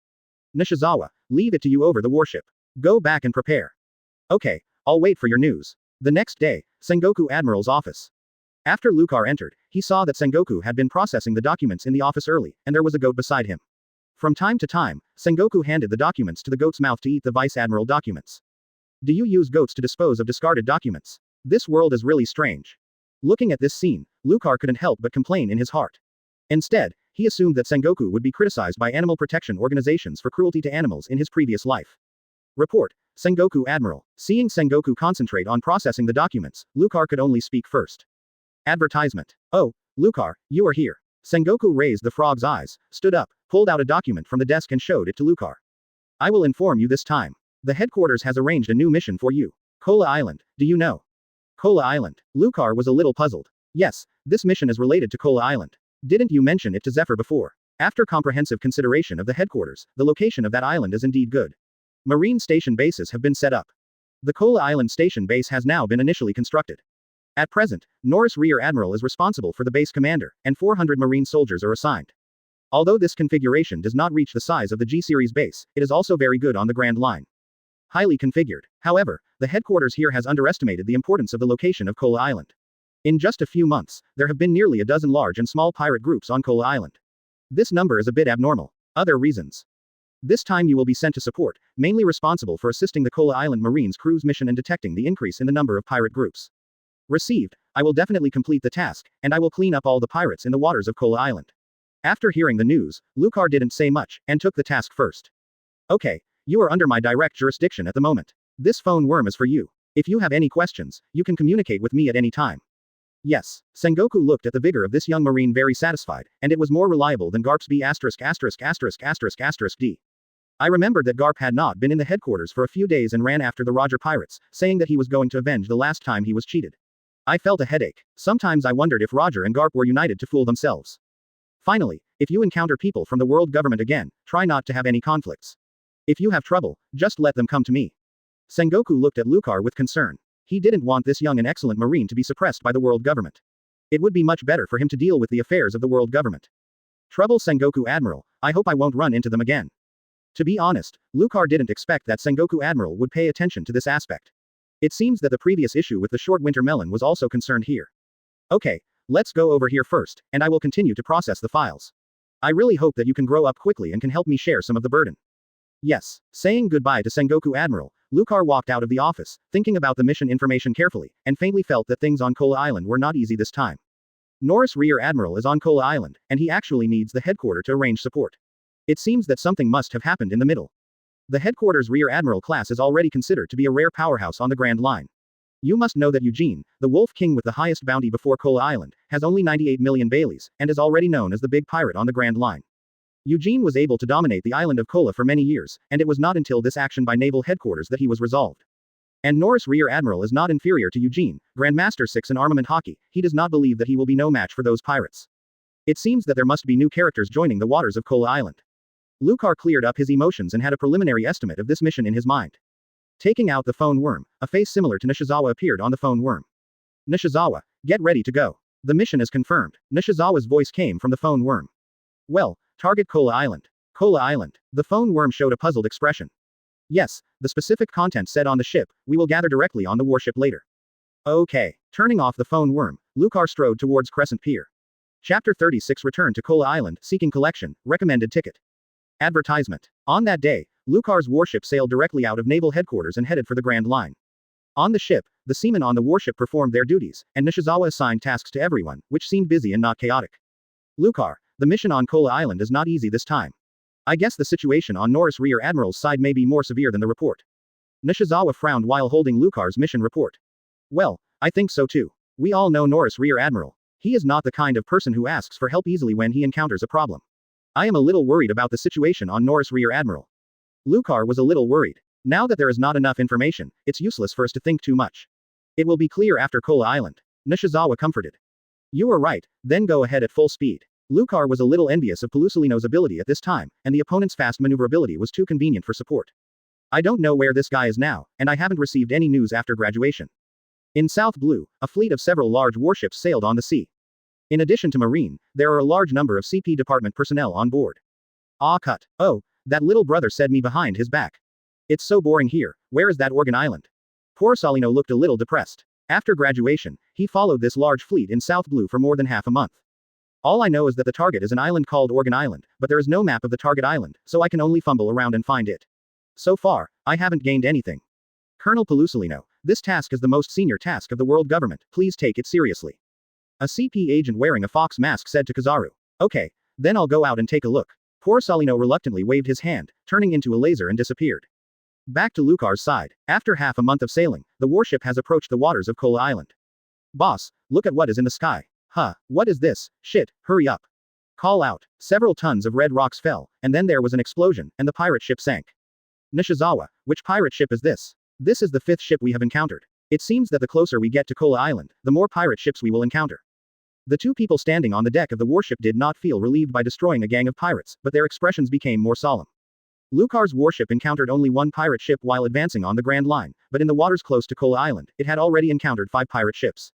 Nishizawa, leave it to you over the warship. Go back and prepare. Okay, I'll wait for your news. The next day, Sengoku Admiral's office. After Lucar entered, he saw that Sengoku had been processing the documents in the office early, and there was a goat beside him. From time to time, Sengoku handed the documents to the goat's mouth to eat the Vice Admiral documents. Do you use goats to dispose of discarded documents? This world is really strange. Looking at this scene, Lucar couldn't help but complain in his heart. Instead, he assumed that Sengoku would be criticized by animal protection organizations for cruelty to animals in his previous life. Report, Sengoku Admiral. Seeing Sengoku concentrate on processing the documents, Lucar could only speak first. Advertisement. Oh, Lucar, you are here. Sengoku raised the frog's eyes, stood up, pulled out a document from the desk and showed it to Lucar. I will inform you this time. The headquarters has arranged a new mission for you. Kola Island, do you know? Kola Island. Lucar was a little puzzled. Yes, this mission is related to Kola Island. Didn't you mention it to Zephyr before? After comprehensive consideration of the headquarters, the location of that island is indeed good. Marine station bases have been set up. The Kola Island station base has now been initially constructed. At present, Norris Rear Admiral is responsible for the base commander, and 400 Marine soldiers are assigned. Although this configuration does not reach the size of the G-Series base, it is also very good on the Grand Line. Highly configured. However, the headquarters here has underestimated the importance of the location of Kola Island. In just a few months, there have been nearly a dozen large and small pirate groups on Kola Island. This number is a bit abnormal. Other reasons. This time you will be sent to support, mainly responsible for assisting the Kola Island Marines cruise mission and detecting the increase in the number of pirate groups. Received, I will definitely complete the task, and I will clean up all the pirates in the waters of Kola Island. After hearing the news, Lucar didn't say much, and took the task first. Okay, you are under my direct jurisdiction at the moment. This phone worm is for you. If you have any questions, you can communicate with me at any time. Yes, Sengoku looked at the vigor of this young Marine very satisfied, and it was more reliable than Garp's B******************. D. I remembered that Garp had not been in the headquarters for a few days and ran after the Roger pirates, saying that he was going to avenge the last time he was cheated. I felt a headache. Sometimes I wondered if Roger and Garp were united to fool themselves. Finally, if you encounter people from the world government again, try not to have any conflicts. If you have trouble, just let them come to me. Sengoku looked at Lucar with concern. He didn't want this young and excellent Marine to be suppressed by the world government. It would be much better for him to deal with the affairs of the world government. Trouble Sengoku Admiral, I hope I won't run into them again. To be honest, Lucar didn't expect that Sengoku Admiral would pay attention to this aspect. It seems that the previous issue with the short winter melon was also concerned here. Okay, let's go over here first, and I will continue to process the files. I really hope that you can grow up quickly and can help me share some of the burden. Yes. Saying goodbye to Sengoku Admiral, Lucar walked out of the office, thinking about the mission information carefully, and faintly felt that things on Kola Island were not easy this time. Norris Rear Admiral is on Kola Island, and he actually needs the headquarters to arrange support. It seems that something must have happened in the middle. The headquarters Rear Admiral class is already considered to be a rare powerhouse on the Grand Line. You must know that Eugene, the Wolf King with the highest bounty before Kola Island, has only 98 million Baileys, and is already known as the Big Pirate on the Grand Line. Eugene was able to dominate the island of Kola for many years, and it was not until this action by Naval Headquarters that he was resolved. And Norris Rear Admiral is not inferior to Eugene, Grandmaster 6 in armament hockey. He does not believe that he will be no match for those pirates. It seems that there must be new characters joining the waters of Kola Island. Lucar cleared up his emotions and had a preliminary estimate of this mission in his mind. Taking out the phone worm, a face similar to Nishizawa appeared on the phone worm. Nishizawa, get ready to go. The mission is confirmed. Nishizawa's voice came from the phone worm. Well, target Kola Island. Kola Island. The phone worm showed a puzzled expression. Yes, the specific content said on the ship, we will gather directly on the warship later. Okay. Turning off the phone worm, Lucar strode towards Crescent Pier. Chapter 36 Return to Kola Island, seeking collection, recommended ticket. Advertisement. On that day, Lucar's warship sailed directly out of naval headquarters and headed for the Grand Line. On the ship, the seamen on the warship performed their duties, and Nishizawa assigned tasks to everyone, which seemed busy and not chaotic. Lucar, the mission on Kola Island is not easy this time. I guess the situation on Norris Rear Admiral's side may be more severe than the report. Nishizawa frowned while holding Lucar's mission report. Well, I think so too. We all know Norris Rear Admiral. He is not the kind of person who asks for help easily when he encounters a problem. I am a little worried about the situation on Norris Rear Admiral. Lucar was a little worried. Now that there is not enough information, it's useless for us to think too much. It will be clear after Kola Island. Nishizawa comforted. You are right, then go ahead at full speed. Lucar was a little envious of Pelusolino's ability at this time, and the opponent's fast maneuverability was too convenient for support. I don't know where this guy is now, and I haven't received any news after graduation. In South Blue, a fleet of several large warships sailed on the sea. In addition to Marine, there are a large number of CP department personnel on board. Ah cut. Oh, that little brother said me behind his back. It's so boring here, where is that Organ Island? Poor Salino looked a little depressed. After graduation, he followed this large fleet in South Blue for more than half a month. All I know is that the target is an island called Organ Island, but there is no map of the target island, so I can only fumble around and find it. So far, I haven't gained anything. Colonel Pelusolino, this task is the most senior task of the world government, please take it seriously. A CP agent wearing a fox mask said to Kizaru. Okay, then I'll go out and take a look. Poor Salino reluctantly waved his hand, turning into a laser and disappeared. Back to Lucar's side. After half a month of sailing, the warship has approached the waters of Kola Island. Boss, look at what is in the sky. Huh, what is this? Shit, hurry up. Call out. Several tons of red rocks fell, and then there was an explosion, and the pirate ship sank. Nishizawa, which pirate ship is this? This is the 5th ship we have encountered. It seems that the closer we get to Kola Island, the more pirate ships we will encounter. The two people standing on the deck of the warship did not feel relieved by destroying a gang of pirates, but their expressions became more solemn. Lucar's warship encountered only one pirate ship while advancing on the Grand Line, but in the waters close to Kola Island, it had already encountered 5 pirate ships.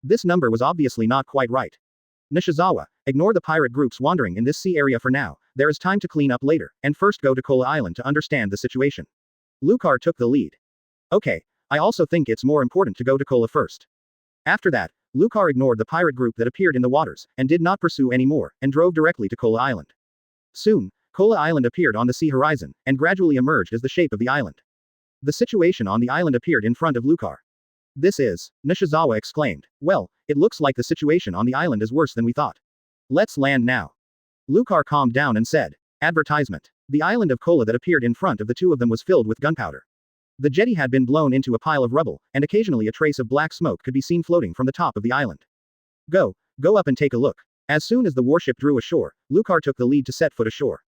This number was obviously not quite right. Nishizawa, ignore the pirate groups wandering in this sea area for now, there is time to clean up later, and first go to Kola Island to understand the situation. Lucar took the lead. Okay, I also think it's more important to go to Kola first. After that, Lucar ignored the pirate group that appeared in the waters, and did not pursue any more, and drove directly to Kola Island. Soon, Kola Island appeared on the sea horizon, and gradually emerged as the shape of the island. The situation on the island appeared in front of Lucar. This is, Nishizawa exclaimed. Well, it looks like the situation on the island is worse than we thought. Let's land now. Lucar calmed down and said. Advertisement. The island of Kola that appeared in front of the two of them was filled with gunpowder. The jetty had been blown into a pile of rubble, and occasionally a trace of black smoke could be seen floating from the top of the island. Go up and take a look. As soon as the warship drew ashore, Lucar took the lead to set foot ashore.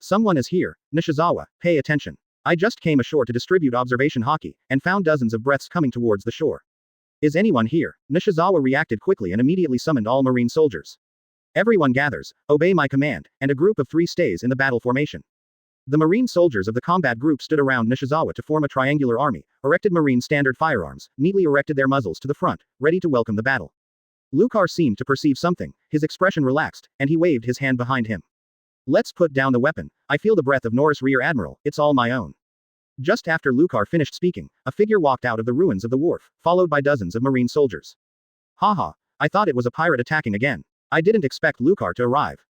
Someone is here, Nishizawa, pay attention. I just came ashore to distribute observation hockey, and found dozens of breaths coming towards the shore. Is anyone here? Nishizawa reacted quickly and immediately summoned all marine soldiers. Everyone gathers, obey my command, and a group of 3 stays in the battle formation. The marine soldiers of the combat group stood around Nishizawa to form a triangular army, erected marine standard firearms, neatly erected their muzzles to the front, ready to welcome the battle. Lucar seemed to perceive something, his expression relaxed, and he waved his hand behind him. Let's put down the weapon, I feel the breath of Norris Rear Admiral, it's all my own. Just after Lucar finished speaking, a figure walked out of the ruins of the wharf, followed by dozens of marine soldiers. Haha, I thought it was a pirate attacking again. I didn't expect Lucar to arrive.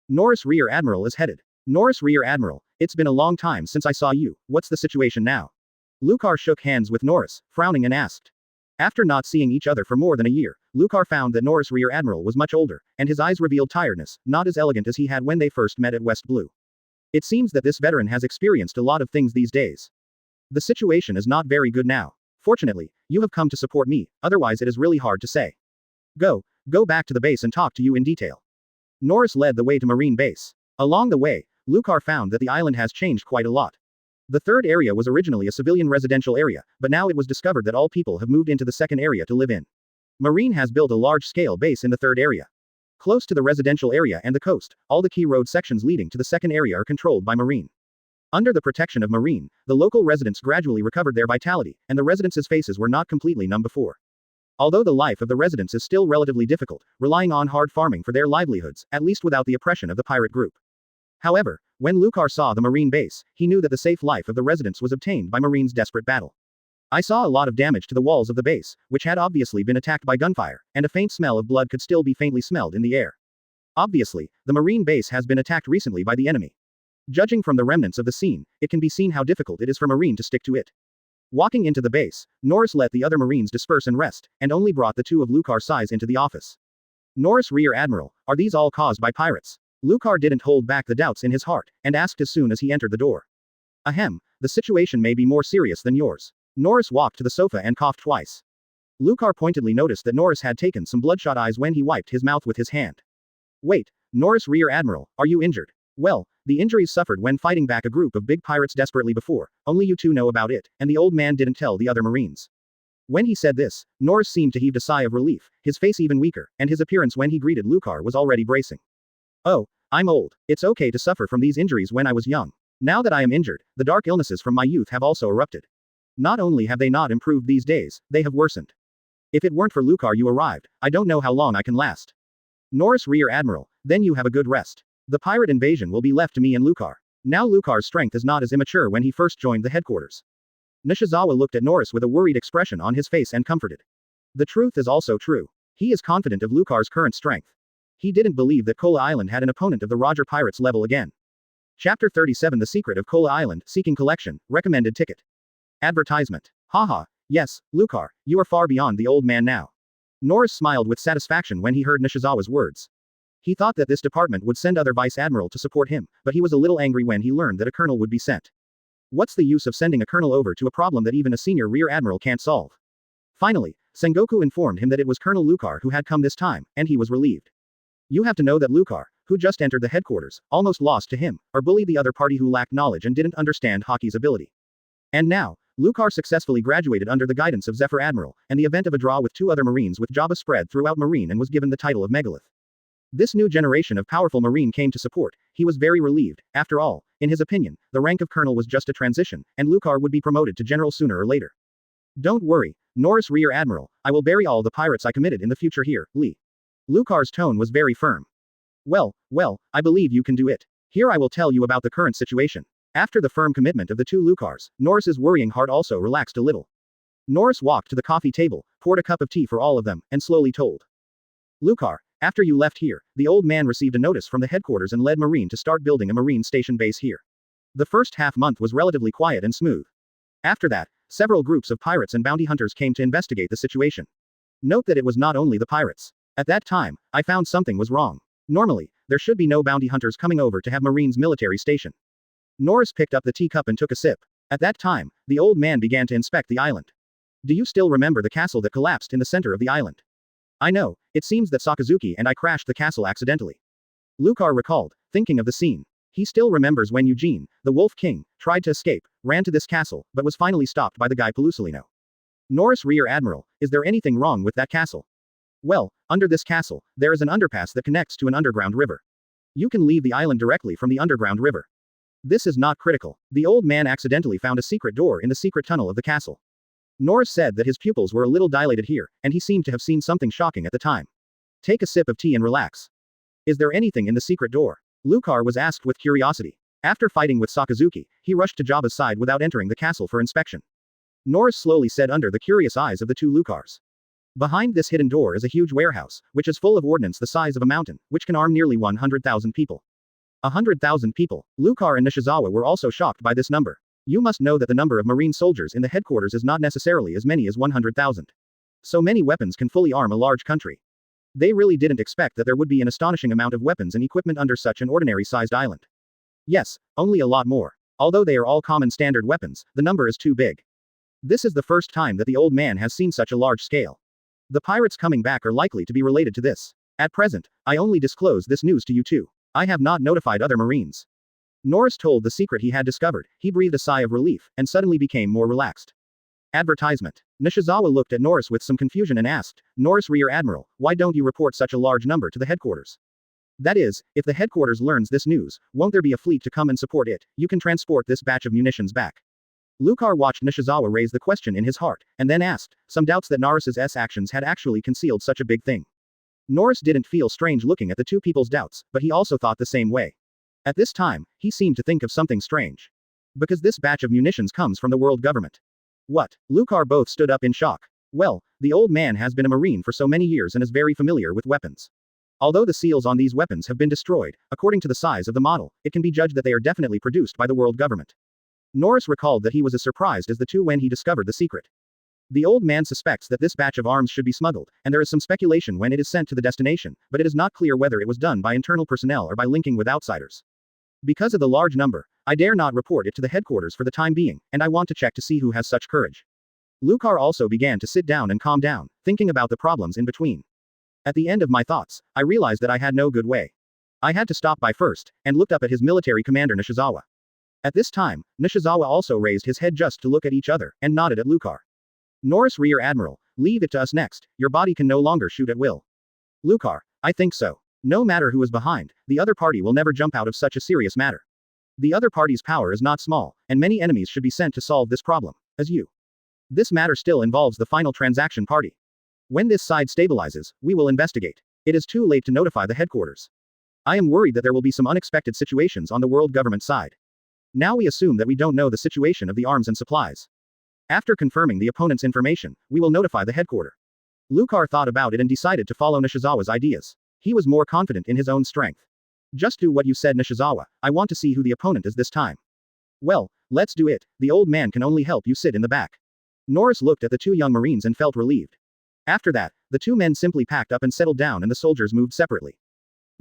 Norris Rear Admiral is headed. Norris Rear Admiral, it's been a long time since I saw you, what's the situation now? Lucar shook hands with Norris, frowning and asked. After not seeing each other for more than a year, Lucar found that Norris Rear Admiral was much older, and his eyes revealed tiredness, not as elegant as he had when they first met at West Blue. It seems that this veteran has experienced a lot of things these days. The situation is not very good now. Fortunately, you have come to support me, otherwise it is really hard to say. Go back to the base and talk to you in detail. Norris led the way to Marine Base. Along the way, Lucar found that the island has changed quite a lot. The third area was originally a civilian residential area, but now it was discovered that all people have moved into the second area to live in. Marine has built a large-scale base in the third area. Close to the residential area and the coast, all the key road sections leading to the second area are controlled by Marine. Under the protection of Marine, the local residents gradually recovered their vitality, and the residents' faces were not completely numb before. Although the life of the residents is still relatively difficult, relying on hard farming for their livelihoods, at least without the oppression of the pirate group. However, when Lucar saw the Marine base, he knew that the safe life of the residents was obtained by Marine's desperate battle. I saw a lot of damage to the walls of the base, which had obviously been attacked by gunfire, and a faint smell of blood could still be faintly smelled in the air. Obviously, the Marine base has been attacked recently by the enemy. Judging from the remnants of the scene, it can be seen how difficult it is for Marine to stick to it. Walking into the base, Norris let the other Marines disperse and rest, and only brought the two of Lucar's size into the office. Norris, Rear Admiral, are these all caused by pirates? Lucar didn't hold back the doubts in his heart, and asked as soon as he entered the door. Ahem, the situation may be more serious than yours. Norris walked to the sofa and coughed twice. Lucar pointedly noticed that Norris had taken some bloodshot eyes when he wiped his mouth with his hand. Wait, Norris, Rear Admiral, are you injured? Well, the injuries suffered when fighting back a group of big pirates desperately before, only you two know about it, and the old man didn't tell the other Marines. When he said this, Norris seemed to heave a sigh of relief, his face even weaker, and his appearance when he greeted Lucar was already bracing. Oh, I'm old. It's okay to suffer from these injuries when I was young. Now that I am injured, the dark illnesses from my youth have also erupted. Not only have they not improved these days, they have worsened. If it weren't for Lucar you arrived, I don't know how long I can last. Norris, Rear Admiral, then you have a good rest. The pirate invasion will be left to me and Lucar. Now Lucar's strength is not as immature when he first joined the headquarters. Nishizawa looked at Norris with a worried expression on his face and comforted. The truth is also true. He is confident of Lucar's current strength. He didn't believe that Kola Island had an opponent of the Roger Pirates level again. Chapter 37 The Secret of Kola Island, Seeking Collection, Recommended Ticket. Advertisement. Haha, yes, Lucar, you are far beyond the old man now. Norris smiled with satisfaction when he heard Nishizawa's words. He thought that this department would send other vice admiral to support him, but he was a little angry when he learned that a colonel would be sent. What's the use of sending a colonel over to a problem that even a senior rear admiral can't solve? Finally, Sengoku informed him that it was Colonel Lucar who had come this time, and he was relieved. You have to know that Lucar, who just entered the headquarters, almost lost to him, or bullied the other party who lacked knowledge and didn't understand hockey's ability. And now, Lucar successfully graduated under the guidance of Zephyr Admiral, and the event of a draw with two other Marines with Jabba spread throughout Marine and was given the title of Megalith. This new generation of powerful Marine came to support. He was very relieved. After all, in his opinion, the rank of colonel was just a transition, and Lucar would be promoted to general sooner or later. Don't worry, Norris, Rear Admiral, I will bury all the pirates I committed in the future here, Lee. Lucar's tone was very firm. Well, I believe you can do it. Here I will tell you about the current situation. After the firm commitment of the two Lucars, Norris's worrying heart also relaxed a little. Norris walked to the coffee table, poured a cup of tea for all of them, and slowly told. Lucar, after you left here, the old man received a notice from the headquarters and led Marine to start building a Marine station base here. The first half-month was relatively quiet and smooth. After that, several groups of pirates and bounty hunters came to investigate the situation. Note that it was not only the pirates. At that time, I found something was wrong. Normally, there should be no bounty hunters coming over to have Marine's military station. Norris picked up the teacup and took a sip. At that time, the old man began to inspect the island. Do you still remember the castle that collapsed in the center of the island? I know, it seems that Sakazuki and I crashed the castle accidentally. Lucar recalled, thinking of the scene. He still remembers when Eugene, the Wolf King, tried to escape, ran to this castle, but was finally stopped by the guy Pelusalino. Norris, Rear Admiral, is there anything wrong with that castle? Well, under this castle, there is an underpass that connects to an underground river. You can leave the island directly from the underground river. This is not critical. The old man accidentally found a secret door in the secret tunnel of the castle. Norris said that his pupils were a little dilated here, and he seemed to have seen something shocking at the time. Take a sip of tea and relax. Is there anything in the secret door? Lucar was asked with curiosity. After fighting with Sakazuki, he rushed to Jabba's side without entering the castle for inspection. Norris slowly said under the curious eyes of the two Lucars. Behind this hidden door is a huge warehouse, which is full of ordnance the size of a mountain, which can arm nearly 100,000 people. 100,000 people. Lucar and Nishizawa were also shocked by this number. You must know that the number of Marine soldiers in the headquarters is not necessarily as many as 100,000. So many weapons can fully arm a large country. They really didn't expect that there would be an astonishing amount of weapons and equipment under such an ordinary-sized island. Yes, only a lot more. Although they are all common standard weapons, the number is too big. This is the first time that the old man has seen such a large scale. The pirates coming back are likely to be related to this. At present, I only disclose this news to you two. I have not notified other Marines. Norris told the secret he had discovered. He breathed a sigh of relief, and suddenly became more relaxed. Advertisement. Nishizawa looked at Norris with some confusion and asked, Norris Rear Admiral, why don't you report such a large number to the headquarters? That is, if the headquarters learns this news, won't there be a fleet to come and support it? You can transport this batch of munitions back. Lucar watched Nishizawa raise the question in his heart, and then asked, some doubts that Norris's actions had actually concealed such a big thing. Norris didn't feel strange looking at the two people's doubts, but he also thought the same way. At this time, he seemed to think of something strange. Because this batch of munitions comes from the world government. What? Lucar both stood up in shock. Well, the old man has been a marine for so many years and is very familiar with weapons. Although the seals on these weapons have been destroyed, according to the size of the model, it can be judged that they are definitely produced by the world government. Norris recalled that he was as surprised as the two when he discovered the secret. The old man suspects that this batch of arms should be smuggled, and there is some speculation when it is sent to the destination, but it is not clear whether it was done by internal personnel or by linking with outsiders. Because of the large number, I dare not report it to the headquarters for the time being, and I want to check to see who has such courage. Lucar also began to sit down and calm down, thinking about the problems in between. At the end of my thoughts, I realized that I had no good way. I had to stop by first, and looked up at his military commander Nishizawa. At this time, Nishizawa also raised his head just to look at each other, and nodded at Lucar. Norris Rear Admiral, leave it to us next, your body can no longer shoot at will. Lucar, I think so. No matter who is behind, the other party will never jump out of such a serious matter. The other party's power is not small, and many enemies should be sent to solve this problem, as you. This matter still involves the final transaction party. When this side stabilizes, we will investigate. It is too late to notify the headquarters. I am worried that there will be some unexpected situations on the world government side. Now we assume that we don't know the situation of the arms and supplies. After confirming the opponent's information, we will notify the headquarters. Lucar thought about it and decided to follow Nishizawa's ideas. He was more confident in his own strength. Just do what you said, Nishizawa. I want to see who the opponent is this time. Well, let's do it. The old man can only help you sit in the back. Norris looked at the two young marines and felt relieved. After that, the two men simply packed up and settled down and the soldiers moved separately.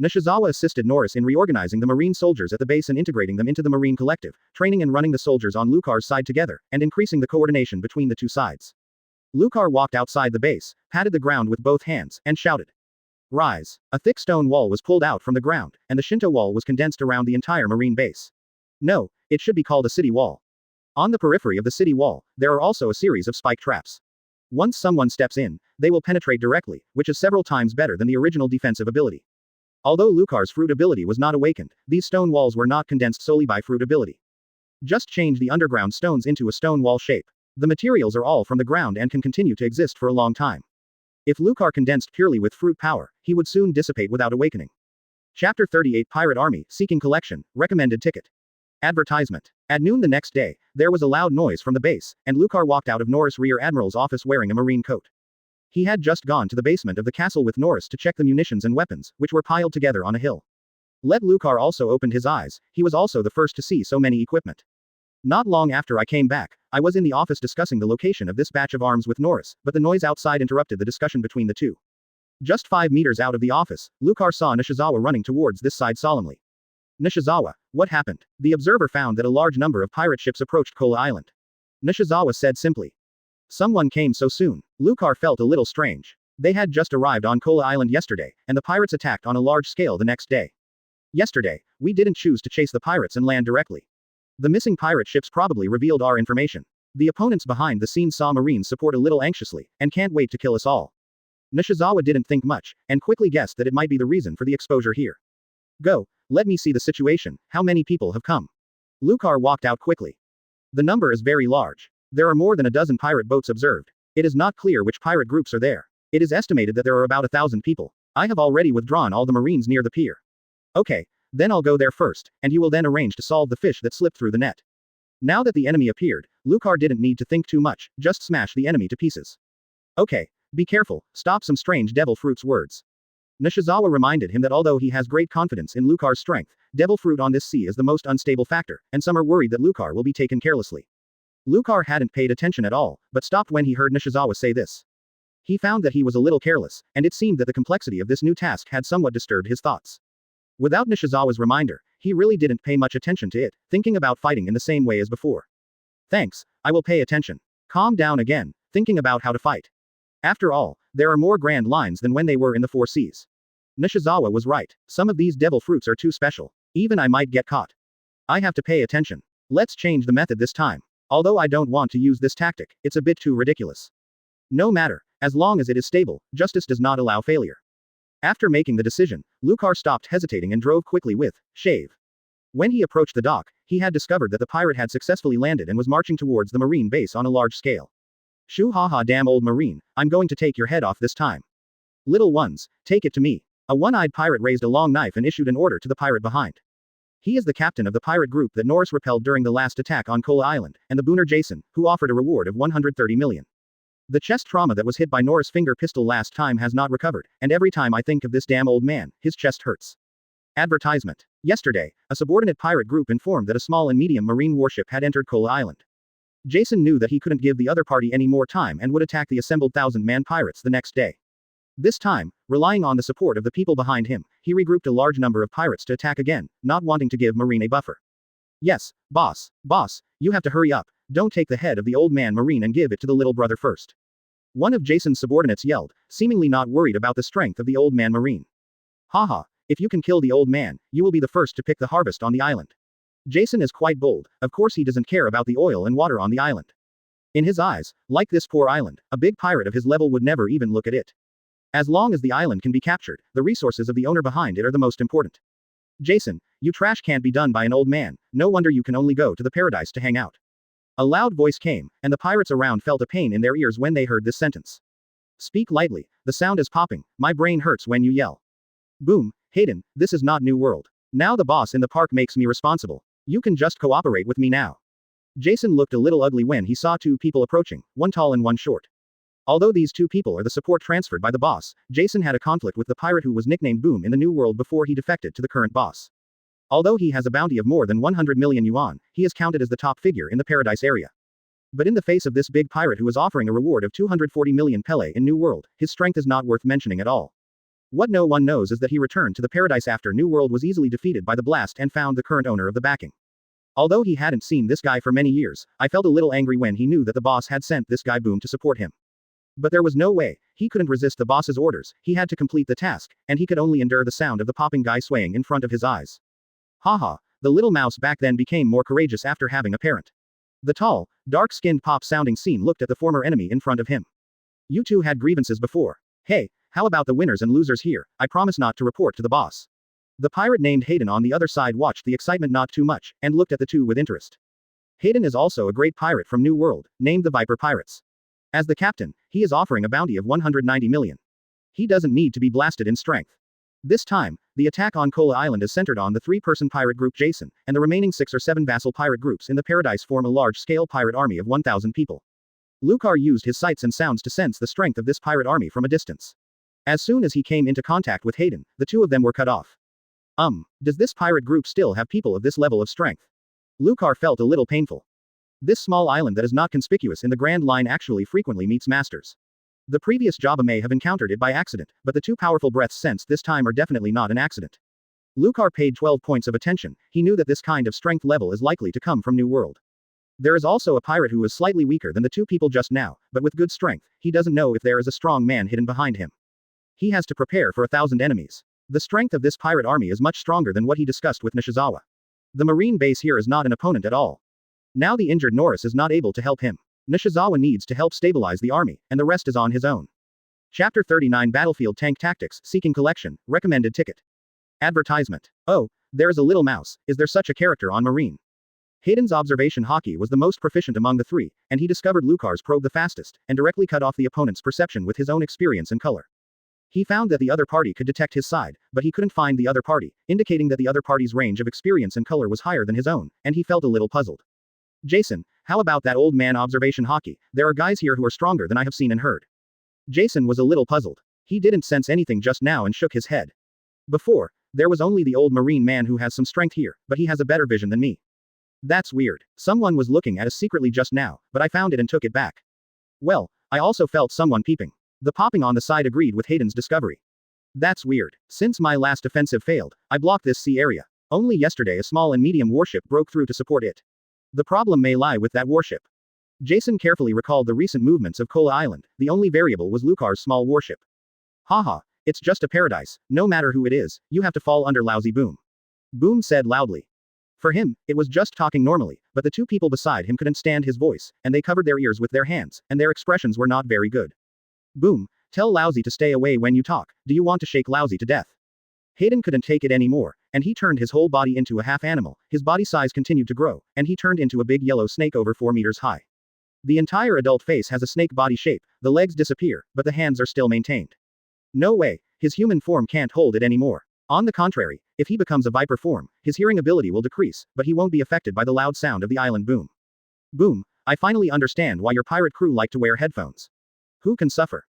Nishizawa assisted Norris in reorganizing the marine soldiers at the base and integrating them into the marine collective, training and running the soldiers on Lucar's side together, and increasing the coordination between the two sides. Lucar walked outside the base, patted the ground with both hands, and shouted. Rise. A thick stone wall was pulled out from the ground, and the Shinto wall was condensed around the entire marine base. No, it should be called a city wall. On the periphery of the city wall, there are also a series of spike traps. Once someone steps in, they will penetrate directly, which is several times better than the original defensive ability. Although Lucar's fruit ability was not awakened, these stone walls were not condensed solely by fruit ability. Just change the underground stones into a stone wall shape. The materials are all from the ground and can continue to exist for a long time. If Lucar condensed purely with fruit power, he would soon dissipate without awakening. Chapter 38 Pirate Army, Seeking Collection, Recommended Ticket. Advertisement. At noon the next day, there was a loud noise from the base, and Lucar walked out of Norris Rear Admiral's office wearing a marine coat. He had just gone to the basement of the castle with Norris to check the munitions and weapons, which were piled together on a hill. Let Lucar also opened his eyes, he was also the first to see so many equipment. Not long after I came back, I was in the office discussing the location of this batch of arms with Norris, but the noise outside interrupted the discussion between the two. Just 5 meters out of the office, Lucar saw Nishizawa running towards this side solemnly. Nishizawa, what happened? The observer found that a large number of pirate ships approached Kola Island. Nishizawa said simply. Someone came so soon. Lucar felt a little strange. They had just arrived on Kola Island yesterday, and the pirates attacked on a large scale the next day. Yesterday, we didn't choose to chase the pirates and land directly. The missing pirate ships probably revealed our information. The opponents behind the scenes saw Marines support a little anxiously, and can't wait to kill us all. Nishizawa didn't think much, and quickly guessed that it might be the reason for the exposure here. Go, let me see the situation, how many people have come? Lucar walked out quickly. The number is very large. There are more than a dozen pirate boats observed. It is not clear which pirate groups are there. It is estimated that there are about 1,000 people. I have already withdrawn all the Marines near the pier. Okay. Then I'll go there first, and you will then arrange to solve the fish that slipped through the net. Now that the enemy appeared, Lucar didn't need to think too much, just smash the enemy to pieces. Okay, be careful, stop some strange devil fruit's words. Nishizawa reminded him that although he has great confidence in Lucar's strength, devil fruit on this sea is the most unstable factor, and some are worried that Lucar will be taken carelessly. Lucar hadn't paid attention at all, but stopped when he heard Nishizawa say this. He found that he was a little careless, and it seemed that the complexity of this new task had somewhat disturbed his thoughts. Without Nishizawa's reminder, he really didn't pay much attention to it, thinking about fighting in the same way as before. Thanks, I will pay attention. Calm down again, thinking about how to fight. After all, there are more grand lines than when they were in the Four Seas. Nishizawa was right. Some of these devil fruits are too special. Even I might get caught. I have to pay attention. Let's change the method this time. Although I don't want to use this tactic, it's a bit too ridiculous. No matter, as long as it is stable, justice does not allow failure. After making the decision, Lucar stopped hesitating and drove quickly with Shave. When he approached the dock, he had discovered that the pirate had successfully landed and was marching towards the marine base on a large scale. Shoo ha ha, damn old marine, I'm going to take your head off this time. Little ones, take it to me. A one-eyed pirate raised a long knife and issued an order to the pirate behind. He is the captain of the pirate group that Norris repelled during the last attack on Kola Island, and the booner Jason, who offered a reward of 130 million. The chest trauma that was hit by Norris' finger pistol last time has not recovered, and every time I think of this damn old man, his chest hurts. Advertisement. Yesterday, a subordinate pirate group informed that a small and medium marine warship had entered Kola Island. Jason knew that he couldn't give the other party any more time and would attack the assembled 1,000-man pirates the next day. This time, relying on the support of the people behind him, he regrouped a large number of pirates to attack again, not wanting to give Marine a buffer. Yes, boss, you have to hurry up, don't take the head of the old man Marine and give it to the little brother first. One of Jason's subordinates yelled, seemingly not worried about the strength of the old man Marine. Haha, if you can kill the old man, you will be the first to pick the harvest on the island. Jason is quite bold, of course he doesn't care about the oil and water on the island. In his eyes, like this poor island, a big pirate of his level would never even look at it. As long as the island can be captured, the resources of the owner behind it are the most important. Jason, you trash can't be done by an old man, no wonder you can only go to the paradise to hang out. A loud voice came, and the pirates around felt a pain in their ears when they heard this sentence. Speak lightly, the sound is popping, my brain hurts when you yell. Boom, Hayden, this is not New World. Now the boss in the park makes me responsible. You can just cooperate with me now. Jason looked a little ugly when he saw two people approaching, one tall and one short. Although these two people are the support transferred by the boss, Jason had a conflict with the pirate who was nicknamed Boom in the New World before he defected to the current boss. Although he has a bounty of more than 100 million yuan, he is counted as the top figure in the paradise area. But in the face of this big pirate who is offering a reward of 240 million Pele in New World, his strength is not worth mentioning at all. What no one knows is that he returned to the paradise after New World was easily defeated by the blast and found the current owner of the backing. Although he hadn't seen this guy for many years, I felt a little angry when he knew that the boss had sent this guy Boom to support him. But there was no way, he couldn't resist the boss's orders, he had to complete the task, and he could only endure the sound of the popping guy swaying in front of his eyes. Haha, the little mouse back then became more courageous after having a parent. The tall, dark-skinned pop-sounding scene looked at the former enemy in front of him. You two had grievances before. Hey, how about the winners and losers here, I promise not to report to the boss. The pirate named Hayden on the other side watched the excitement not too much, and looked at the two with interest. Hayden is also a great pirate from New World, named the Viper Pirates. As the captain, he is offering a bounty of 190 million. He doesn't need to be blasted in strength. This time, the attack on Kola Island is centered on the three-person pirate group Jason, and the remaining 6 or 7 vassal pirate groups in the paradise form a large-scale pirate army of 1,000 people. Lucar used his sights and sounds to sense the strength of this pirate army from a distance. As soon as he came into contact with Hayden, the two of them were cut off. Does this pirate group still have people of this level of strength? Lucar felt a little painful. This small island that is not conspicuous in the Grand Line actually frequently meets masters. The previous Jabba may have encountered it by accident, but the two powerful breaths sensed this time are definitely not an accident. Lucar paid 12 points of attention, he knew that this kind of strength level is likely to come from New World. There is also a pirate who is slightly weaker than the two people just now, but with good strength, he doesn't know if there is a strong man hidden behind him. He has to prepare for 1,000 enemies. The strength of this pirate army is much stronger than what he discussed with Nishizawa. The marine base here is not an opponent at all. Now the injured Norris is not able to help him. Nishizawa needs to help stabilize the army, and the rest is on his own. Chapter 39 Battlefield Tank Tactics, Seeking Collection, Recommended Ticket. Advertisement. Oh, there is a little mouse, is there such a character on Marine? Hayden's observation hockey was the most proficient among the three, and he discovered Lucar's probe the fastest, and directly cut off the opponent's perception with his own experience and color. He found that the other party could detect his side, but he couldn't find the other party, indicating that the other party's range of experience and color was higher than his own, and he felt a little puzzled. Jason, how about that old man observation hockey? There are guys here who are stronger than I have seen and heard. Jason was a little puzzled. He didn't sense anything just now and shook his head. Before, there was only the old marine man who has some strength here, but he has a better vision than me. That's weird. Someone was looking at us secretly just now, but I found it and took it back. Well, I also felt someone peeping. The popping on the side agreed with Hayden's discovery. That's weird. Since my last offensive failed, I blocked this sea area. Only yesterday a small and medium warship broke through to support it. The problem may lie with that warship. Jason carefully recalled the recent movements of Kola Island, the only variable was Lucar's small warship. Haha, it's just a paradise, no matter who it is, you have to fall under lousy Boom. Boom said loudly. For him, it was just talking normally, but the two people beside him couldn't stand his voice, and they covered their ears with their hands, and their expressions were not very good. Boom. Tell Lousy to stay away when you talk. Do you want to shake Lousy to death? Hayden couldn't take it anymore, and he turned his whole body into a half animal. His body size continued to grow, and he turned into a big yellow snake over 4 meters high. The entire adult face has a snake body shape, the legs disappear, but the hands are still maintained. No way, his human form can't hold it anymore. On the contrary, if he becomes a viper form, his hearing ability will decrease, but he won't be affected by the loud sound of the island boom. Boom, I finally understand why your pirate crew like to wear headphones. Who can suffer?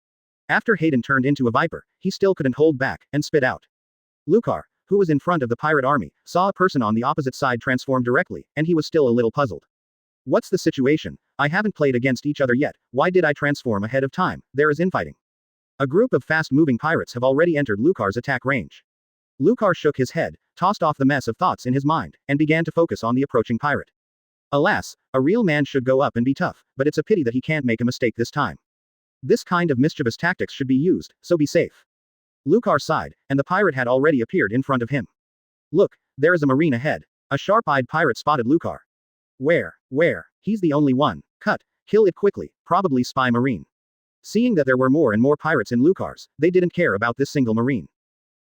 After Hayden turned into a viper, he still couldn't hold back, and spit out. Lucar, who was in front of the pirate army, saw a person on the opposite side transform directly, and he was still a little puzzled. What's the situation? I haven't played against each other yet, why did I transform ahead of time? There is infighting. A group of fast-moving pirates have already entered Lucar's attack range. Lucar shook his head, tossed off the mess of thoughts in his mind, and began to focus on the approaching pirate. Alas, a real man should go up and be tough, but it's a pity that he can't make a mistake this time. This kind of mischievous tactics should be used, so be safe. Lucar sighed, and the pirate had already appeared in front of him. Look, there is a marine ahead. A sharp-eyed pirate spotted Lucar. Where? He's the only one. Cut. Kill it quickly, probably spy marine. Seeing that there were more and more pirates in Lucar's, they didn't care about this single marine.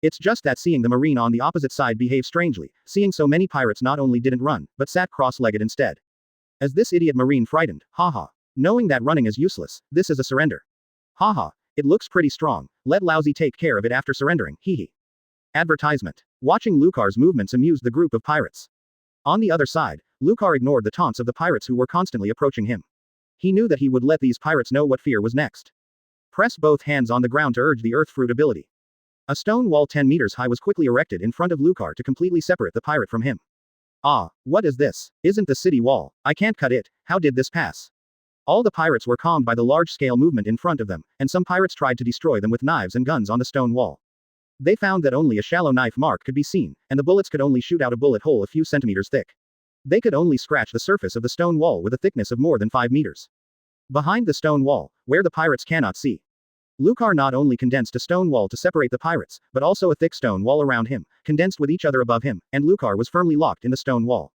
It's just that seeing the marine on the opposite side behave strangely, seeing so many pirates not only didn't run, but sat cross-legged instead. As this idiot marine frightened, haha. Knowing that running is useless, this is a surrender. Haha, it looks pretty strong, let Lousy take care of it after surrendering, hehe. Advertisement. Watching Lucar's movements amused the group of pirates. On the other side, Lucar ignored the taunts of the pirates who were constantly approaching him. He knew that he would let these pirates know what fear was next. Press both hands on the ground to urge the earth fruit ability. A stone wall 10 meters high was quickly erected in front of Lucar to completely separate the pirate from him. Ah, what is this? Isn't the city wall? I can't cut it, how did this pass? All the pirates were calmed by the large-scale movement in front of them, and some pirates tried to destroy them with knives and guns on the stone wall. They found that only a shallow knife mark could be seen, and the bullets could only shoot out a bullet hole a few centimeters thick. They could only scratch the surface of the stone wall with a thickness of more than 5 meters. Behind the stone wall, where the pirates cannot see, Lucar not only condensed a stone wall to separate the pirates, but also a thick stone wall around him, condensed with each other above him, and Lucar was firmly locked in the stone wall.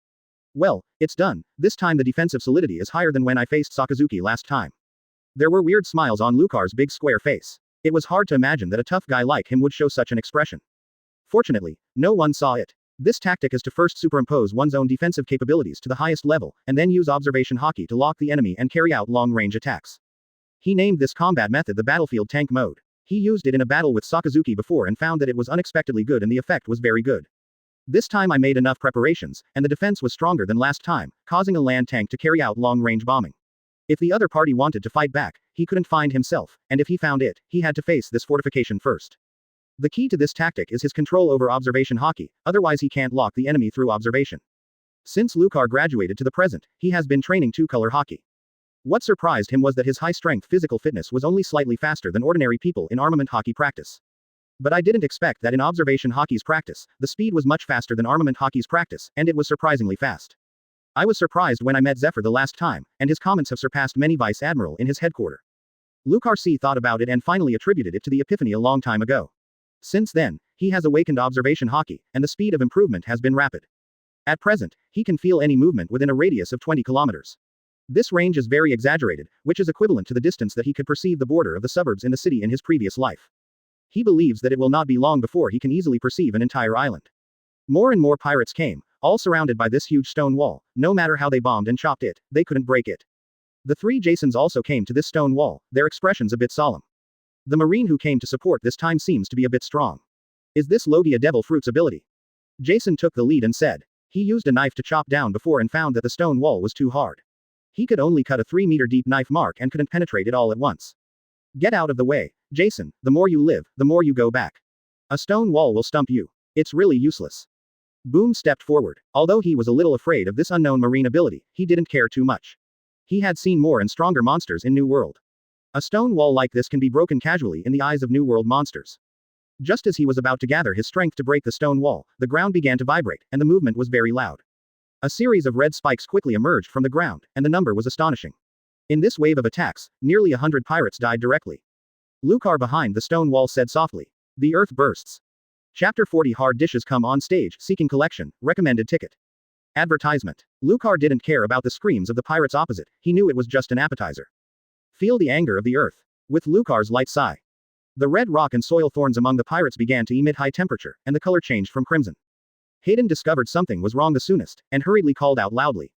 Well, it's done. This time the defensive solidity is higher than when I faced Sakazuki last time. There were weird smiles on Lucar's big square face. It was hard to imagine that a tough guy like him would show such an expression. Fortunately, no one saw it. This tactic is to first superimpose one's own defensive capabilities to the highest level, and then use observation hockey to lock the enemy and carry out long-range attacks. He named this combat method the battlefield tank mode. He used it in a battle with Sakazuki before and found that it was unexpectedly good and the effect was very good. This time I made enough preparations, and the defense was stronger than last time, causing a land tank to carry out long-range bombing. If the other party wanted to fight back, he couldn't find himself, and if he found it, he had to face this fortification first. The key to this tactic is his control over observation hockey, otherwise he can't lock the enemy through observation. Since Lucar graduated to the present, he has been training two-color hockey. What surprised him was that his high-strength physical fitness was only slightly faster than ordinary people in armament hockey practice. But I didn't expect that in observation hockey's practice, the speed was much faster than armament hockey's practice, and it was surprisingly fast. I was surprised when I met Zephyr the last time, and his comments have surpassed many Vice Admiral in his headquarters. Lucar C thought about it and finally attributed it to the epiphany a long time ago. Since then, he has awakened observation hockey, and the speed of improvement has been rapid. At present, he can feel any movement within a radius of 20 kilometers. This range is very exaggerated, which is equivalent to the distance that he could perceive the border of the suburbs in the city in his previous life. He believes that it will not be long before he can easily perceive an entire island. More and more pirates came, all surrounded by this huge stone wall. No matter how they bombed and chopped it, they couldn't break it. The 3 Jasons also came to this stone wall, their expressions a bit solemn. The marine who came to support this time seems to be a bit strong. Is this Logia Devil Fruit's ability? Jason took the lead and said. He used a knife to chop down before and found that the stone wall was too hard. He could only cut a 3-meter deep knife mark and couldn't penetrate it all at once. Get out of the way, Jason, the more you live, the more you go back. A stone wall will stump you. It's really useless. Boom stepped forward. Although he was a little afraid of this unknown marine ability, he didn't care too much. He had seen more and stronger monsters in New World. A stone wall like this can be broken casually in the eyes of New World monsters. Just as he was about to gather his strength to break the stone wall, the ground began to vibrate, and the movement was very loud. A series of red spikes quickly emerged from the ground, and the number was astonishing. In this wave of attacks, nearly 100 pirates died directly. Lucar behind the stone wall said softly. The earth bursts. Chapter 40 Hard dishes come on stage, seeking collection, recommended ticket. Advertisement. Lucar didn't care about the screams of the pirates opposite, he knew it was just an appetizer. Feel the anger of the earth. With Lucar's light sigh. The red rock and soil thorns among the pirates began to emit high temperature, and the color changed from crimson. Hayden discovered something was wrong the soonest, and hurriedly called out loudly.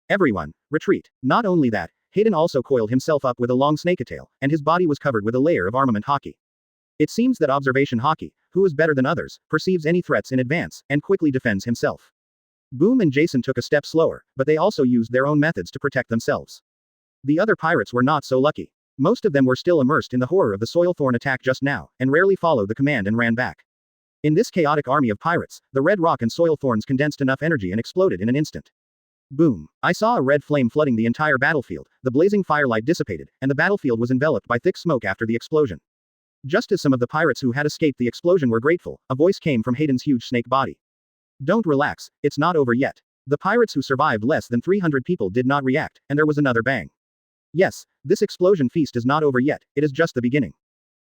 Everyone, retreat. Not only that, Hayden also coiled himself up with a long snake-tail, and his body was covered with a layer of armament hockey. It seems that observation hockey, who is better than others, perceives any threats in advance, and quickly defends himself. Boom and Jason took a step slower, but they also used their own methods to protect themselves. The other pirates were not so lucky. Most of them were still immersed in the horror of the soil thorn attack just now, and rarely followed the command and ran back. In this chaotic army of pirates, the red rock and soil thorns condensed enough energy and exploded in an instant. Boom. I saw a red flame flooding the entire battlefield, the blazing firelight dissipated, and the battlefield was enveloped by thick smoke after the explosion. Just as some of the pirates who had escaped the explosion were grateful, a voice came from Hayden's huge snake body. Don't relax, it's not over yet. The pirates who survived less than 300 people did not react, and there was another bang. Yes, this explosion feast is not over yet, it is just the beginning.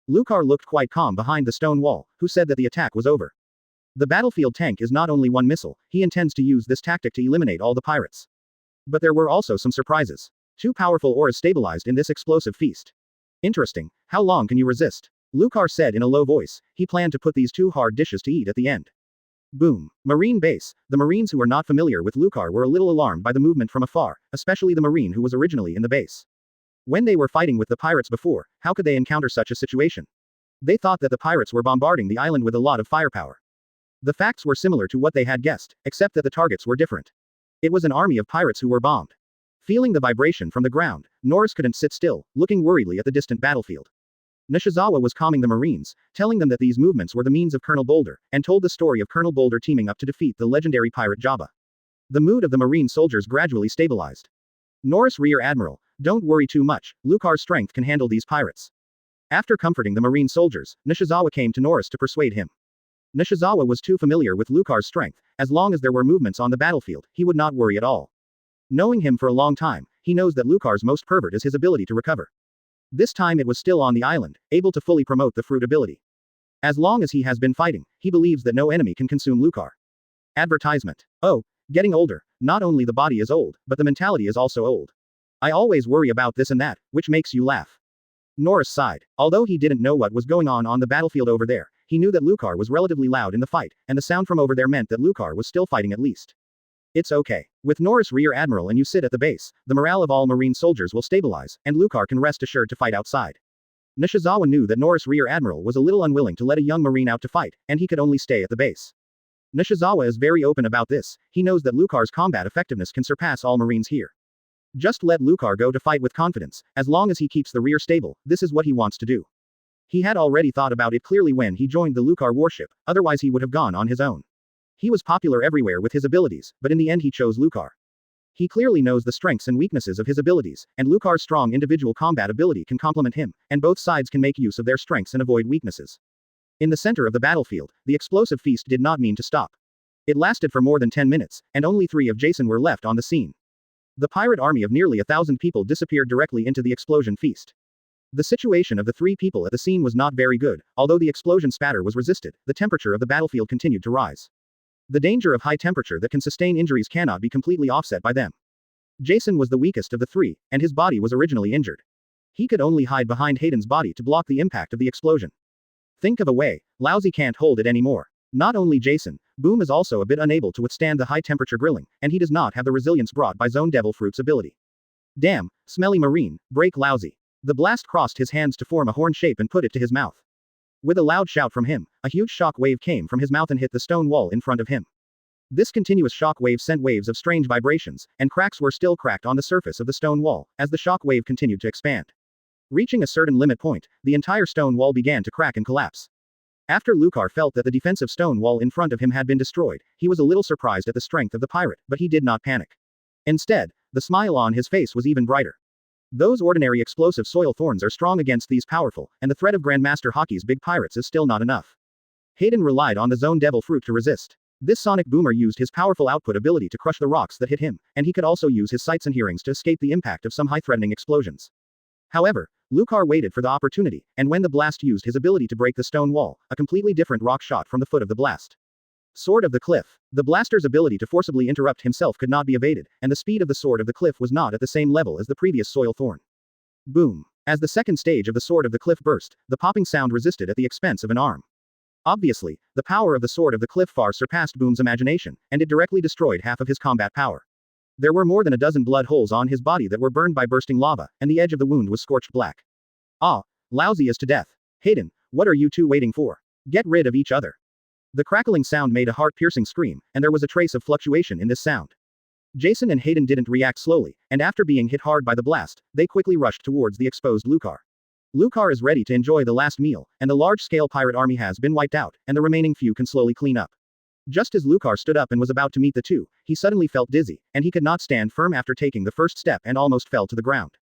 Lucar looked quite calm behind the stone wall, who said that the attack was over. The battlefield tank is not only one missile, he intends to use this tactic to eliminate all the pirates. But there were also some surprises. 2 powerful auras stabilized in this explosive feast. Interesting, how long can you resist? Lucar said in a low voice, he planned to put these 2 hard dishes to eat at the end. Boom. Marine base. The Marines who were not familiar with Lucar were a little alarmed by the movement from afar, especially the Marine who was originally in the base. When they were fighting with the pirates before, how could they encounter such a situation? They thought that the pirates were bombarding the island with a lot of firepower. The facts were similar to what they had guessed, except that the targets were different. It was an army of pirates who were bombed. Feeling the vibration from the ground, Norris couldn't sit still, looking worriedly at the distant battlefield. Nishizawa was calming the Marines, telling them that these movements were the means of Colonel Boulder, and told the story of Colonel Boulder teaming up to defeat the legendary pirate Jabba. The mood of the Marine soldiers gradually stabilized. Norris Rear Admiral, don't worry too much, Lucar's strength can handle these pirates. After comforting the Marine soldiers, Nishizawa came to Norris to persuade him. Nishizawa was too familiar with Lucar's strength, as long as there were movements on the battlefield, he would not worry at all. Knowing him for a long time, he knows that Lucar's most pervert is his ability to recover. This time it was still on the island, able to fully promote the fruit ability. As long as he has been fighting, he believes that no enemy can consume Lucar. Advertisement. Oh, getting older, not only the body is old, but the mentality is also old. I always worry about this and that, which makes you laugh. Norris sighed. Although he didn't know what was going on the battlefield over there, he knew that Lucar was relatively loud in the fight, and the sound from over there meant that Lucar was still fighting at least. It's okay. With Norris Rear Admiral and you sit at the base, the morale of all Marine soldiers will stabilize, and Lucar can rest assured to fight outside. Nishizawa knew that Norris Rear Admiral was a little unwilling to let a young Marine out to fight, and he could only stay at the base. Nishizawa is very open about this, he knows that Lucar's combat effectiveness can surpass all Marines here. Just let Lucar go to fight with confidence, as long as he keeps the rear stable, this is what he wants to do. He had already thought about it clearly when he joined the Lucar warship, otherwise he would have gone on his own. He was popular everywhere with his abilities, but in the end he chose Lucar. He clearly knows the strengths and weaknesses of his abilities, and Lucar's strong individual combat ability can complement him, and both sides can make use of their strengths and avoid weaknesses. In the center of the battlefield, the explosive feast did not mean to stop. It lasted for more than 10 minutes, and only 3 of Jason were left on the scene. The pirate army of nearly 1,000 people disappeared directly into the explosion feast. The situation of the 3 people at the scene was not very good, although the explosion spatter was resisted, the temperature of the battlefield continued to rise. The danger of high temperature that can sustain injuries cannot be completely offset by them. Jason was the weakest of the 3, and his body was originally injured. He could only hide behind Hayden's body to block the impact of the explosion. Think of a way, Lousy can't hold it anymore. Not only Jason, Boom is also a bit unable to withstand the high temperature grilling, and he does not have the resilience brought by Zone Devil Fruit's ability. Damn, smelly Marine, break Lousy. The blast crossed his hands to form a horn shape and put it to his mouth. With a loud shout from him, a huge shock wave came from his mouth and hit the stone wall in front of him. This continuous shock wave sent waves of strange vibrations, and cracks were still cracked on the surface of the stone wall, as the shock wave continued to expand. Reaching a certain limit point, the entire stone wall began to crack and collapse. After Lucar felt that the defensive stone wall in front of him had been destroyed, he was a little surprised at the strength of the pirate, but he did not panic. Instead, the smile on his face was even brighter. Those ordinary explosive soil thorns are strong against these powerful, and the threat of Grandmaster Hockey's big pirates is still not enough. Hayden relied on the Zone Devil Fruit to resist. This sonic boomer used his powerful output ability to crush the rocks that hit him, and he could also use his sights and hearings to escape the impact of some high-threatening explosions. However, Lucar waited for the opportunity, and when the blast used his ability to break the stone wall, a completely different rock shot from the foot of the blast. Sword of the Cliff. The blaster's ability to forcibly interrupt himself could not be evaded, and the speed of the Sword of the Cliff was not at the same level as the previous Soil Thorn. Boom. As the second stage of the Sword of the Cliff burst, the popping sound resisted at the expense of an arm. Obviously, the power of the Sword of the Cliff far surpassed Boom's imagination, and it directly destroyed half of his combat power. There were more than a dozen blood holes on his body that were burned by bursting lava, and the edge of the wound was scorched black. Ah, lousy as to death. Hayden, what are you two waiting for? Get rid of each other. The crackling sound made a heart-piercing scream, and there was a trace of fluctuation in this sound. Jason and Hayden didn't react slowly, and after being hit hard by the blast, they quickly rushed towards the exposed Lucar. Lucar is ready to enjoy the last meal, and the large-scale pirate army has been wiped out, and the remaining few can slowly clean up. Just as Lucar stood up and was about to meet the two, he suddenly felt dizzy, and he could not stand firm after taking the first step and almost fell to the ground.